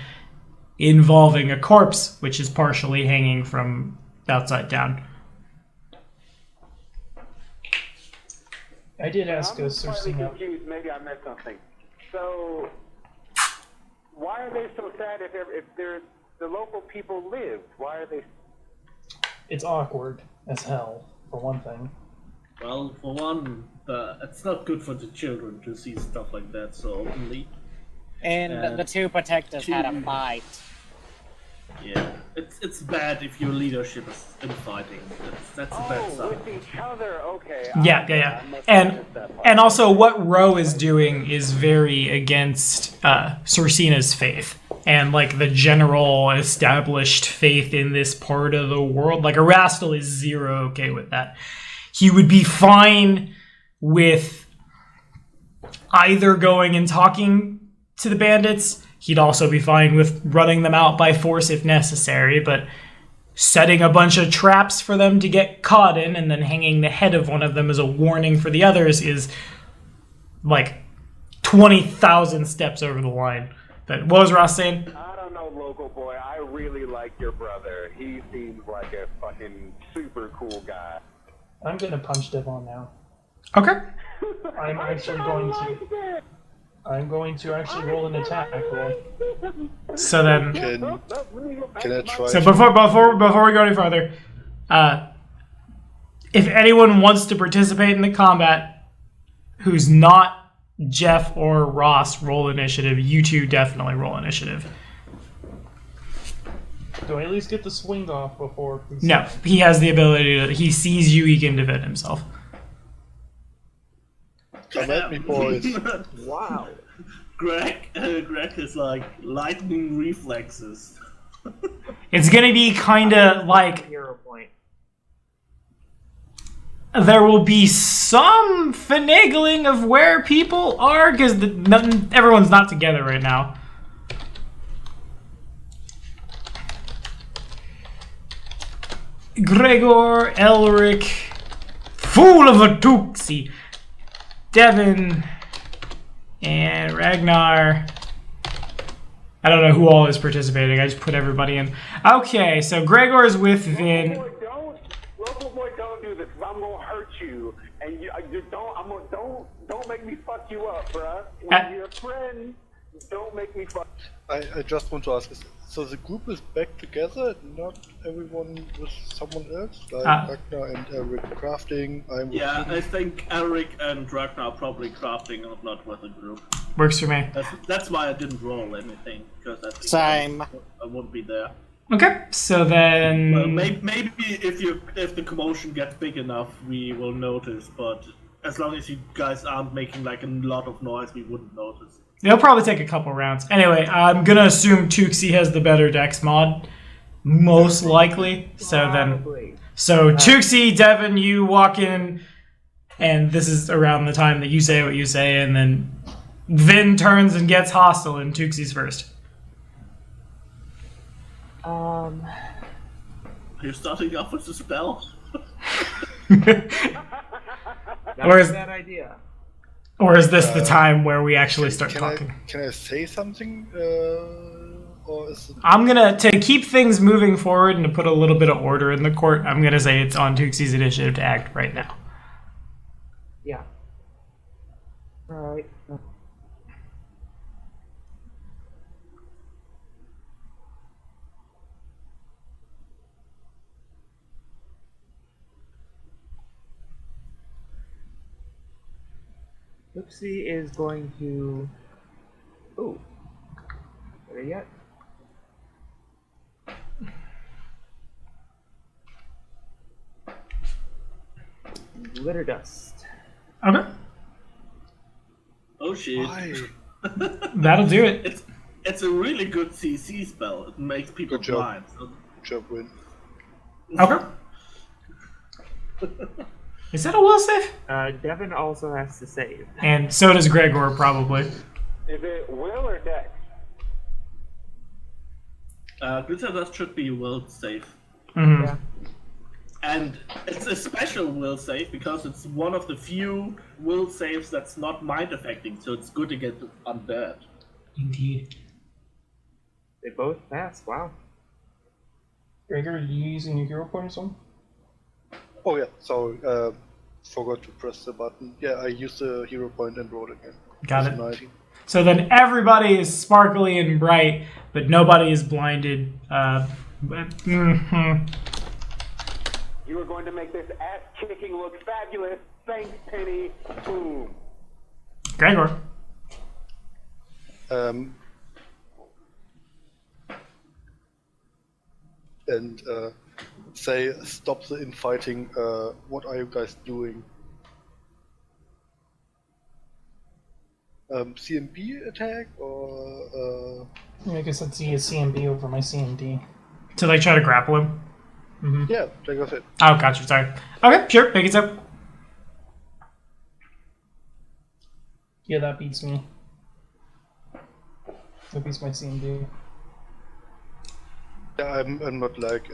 involving a corpse, which is partially hanging from outside town. I did ask I'm us slightly Cersei. confused. Maybe I missed something. So, why are they so sad if they're the local people lived? Why are they? It's awkward as hell, for one thing. Well, for one, it's not good for the children to see stuff like that so openly. And the two protectors had a fight. Yeah, it's bad if your leadership is infighting. That's a bad sign. With each other. Okay. Yeah. I must have missed that part. And also what Ro is doing is very against Sorcina's faith and like the general established faith in this part of the world. Like Erastil is zero okay with that. He would be fine with either going and talking to the bandits. He'd also be fine with running them out by force if necessary, but setting a bunch of traps for them to get caught in and then hanging the head of one of them as a warning for the others is like 20,000 steps over the line. But what was Ross saying? I don't know, local boy. I really like your brother. He seems like a fucking super cool guy. I'm gonna punch Devon now. Okay. I'm going to actually roll an attack roll. So then, Can I try? so before we go any further, if anyone wants to participate in the combat, who's not Jeff or Ross, roll initiative. You two definitely roll initiative. Do I at least get the swing off before? No, he has the ability to. He sees you, he can defend himself. Come at me, boys. Wow. Greg is like lightning reflexes. It's gonna be kind of like Hero point. there will be some finagling of where people are because everyone's not together right now. Gregor, Elric, fool of a Tuxi, Devin, and Ragnar. I don't know who all is participating. I just put everybody in. Okay, so Gregor's with Vin. Local boy, don't do this. I'm gonna hurt you, and you don't make me fuck you up, bruh. When you're a friend, don't make me fuck. I just want to ask, so the group is back together, not everyone with someone else? Like Ragnar and Eric crafting, I'm with Yeah, Ruben. I think Eric and Ragnar are probably crafting and not with a group. Works for me. That's why I didn't roll anything, because I think Same. I won't be there. Okay, so then Well, maybe if the commotion gets big enough, we will notice. But as long as you guys aren't making like a lot of noise, we wouldn't notice. it'll probably take a couple rounds. Anyway, I'm gonna assume Tuxi has the better dex mod, most likely. So then, Probably. so Tuxi, Devin, you walk in, and this is around the time that you say what you say, and then Vin turns and gets hostile, and Tuxi's first. You're starting off with a spell. That Or was is- a bad idea. Or is this the time where we actually start talking? Can I say something? Or is it... I'm gonna, to keep things moving forward and to put a little bit of order in the court, I'm gonna say it's on Tuxi's initiative to act right now. Yeah. Alright. Oopsie is going to. Ooh. Better yet. Glitter dust. Okay, Oh shit! Why? that'll do it. It's a really good CC spell. It makes people Good job. blind. So Good job, Win. Okay. Is that a will save? Devin also has to save. And so does Gregor, probably. Is it will or dex? glitter dust should be will save, Mhm. Yeah. and it's a special will save because it's one of the few will saves that's not mind affecting. So it's good to get undead. Indeed. They both pass. Wow. Gregor, are you using your hero point or something? Oh yeah, sorry, forgot to press the button. Yeah, I used the hero point and rolled again. Got It's it. 90. So then everybody is sparkly and bright, but nobody is blinded. Mhm. You are going to make this ass kicking look fabulous. Thanks, Penny. Boom. Gregor. And say, stop the infighting. What are you guys doing? CMB attack or I guess I'd see a CMB over my CMD. To like try to grapple him. yeah, take off it. Oh, gotcha. Sorry. Okay, sure. Make it so. Yeah, that beats me. That beats my CMD. Yeah, I'm not like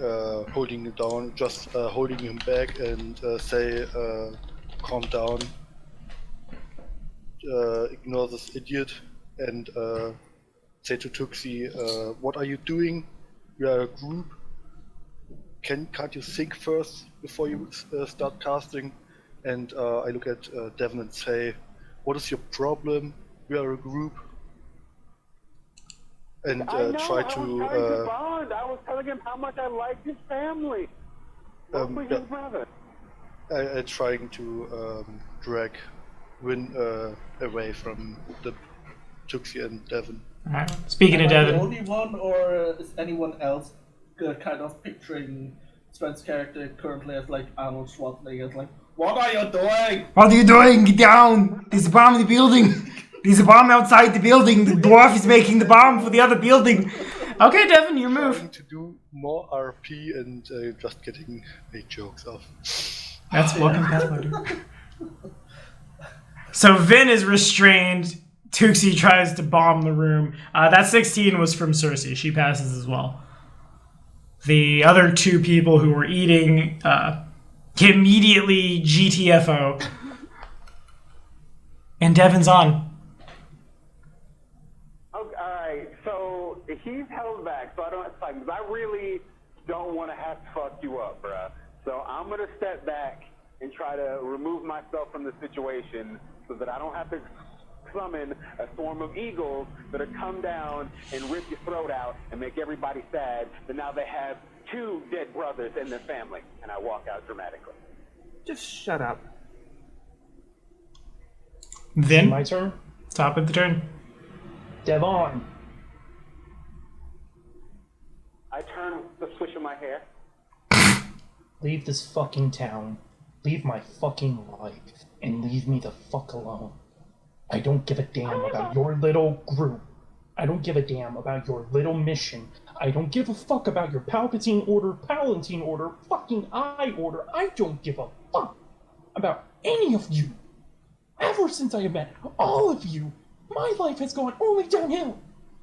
holding him down, just holding him back and say, calm down, ignore this idiot, and say to Tuxi, what are you doing? We are a group. Can't you think first before you start casting? And I look at Devin and say, what is your problem? We are a group. And I know, try I was trying to bond. I was telling him how much I liked his family. What was his brother? I trying to drag Win away from the Tuxi and Devin. Alright. Speaking of Am I the Devin. only one, or is anyone else kind of picturing Sven's character currently as like Arnold Schwarzenegger. It's like, what are you doing? What are you doing? Get down! There's a bomb in the building! There's a bomb outside the building! The dwarf is making the bomb for the other building! Okay, Devin, your move. Trying to do more RP and just getting made jokes off. That's welcome, Pathfinder. So Vin is restrained. Tuxie tries to bomb the room. That 16 was from Cersei. She passes as well. The other two people who were eating immediately GTFO. And Devin's on. Okay, alright, so he's held back, so I don't have to fight, because I really don't want to have to fuck you up, bruh. So I'm going to step back and try to remove myself from the situation so that I don't have to summon a swarm of eagles that'll come down and rip your throat out and make everybody sad that now they have 2 dead brothers in their family. And I walk out dramatically. Just shut up. Vin, My turn. top of the turn. Devon. I turn the swish of my hair. Leave this fucking town. Leave my fucking life. And leave me the fuck alone. I don't give a damn about your little group. I don't give a damn about your little mission. I don't give a fuck about your Palpatine order, fucking I order. I don't give a fuck about any of you. Ever since I have met all of you, my life has gone only downhill.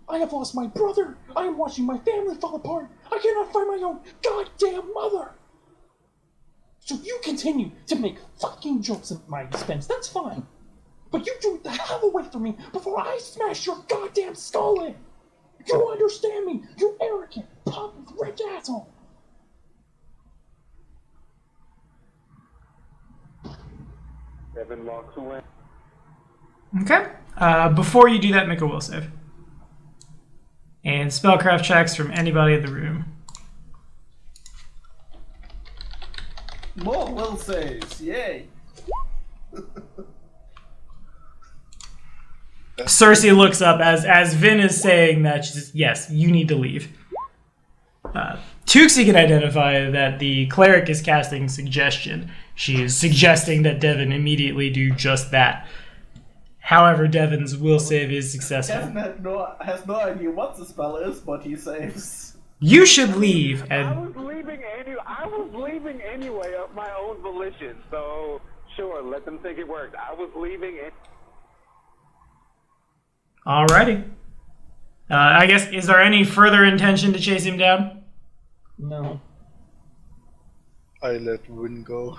I have lost my brother. I am watching my family fall apart. I cannot find my own goddamn mother. So you continue to make fucking jokes at my expense. That's fine. But you do it the hell away from me before I smash your goddamn skull in! You understand me, you arrogant, pop-rich asshole! Devin walks away. Okay. Before you do that, make a will save. And spellcraft checks from anybody in the room. More will saves, yay! Cersei looks up as Vin is saying that. She says, yes, you need to leave. Tuxie can identify that the cleric is casting suggestion. She is suggesting that Devin immediately do just that. However, Devin's will save is successful. Kevin has no idea what the spell is, but he saves. You should leave. I And was leaving anyway of my own volition, so sure, let them think it worked. I was leaving it. alrighty. I guess, is there any further intention to chase him down? No. I let Win go.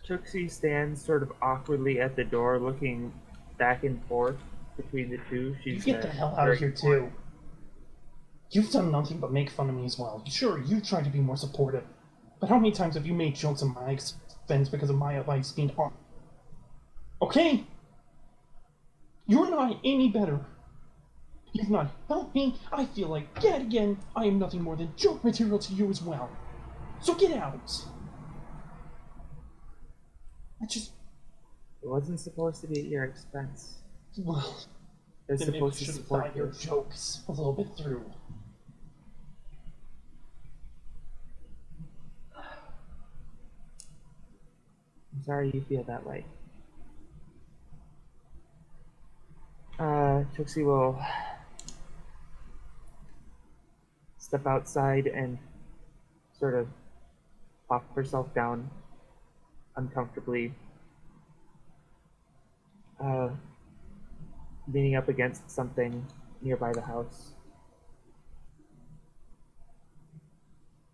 Tuxie stands sort of awkwardly at the door, looking back and forth between the two. You She's get the hell out of here, too. You've done nothing but make fun of me as well. Sure, you try to be more supportive. But how many times have you made jokes at my expense because of my advice being on? Okay? You're not any better. You've not helped me. I feel like, yet again, I am nothing more than joke material to you as well. So get out. It wasn't supposed to be at your expense. Well, They're then maybe supposed you to should have support thought your you. jokes a little bit through. I'm sorry you feel that way. Tuxie will step outside and sort of plop herself down uncomfortably, leaning up against something nearby the house.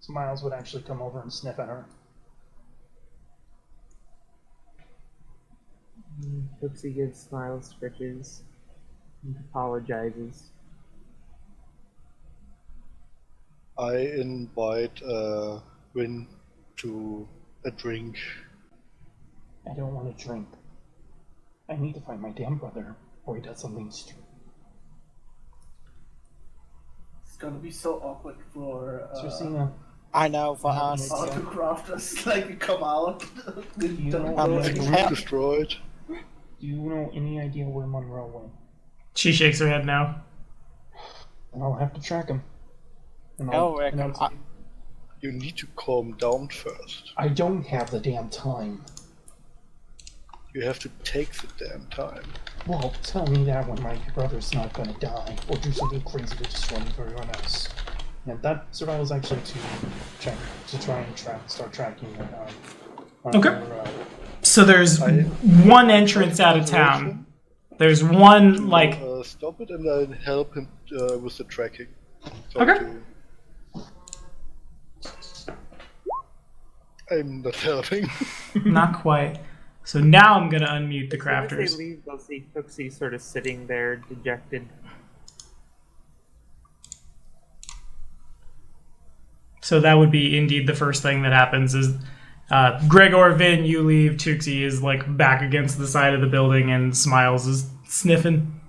So Miles would actually come over and sniff at her. Tuxie gives Smiles scritches and apologizes. I invite Win to a drink. I don't want to drink. I need to find my damn brother before he does something stupid. It's gonna be so awkward for Cersina, I know, for Yeah, us. makes sense. autocrafters like come out. You know, I'm The like, group hell- destroyed. do you know any idea where Monroe went? She shakes her head now. And I'll have to track him. And Oh, Rick, and I'll- You need to calm down first. I don't have the damn time. You have to take the damn time. Well, tell me that when my brother's not gonna die, or do something crazy to destroy everyone else. And that's what I was actually to try and start tracking. Okay. So there's one entrance out of town. There's one like. Stop it and then help him with the tracking. Okay. I'm not helping. Not quite. So now I'm gonna unmute the As crafters. they leave, they'll see Cooksey sort of sitting there, dejected. So that would be indeed the first thing that happens is Gregor, Vin, you leave. Tuxie is like back against the side of the building and Smiles is sniffing.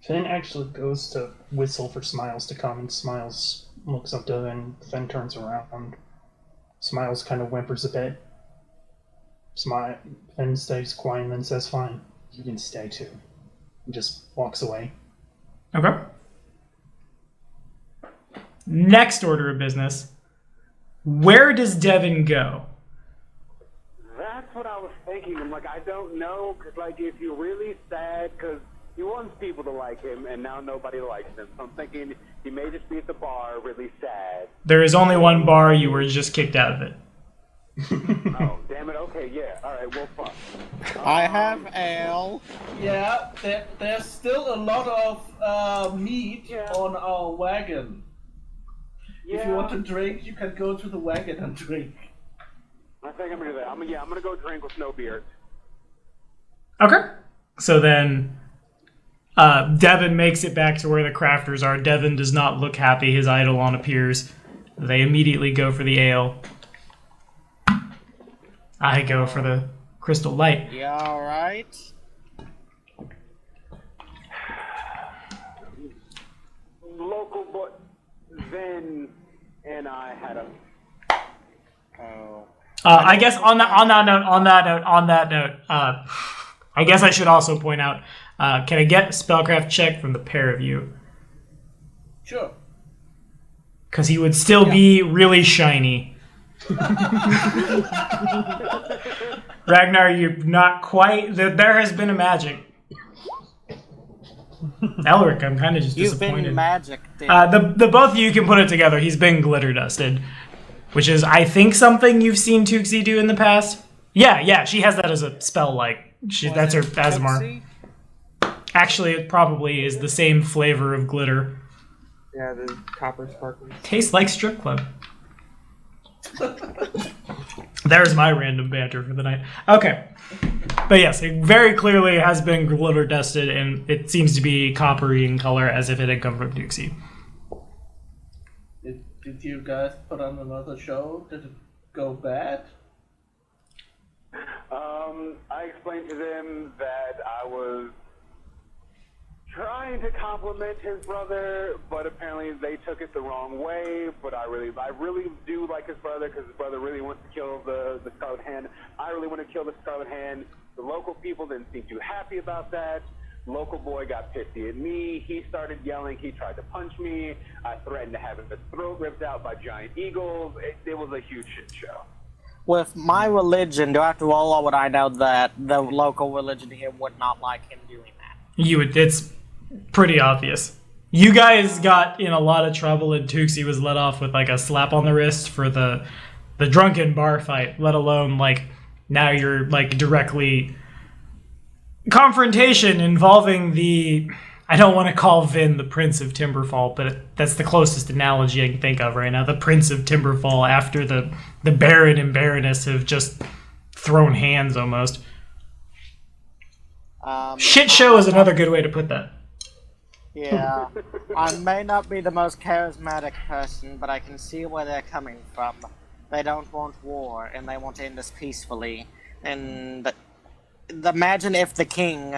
Finn actually goes to whistle for Smiles to come, and Smiles looks up to Finn. Finn turns around. Smiles kind of whimpers a bit. Finn stays quiet and then says, "Fine, you can stay too." And just walks away. Okay. Next order of business. Where does Devin go? That's what I was thinking. I'm like, I don't know, because, like, if you're really sad, because he wants people to like him, and now nobody likes him. So I'm thinking he may just be at the bar really sad. There is only one bar. You were just kicked out of it. Oh, damn it. Okay, yeah. All right, well, fuck. I have ale. Yeah, there's still a lot of meat on our wagon. If you want to drink, you can go to the wagon and drink. I think I'm gonna do that. I'm gonna go drink with no beer. Okay. So then Devin makes it back to where the crafters are. Devin does not look happy. His eidolon appears. They immediately go for the ale. I go for the crystal light. You alright? Local boy, Vin and I had a. Oh. I guess on that note, I guess I should also point out, can I get a spellcraft check from the pair of you? Sure. Because he would still be really shiny. Ragnar, you're not quite. There has been a magic. Elric, I'm kind of just You've disappointed. been magic, dude. The both of you can put it together. He's been glitter dusted, which is, I think, something you've seen Tuxie do in the past. Yeah, she has that as a spell. Like that's her Azamar. Actually, it probably is the same flavor of glitter. Yeah, the copper sparkles. Tastes like strip club. There's my random banter for the night. Okay. But yes, it very clearly has been glitter dusted, and it seems to be coppery in color as if it had come from Tuxie. Did you guys put on another show? Did it go bad? I explained to them that I was trying to compliment his brother, but apparently they took it the wrong way. But I really do like his brother, because his brother really wants to kill the Scarlet Hand. I really want to kill the Scarlet Hand. The local people didn't seem too happy about that. Local boy got pissy at me. He started yelling. He tried to punch me. I threatened to have his throat ripped out by giant eagles. It was a huge shit show. With my religion, do I have to roll, or would I know that the local religion here would not like him doing that? It's pretty obvious. You guys got in a lot of trouble, and Tuxie was let off with like a slap on the wrist for the drunken bar fight, let alone like now you're like directly confrontation involving I don't want to call Vin the Prince of Timberfall, but that's the closest analogy I can think of right now. The Prince of Timberfall after the Baron and Baroness have just thrown hands almost. Shit show is another good way to put that. Yeah. I may not be the most charismatic person, but I can see where they're coming from. They don't want war, and they want to end this peacefully. And imagine if the king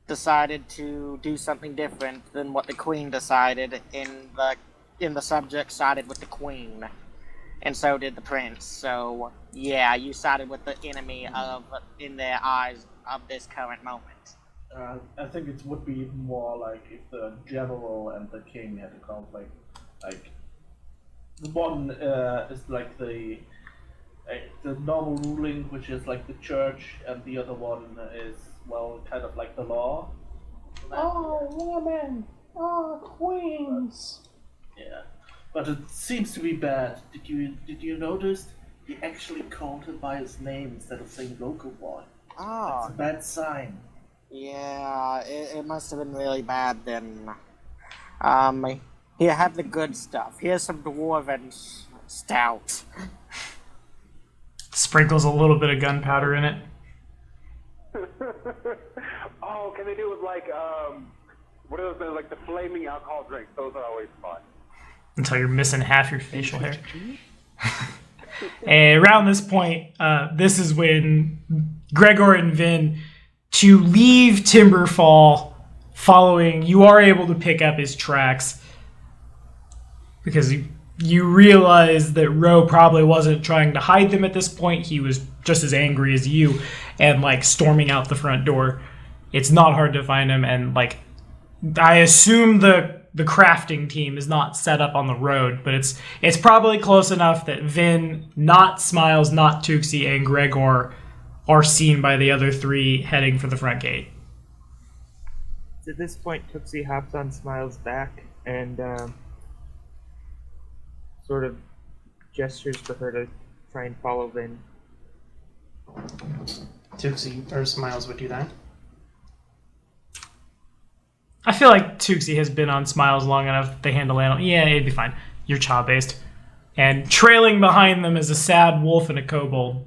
decided to do something different than what the queen decided, and the subject sided with the queen. And so did the prince. So, yeah, you sided with the enemy in their eyes of this current moment. I think it would be more like if the general and the king had a conflict. Like the one is like the normal ruling, which is like the church, and the other one is well, kind of like the law. Oh, women! Oh, queens! Yeah, but it seems to be bad. Did you notice? He actually called him by his name instead of saying local boy. That's Oh, a bad sign. yeah, it must have been really bad then. Here, have the good stuff. Here's some dwarven stout. Sprinkles a little bit of gunpowder in it. Oh, can they do it with like what are those like the flaming alcohol drinks? Those are always fun. Until you're missing half your facial hair. And around this point, this is when Gregor and Vin, to leave Timberfall, following, you are able to pick up his tracks because you realize that Ro probably wasn't trying to hide them at this point. He was just as angry as you and like storming out the front door. It's not hard to find him, and like I assume the crafting team is not set up on the road, but it's probably close enough that Vin, not Smiles, not Tuxie, and Gregor are seen by the other three heading for the front gate. At this point, Tuxie hops on Smiles' back and sort of gestures for her to try and follow Vin. Tootsie or Smiles would do that. I feel like Tuxie has been on Smiles long enough that they handle animal. Yeah, it'd be fine. You're chaw-based. And trailing behind them is a sad wolf and a kobold.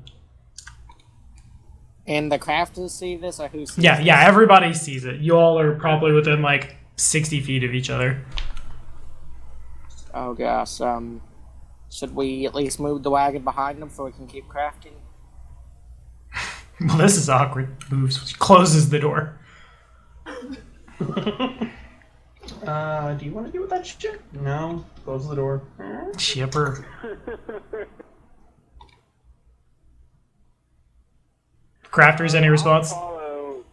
And the crafters see this, or who sees this? Yeah, everybody sees it. You all are probably within like 60 feet of each other. Oh gosh, should we at least move the wagon behind them so we can keep crafting? Well, this is awkward. Moves, closes the door. Do you want to deal with that shit? No. Close the door. Chipper. Crafters, any response? I'll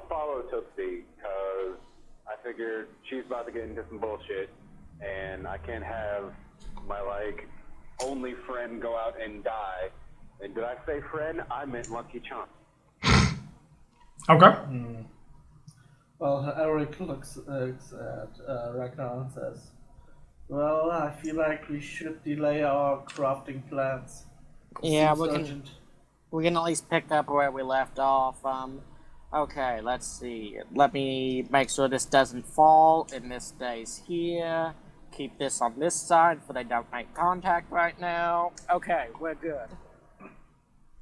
follow Tootsie, because I figured she's about to get into some bullshit, and I can't have my, like, only friend go out and die. And did I say friend? I meant Lucky Chomp. Okay. Well, Eric looks at Ragnar and says, "Well, I feel like we should delay our crafting plans. Yeah, Seems we urgent." can at least pick up where we left off. Okay, let's see. Let me make sure this doesn't fall and this stays here. Keep this on this side so they don't make contact right now. Okay, we're good.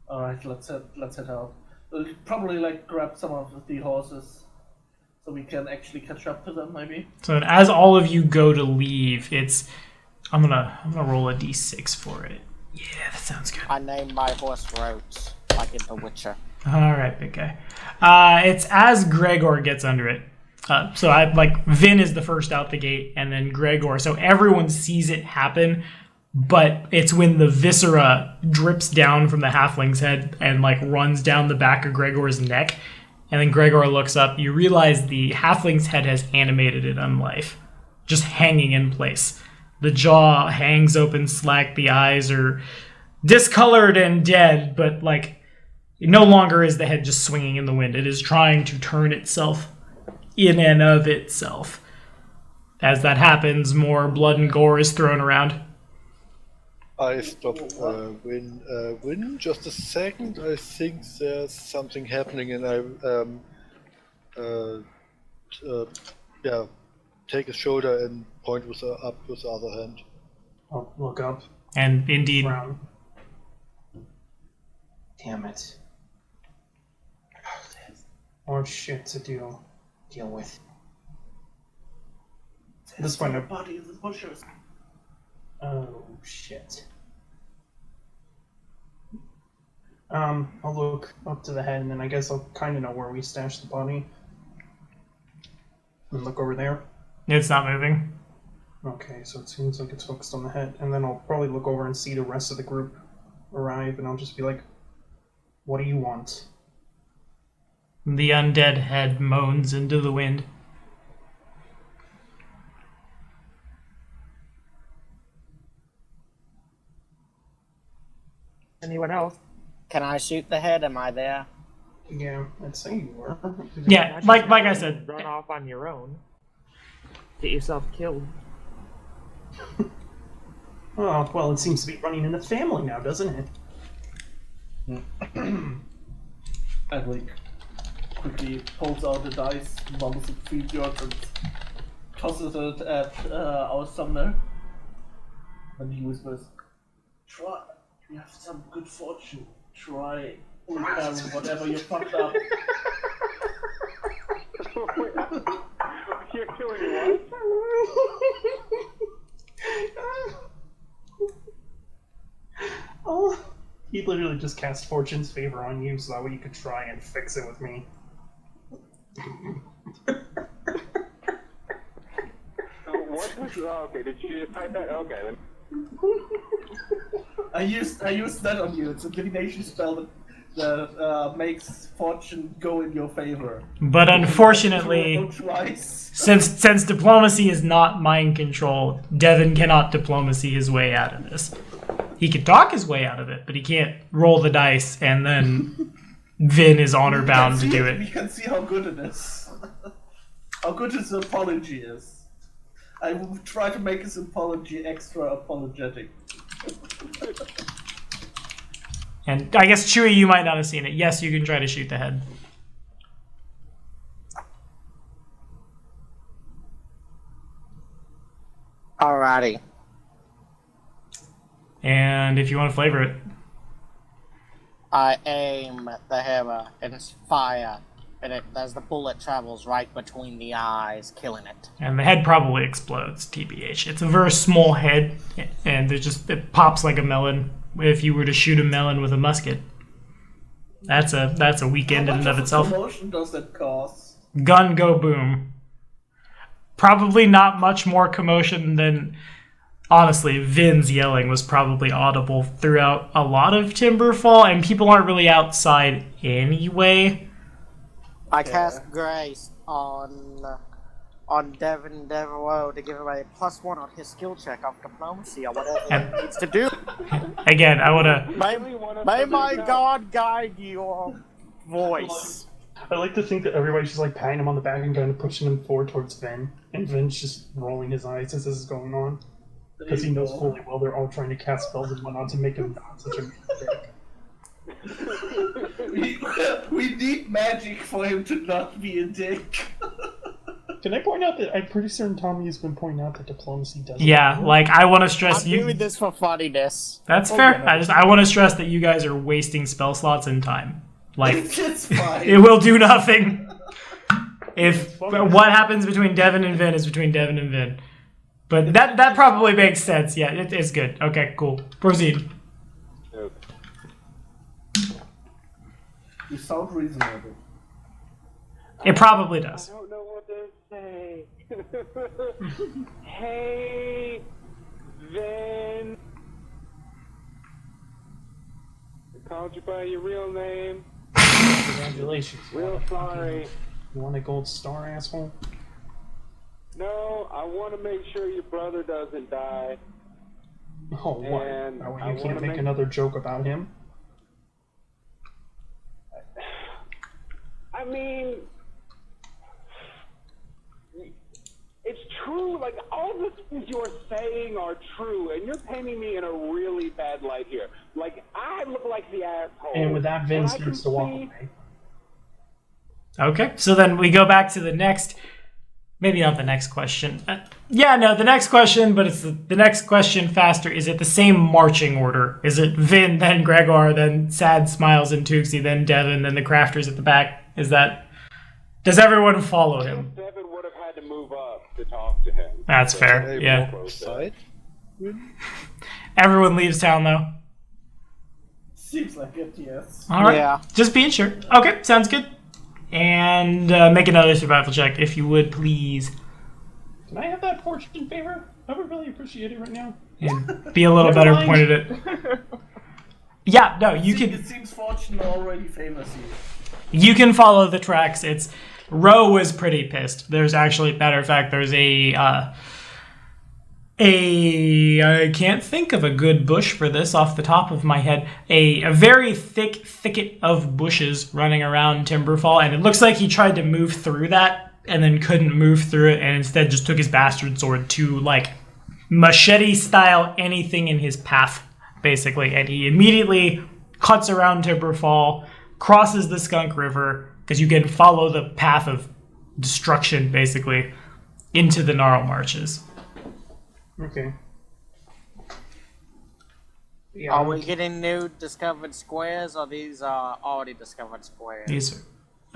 All right, let's head out. We'll probably like grab some of the horses so we can actually catch up to them, maybe. So as all of you go to leave, I'm gonna roll a d6 for it. Yeah, that sounds good. I named my horse Roach, like in The Witcher. All right, big guy. It's as Gregor gets under it. So Vin is the first out the gate, and then Gregor. So everyone sees it happen, but it's when the viscera drips down from the halfling's head and like runs down the back of Gregor's neck, and then Gregor looks up. You realize the halfling's head has animated it unlife, just hanging in place. The jaw hangs open slack. The eyes are discolored and dead, but like no longer is the head just swinging in the wind. It is trying to turn itself in and of itself. As that happens, more blood and gore is thrown around. I stop Win just a second. I think there's something happening, and I take his shoulder and point up with the other hand. I'll look up. And indeed, Around. Damn it. More shit to deal with. This point, body of the butchers. oh shit. I'll look up to the head, and then I guess I'll kind of know where we stashed the body. And look over there. it's not moving. Okay, so it seems like it's focused on the head, and then I'll probably look over and see the rest of the group arrive, and I'll just be like, "What do you want?" The undead head moans into the wind. Anyone else? Can I shoot the head? Am I there? Yeah, I'd say you were. Yeah, like I said. Run off on your own. Get yourself killed. Oh, well, it seems to be running in the family now, doesn't it? And like quickly pulls out the dice, mumbles a few words, and tosses it at our summoner. And he whispers, "Try. You have some good fortune. Try whatever you fucked up." You're doing Oh, he literally just cast Fortune's favor on you so that way you could try and fix it with me. What was, okay, did you just type that? Okay, then. I used that on you. It's a divination spell that makes fortune go in your favor. But unfortunately, Roll twice. since diplomacy is not mind control, Devin cannot diplomacy his way out of this. He can talk his way out of it, but he can't roll the dice, and then Vin is honor bound to do We it. can see how good it is. How good his apology is. I will try to make his apology extra apologetic. And I guess, Chewie, you might not have seen it. Yes, you can try to shoot the head. Alrighty. And if you want to flavor it. I aim the hammer and it's fire, and as the bullet travels right between the eyes, killing it. And the head probably explodes, TBH. It's a very small head, and it pops like a melon if you were to shoot a melon with a musket. That's a weekend in and of itself. How much commotion does that cause? Gun go boom. Probably not much more commotion than... Honestly, Vin's yelling was probably audible throughout a lot of Timberfall, and people aren't really outside anyway. I cast Grace on Devin Devereaux to give him a +1 on his skill check of diplomacy or whatever he needs to do. Again, I want to... May my God guide your voice. I like to think that everybody's just like patting him on the back and kind of pushing him forward towards Vin, and Vin's just rolling his eyes as this is going on. Because he knows fully well they're all trying to cast spells and whatnot to make him not such a dick. we need magic for him to not be a dick. Can I point out that I'm pretty certain Tommy has been pointing out that diplomacy doesn't Yeah, work? like, I want to stress I'm you... doing this for funniness. That's fair. I want to stress that you guys are wasting spell slots and time. Like, It's fine. it will do nothing. If what happens between Devin and Vin is between Devin and Vin. But that probably makes sense. Yeah, it is good. Okay, cool. Proceed. You sound reasonable. It probably does. I don't know what to say. Hey, Vin. I called you by your real name. Congratulations. Real sorry. You want a gold star, asshole? No, I want to make sure your brother doesn't die. Oh, what? And Oh, I you can't wanna make make- another joke about him? I mean, it's true. Like, all the things you're saying are true, and you're painting me in a really bad light here. Like, I look like the asshole. And with that, Vin And I starts can to walk see- away. Okay, so then we go back to the next... Maybe not the next question. The next question, but it's the next question faster. Is it the same marching order? Is it Vin, then Gregor, then Sad Smiles and Tuxie, then Devin, then the crafters at the back? Is that... Does everyone follow him? Devin would have had to move up to talk to him. That's fair, Can I yeah. walk outside? Everyone leaves town, though. Seems like it, yes. All right. Yeah. Just being sure. Okay, sounds good. And make another survival check, if you would, please. Can I have that fortune favor? I would really appreciate it right now. And be a little Never better mind. pointed at... Yeah, no, you It can... seems fortune already favors you. You can follow the tracks. Ro was pretty pissed. There's actually, matter of fact, there's I can't think of a good bush for this off the top of my head. A very thick thicket of bushes running around Timberfall, and it looks like he tried to move through that and then couldn't move through it, and instead just took his bastard sword to, like, machete style anything in his path, basically. And he immediately cuts around Timberfall, crosses the Skunk River, because you can follow the path of destruction, basically, into the Gnarl Marches. Okay. Yeah, Are we getting new discovered squares, or these are already discovered squares? These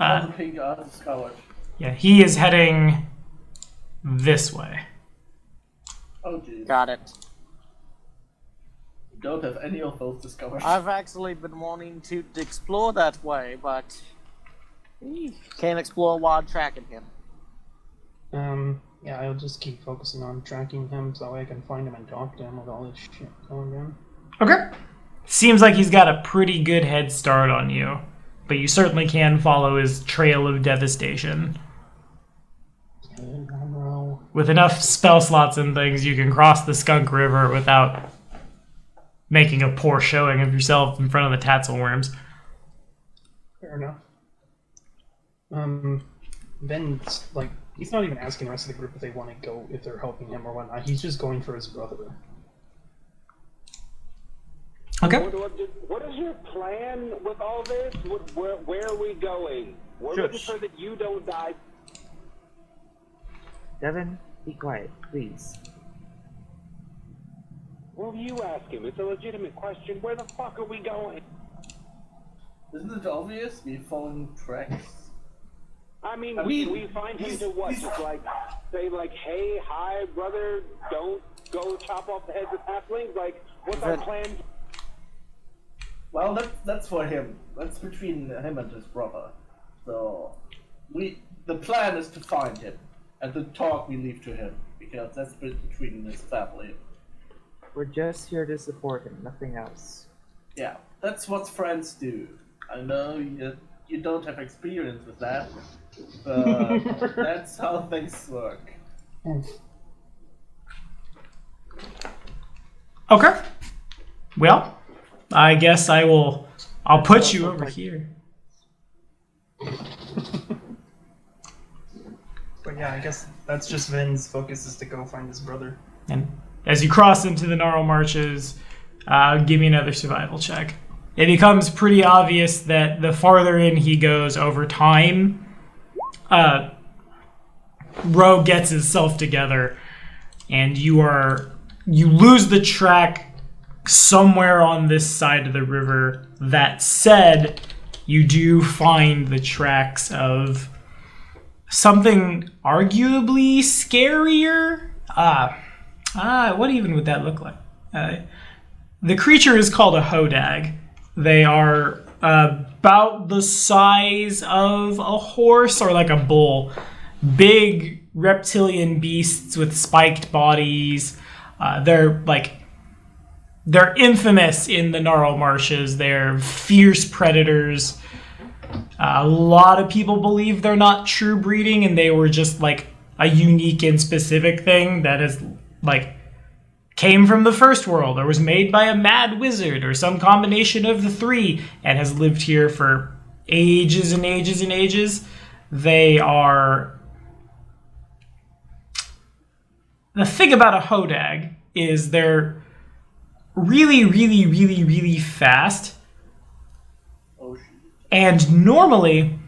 All are, the pink are discovered. yeah, he is heading this way. Oh jeez. Got it. Don't have any of those discovered. I've actually been wanting to explore that way, but can't explore while tracking him. Yeah, I'll just keep focusing on tracking him so that way I can find him and talk to him with all this shit going on. Okay. Seems like he's got a pretty good head start on you, but you certainly can follow his trail of devastation. With enough spell slots and things, you can cross the Skunk River without making a poor showing of yourself in front of the Tatzelworms. Fair enough. Ben's like, he's not even asking the rest of the group if they want to go, if they're helping him or whatnot. He's just going for his brother. Okay. What is your plan with all this? Where are we going? We're making sure that you don't die. Devin, be quiet, please. Well, you ask him. It's a legitimate question. Where the fuck are we going? Isn't it obvious? We're following tracks. I mean, we find him to what? Just like, say like, hey, hi, brother, don't go chop off the heads of halflings? Like, what's our plan? Well, that's for him. That's between him and his brother. So, the plan is to find him, and the talk we leave to him, because that's between his family. We're just here to support him, nothing else. Yeah, that's what friends do. I know you don't have experience with that, but that's how things work. Okay. Well, I guess I'll put you over here. But yeah, I guess that's just Vin's focus, is to go find his brother. And as you cross into the Gnarl Marches, give me another survival check. It becomes pretty obvious that the farther in he goes over time, Ro gets himself together, and you lose the track somewhere on this side of the river. That said, you do find the tracks of something arguably scarier. What even would that look like? The creature is called a hodag. They are about the size of a horse or like a bull. Big reptilian beasts with spiked bodies. They're infamous in the Gnarl Marshes. They're fierce predators. A lot of people believe they're not true breeding, and they were just like a unique and specific thing that is like came from the first world or was made by a mad wizard or some combination of the three and has lived here for ages and ages and ages. They are... The thing about a hodag is they're really, really, really, really fast. And normally,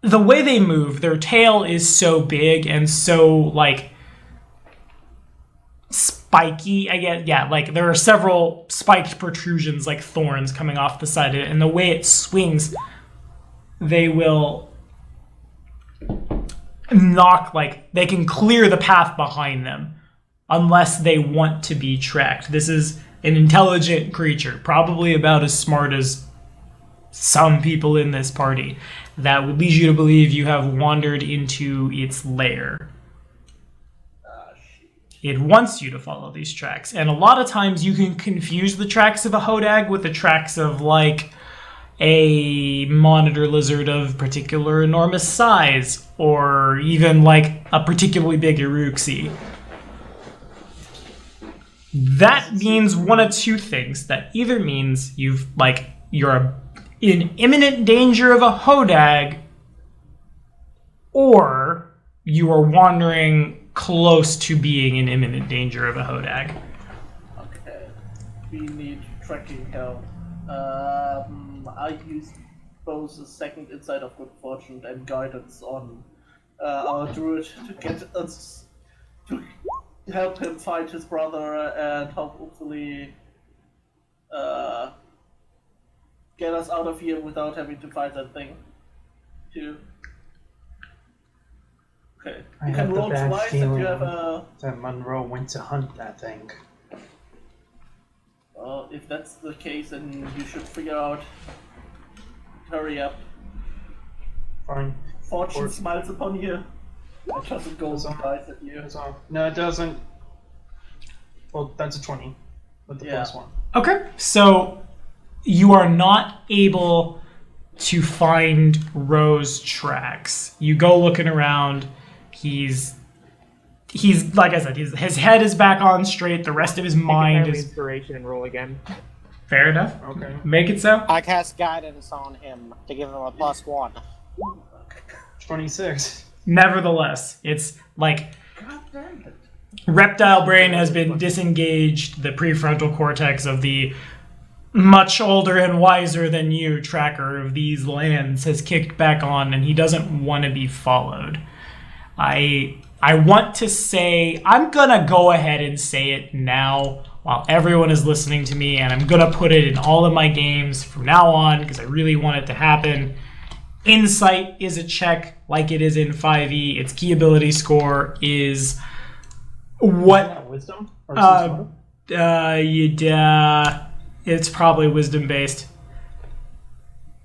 the way they move, their tail is so big and so, like, spiky, I guess. Yeah, like, there are several spiked protrusions, like thorns, coming off the side of it. And the way it swings, they will they can clear the path behind them unless they want to be tracked. This is an intelligent creature, probably about as smart as some people in this party. That would lead you to believe you have wandered into its lair. It wants you to follow these tracks. And a lot of times you can confuse the tracks of a hodag with the tracks of, like, a monitor lizard of particular enormous size, or even, like, a particularly big Uruxi. That means one of two things. That either means you're in imminent danger of a hodag, or you are wandering close to being in imminent danger of a hodag. Okay. We need tracking help. I used both a second insight of good fortune and guidance on our druid to get us to help him fight his brother and hopefully get us out of here without having to fight that thing. Too. Okay. I You have can the roll bad twice and feeling you have a. that Monroe went to hunt that thing. Well, if that's the case, then you should figure out. Hurry up. Fine. Fortune smiles upon you. It doesn't go That's all. dice at you. That's all. No, it doesn't. Well, that's a 20 with the Yeah. +1. Okay, so you are not able to find Ro's tracks. You go looking around. He's like I said, his head is back on straight. The rest of his mind is inspiration and roll again. fair enough. Okay. Make it so. I cast guidance on him to give him a +1. 26. Nevertheless, it's like God damn it. reptile brain has been disengaged. The prefrontal cortex of the much older and wiser than you tracker of these lands has kicked back on, and he doesn't want to be followed. I want to say, I'm gonna go ahead and say it now while everyone is listening to me, and I'm gonna put it in all of my games from now on because I really want it to happen. Insight is a check like it is in 5e. Its key ability score is what? Isn't that wisdom? Or sense motive? It's probably wisdom based.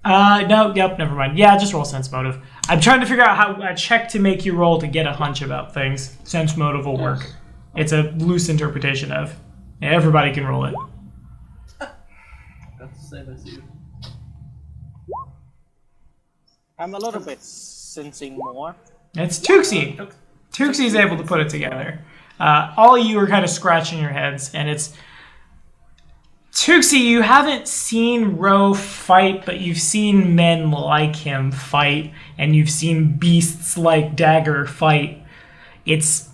Never mind. Yeah, just roll sense motive. I'm trying to figure out how a check to make you roll to get a hunch about things. Sense motive will work. It's a loose interpretation of. Everybody can roll it. That's the same as you. I'm a little bit sensing more. It's Tuxie. Tuxie's able to put it together. All of you are kind of scratching your heads, and it's Tuxie. You haven't seen Ro fight, but you've seen men like him fight, and you've seen beasts like Dagger fight. It's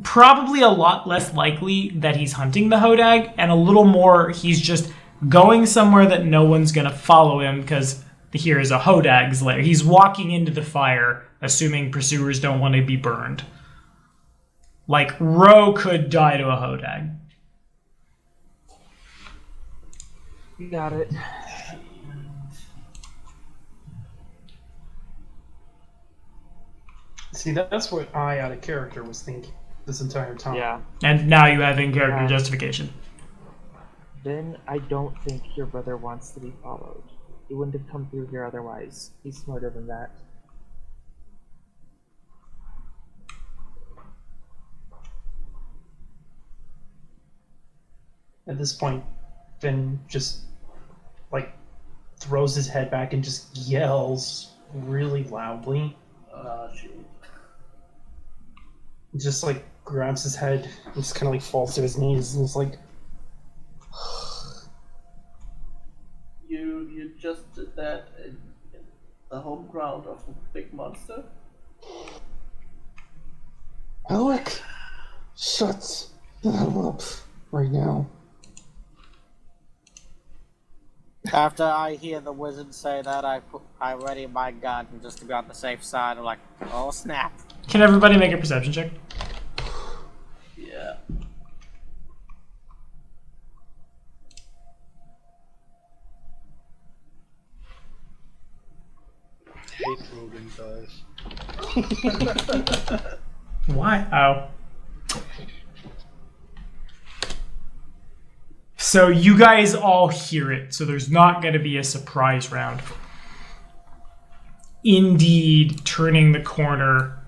probably a lot less likely that he's hunting the hodag, and a little more he's just going somewhere that no one's gonna follow him because here is a hodag's lair. He's walking into the fire, assuming pursuers don't want to be burned. Like, Ro could die to a hodag. You got it. See, that's what I, out of character, was thinking this entire time. Yeah. And now you have in-character Yeah. justification. Then I don't think your brother wants to be followed. He wouldn't have come through here otherwise. He's smarter than that. At this point, Finn just, like, throws his head back and just yells really loudly. Shit. Just, like, grabs his head and just kind of, like, falls to his knees and is like, You just did that in the home ground of a big monster? Alec, shut the hell up right now. After I hear the wizard say that, I ready my gun just to be on the safe side. I'm like, oh snap. Can everybody make a perception check? Yeah. Hate rolling dice. Why? Oh. So you guys all hear it, so there's not going to be a surprise round. Indeed, turning the corner.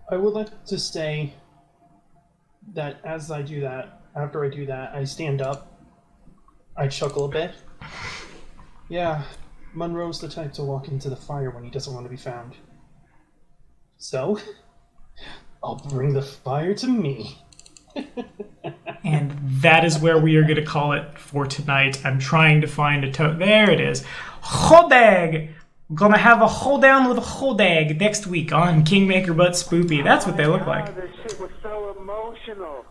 I would like to say that as I do that, after I do that, I stand up. I chuckle a bit. Yeah, Monroe's the type to walk into the fire when he doesn't want to be found. So, I'll bring the fire to me. And that is where we are going to call it for tonight. I'm trying to find a there it is. Hodag! I'm going to have a hoedown with a Hodag next week on Kingmaker but Spoopy. That's what they look like. This shit was so emotional.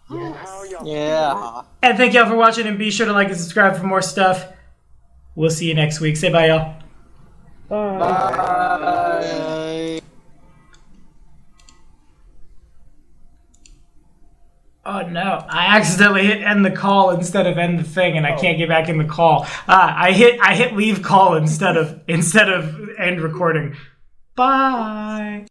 Yes. Yeah. And thank y'all for watching, and be sure to like and subscribe for more stuff. We'll see you next week. Say bye, y'all. Bye. Oh no, I accidentally hit end the call instead of end the thing, and I can't get back in the call. I hit leave call instead of end recording. Bye.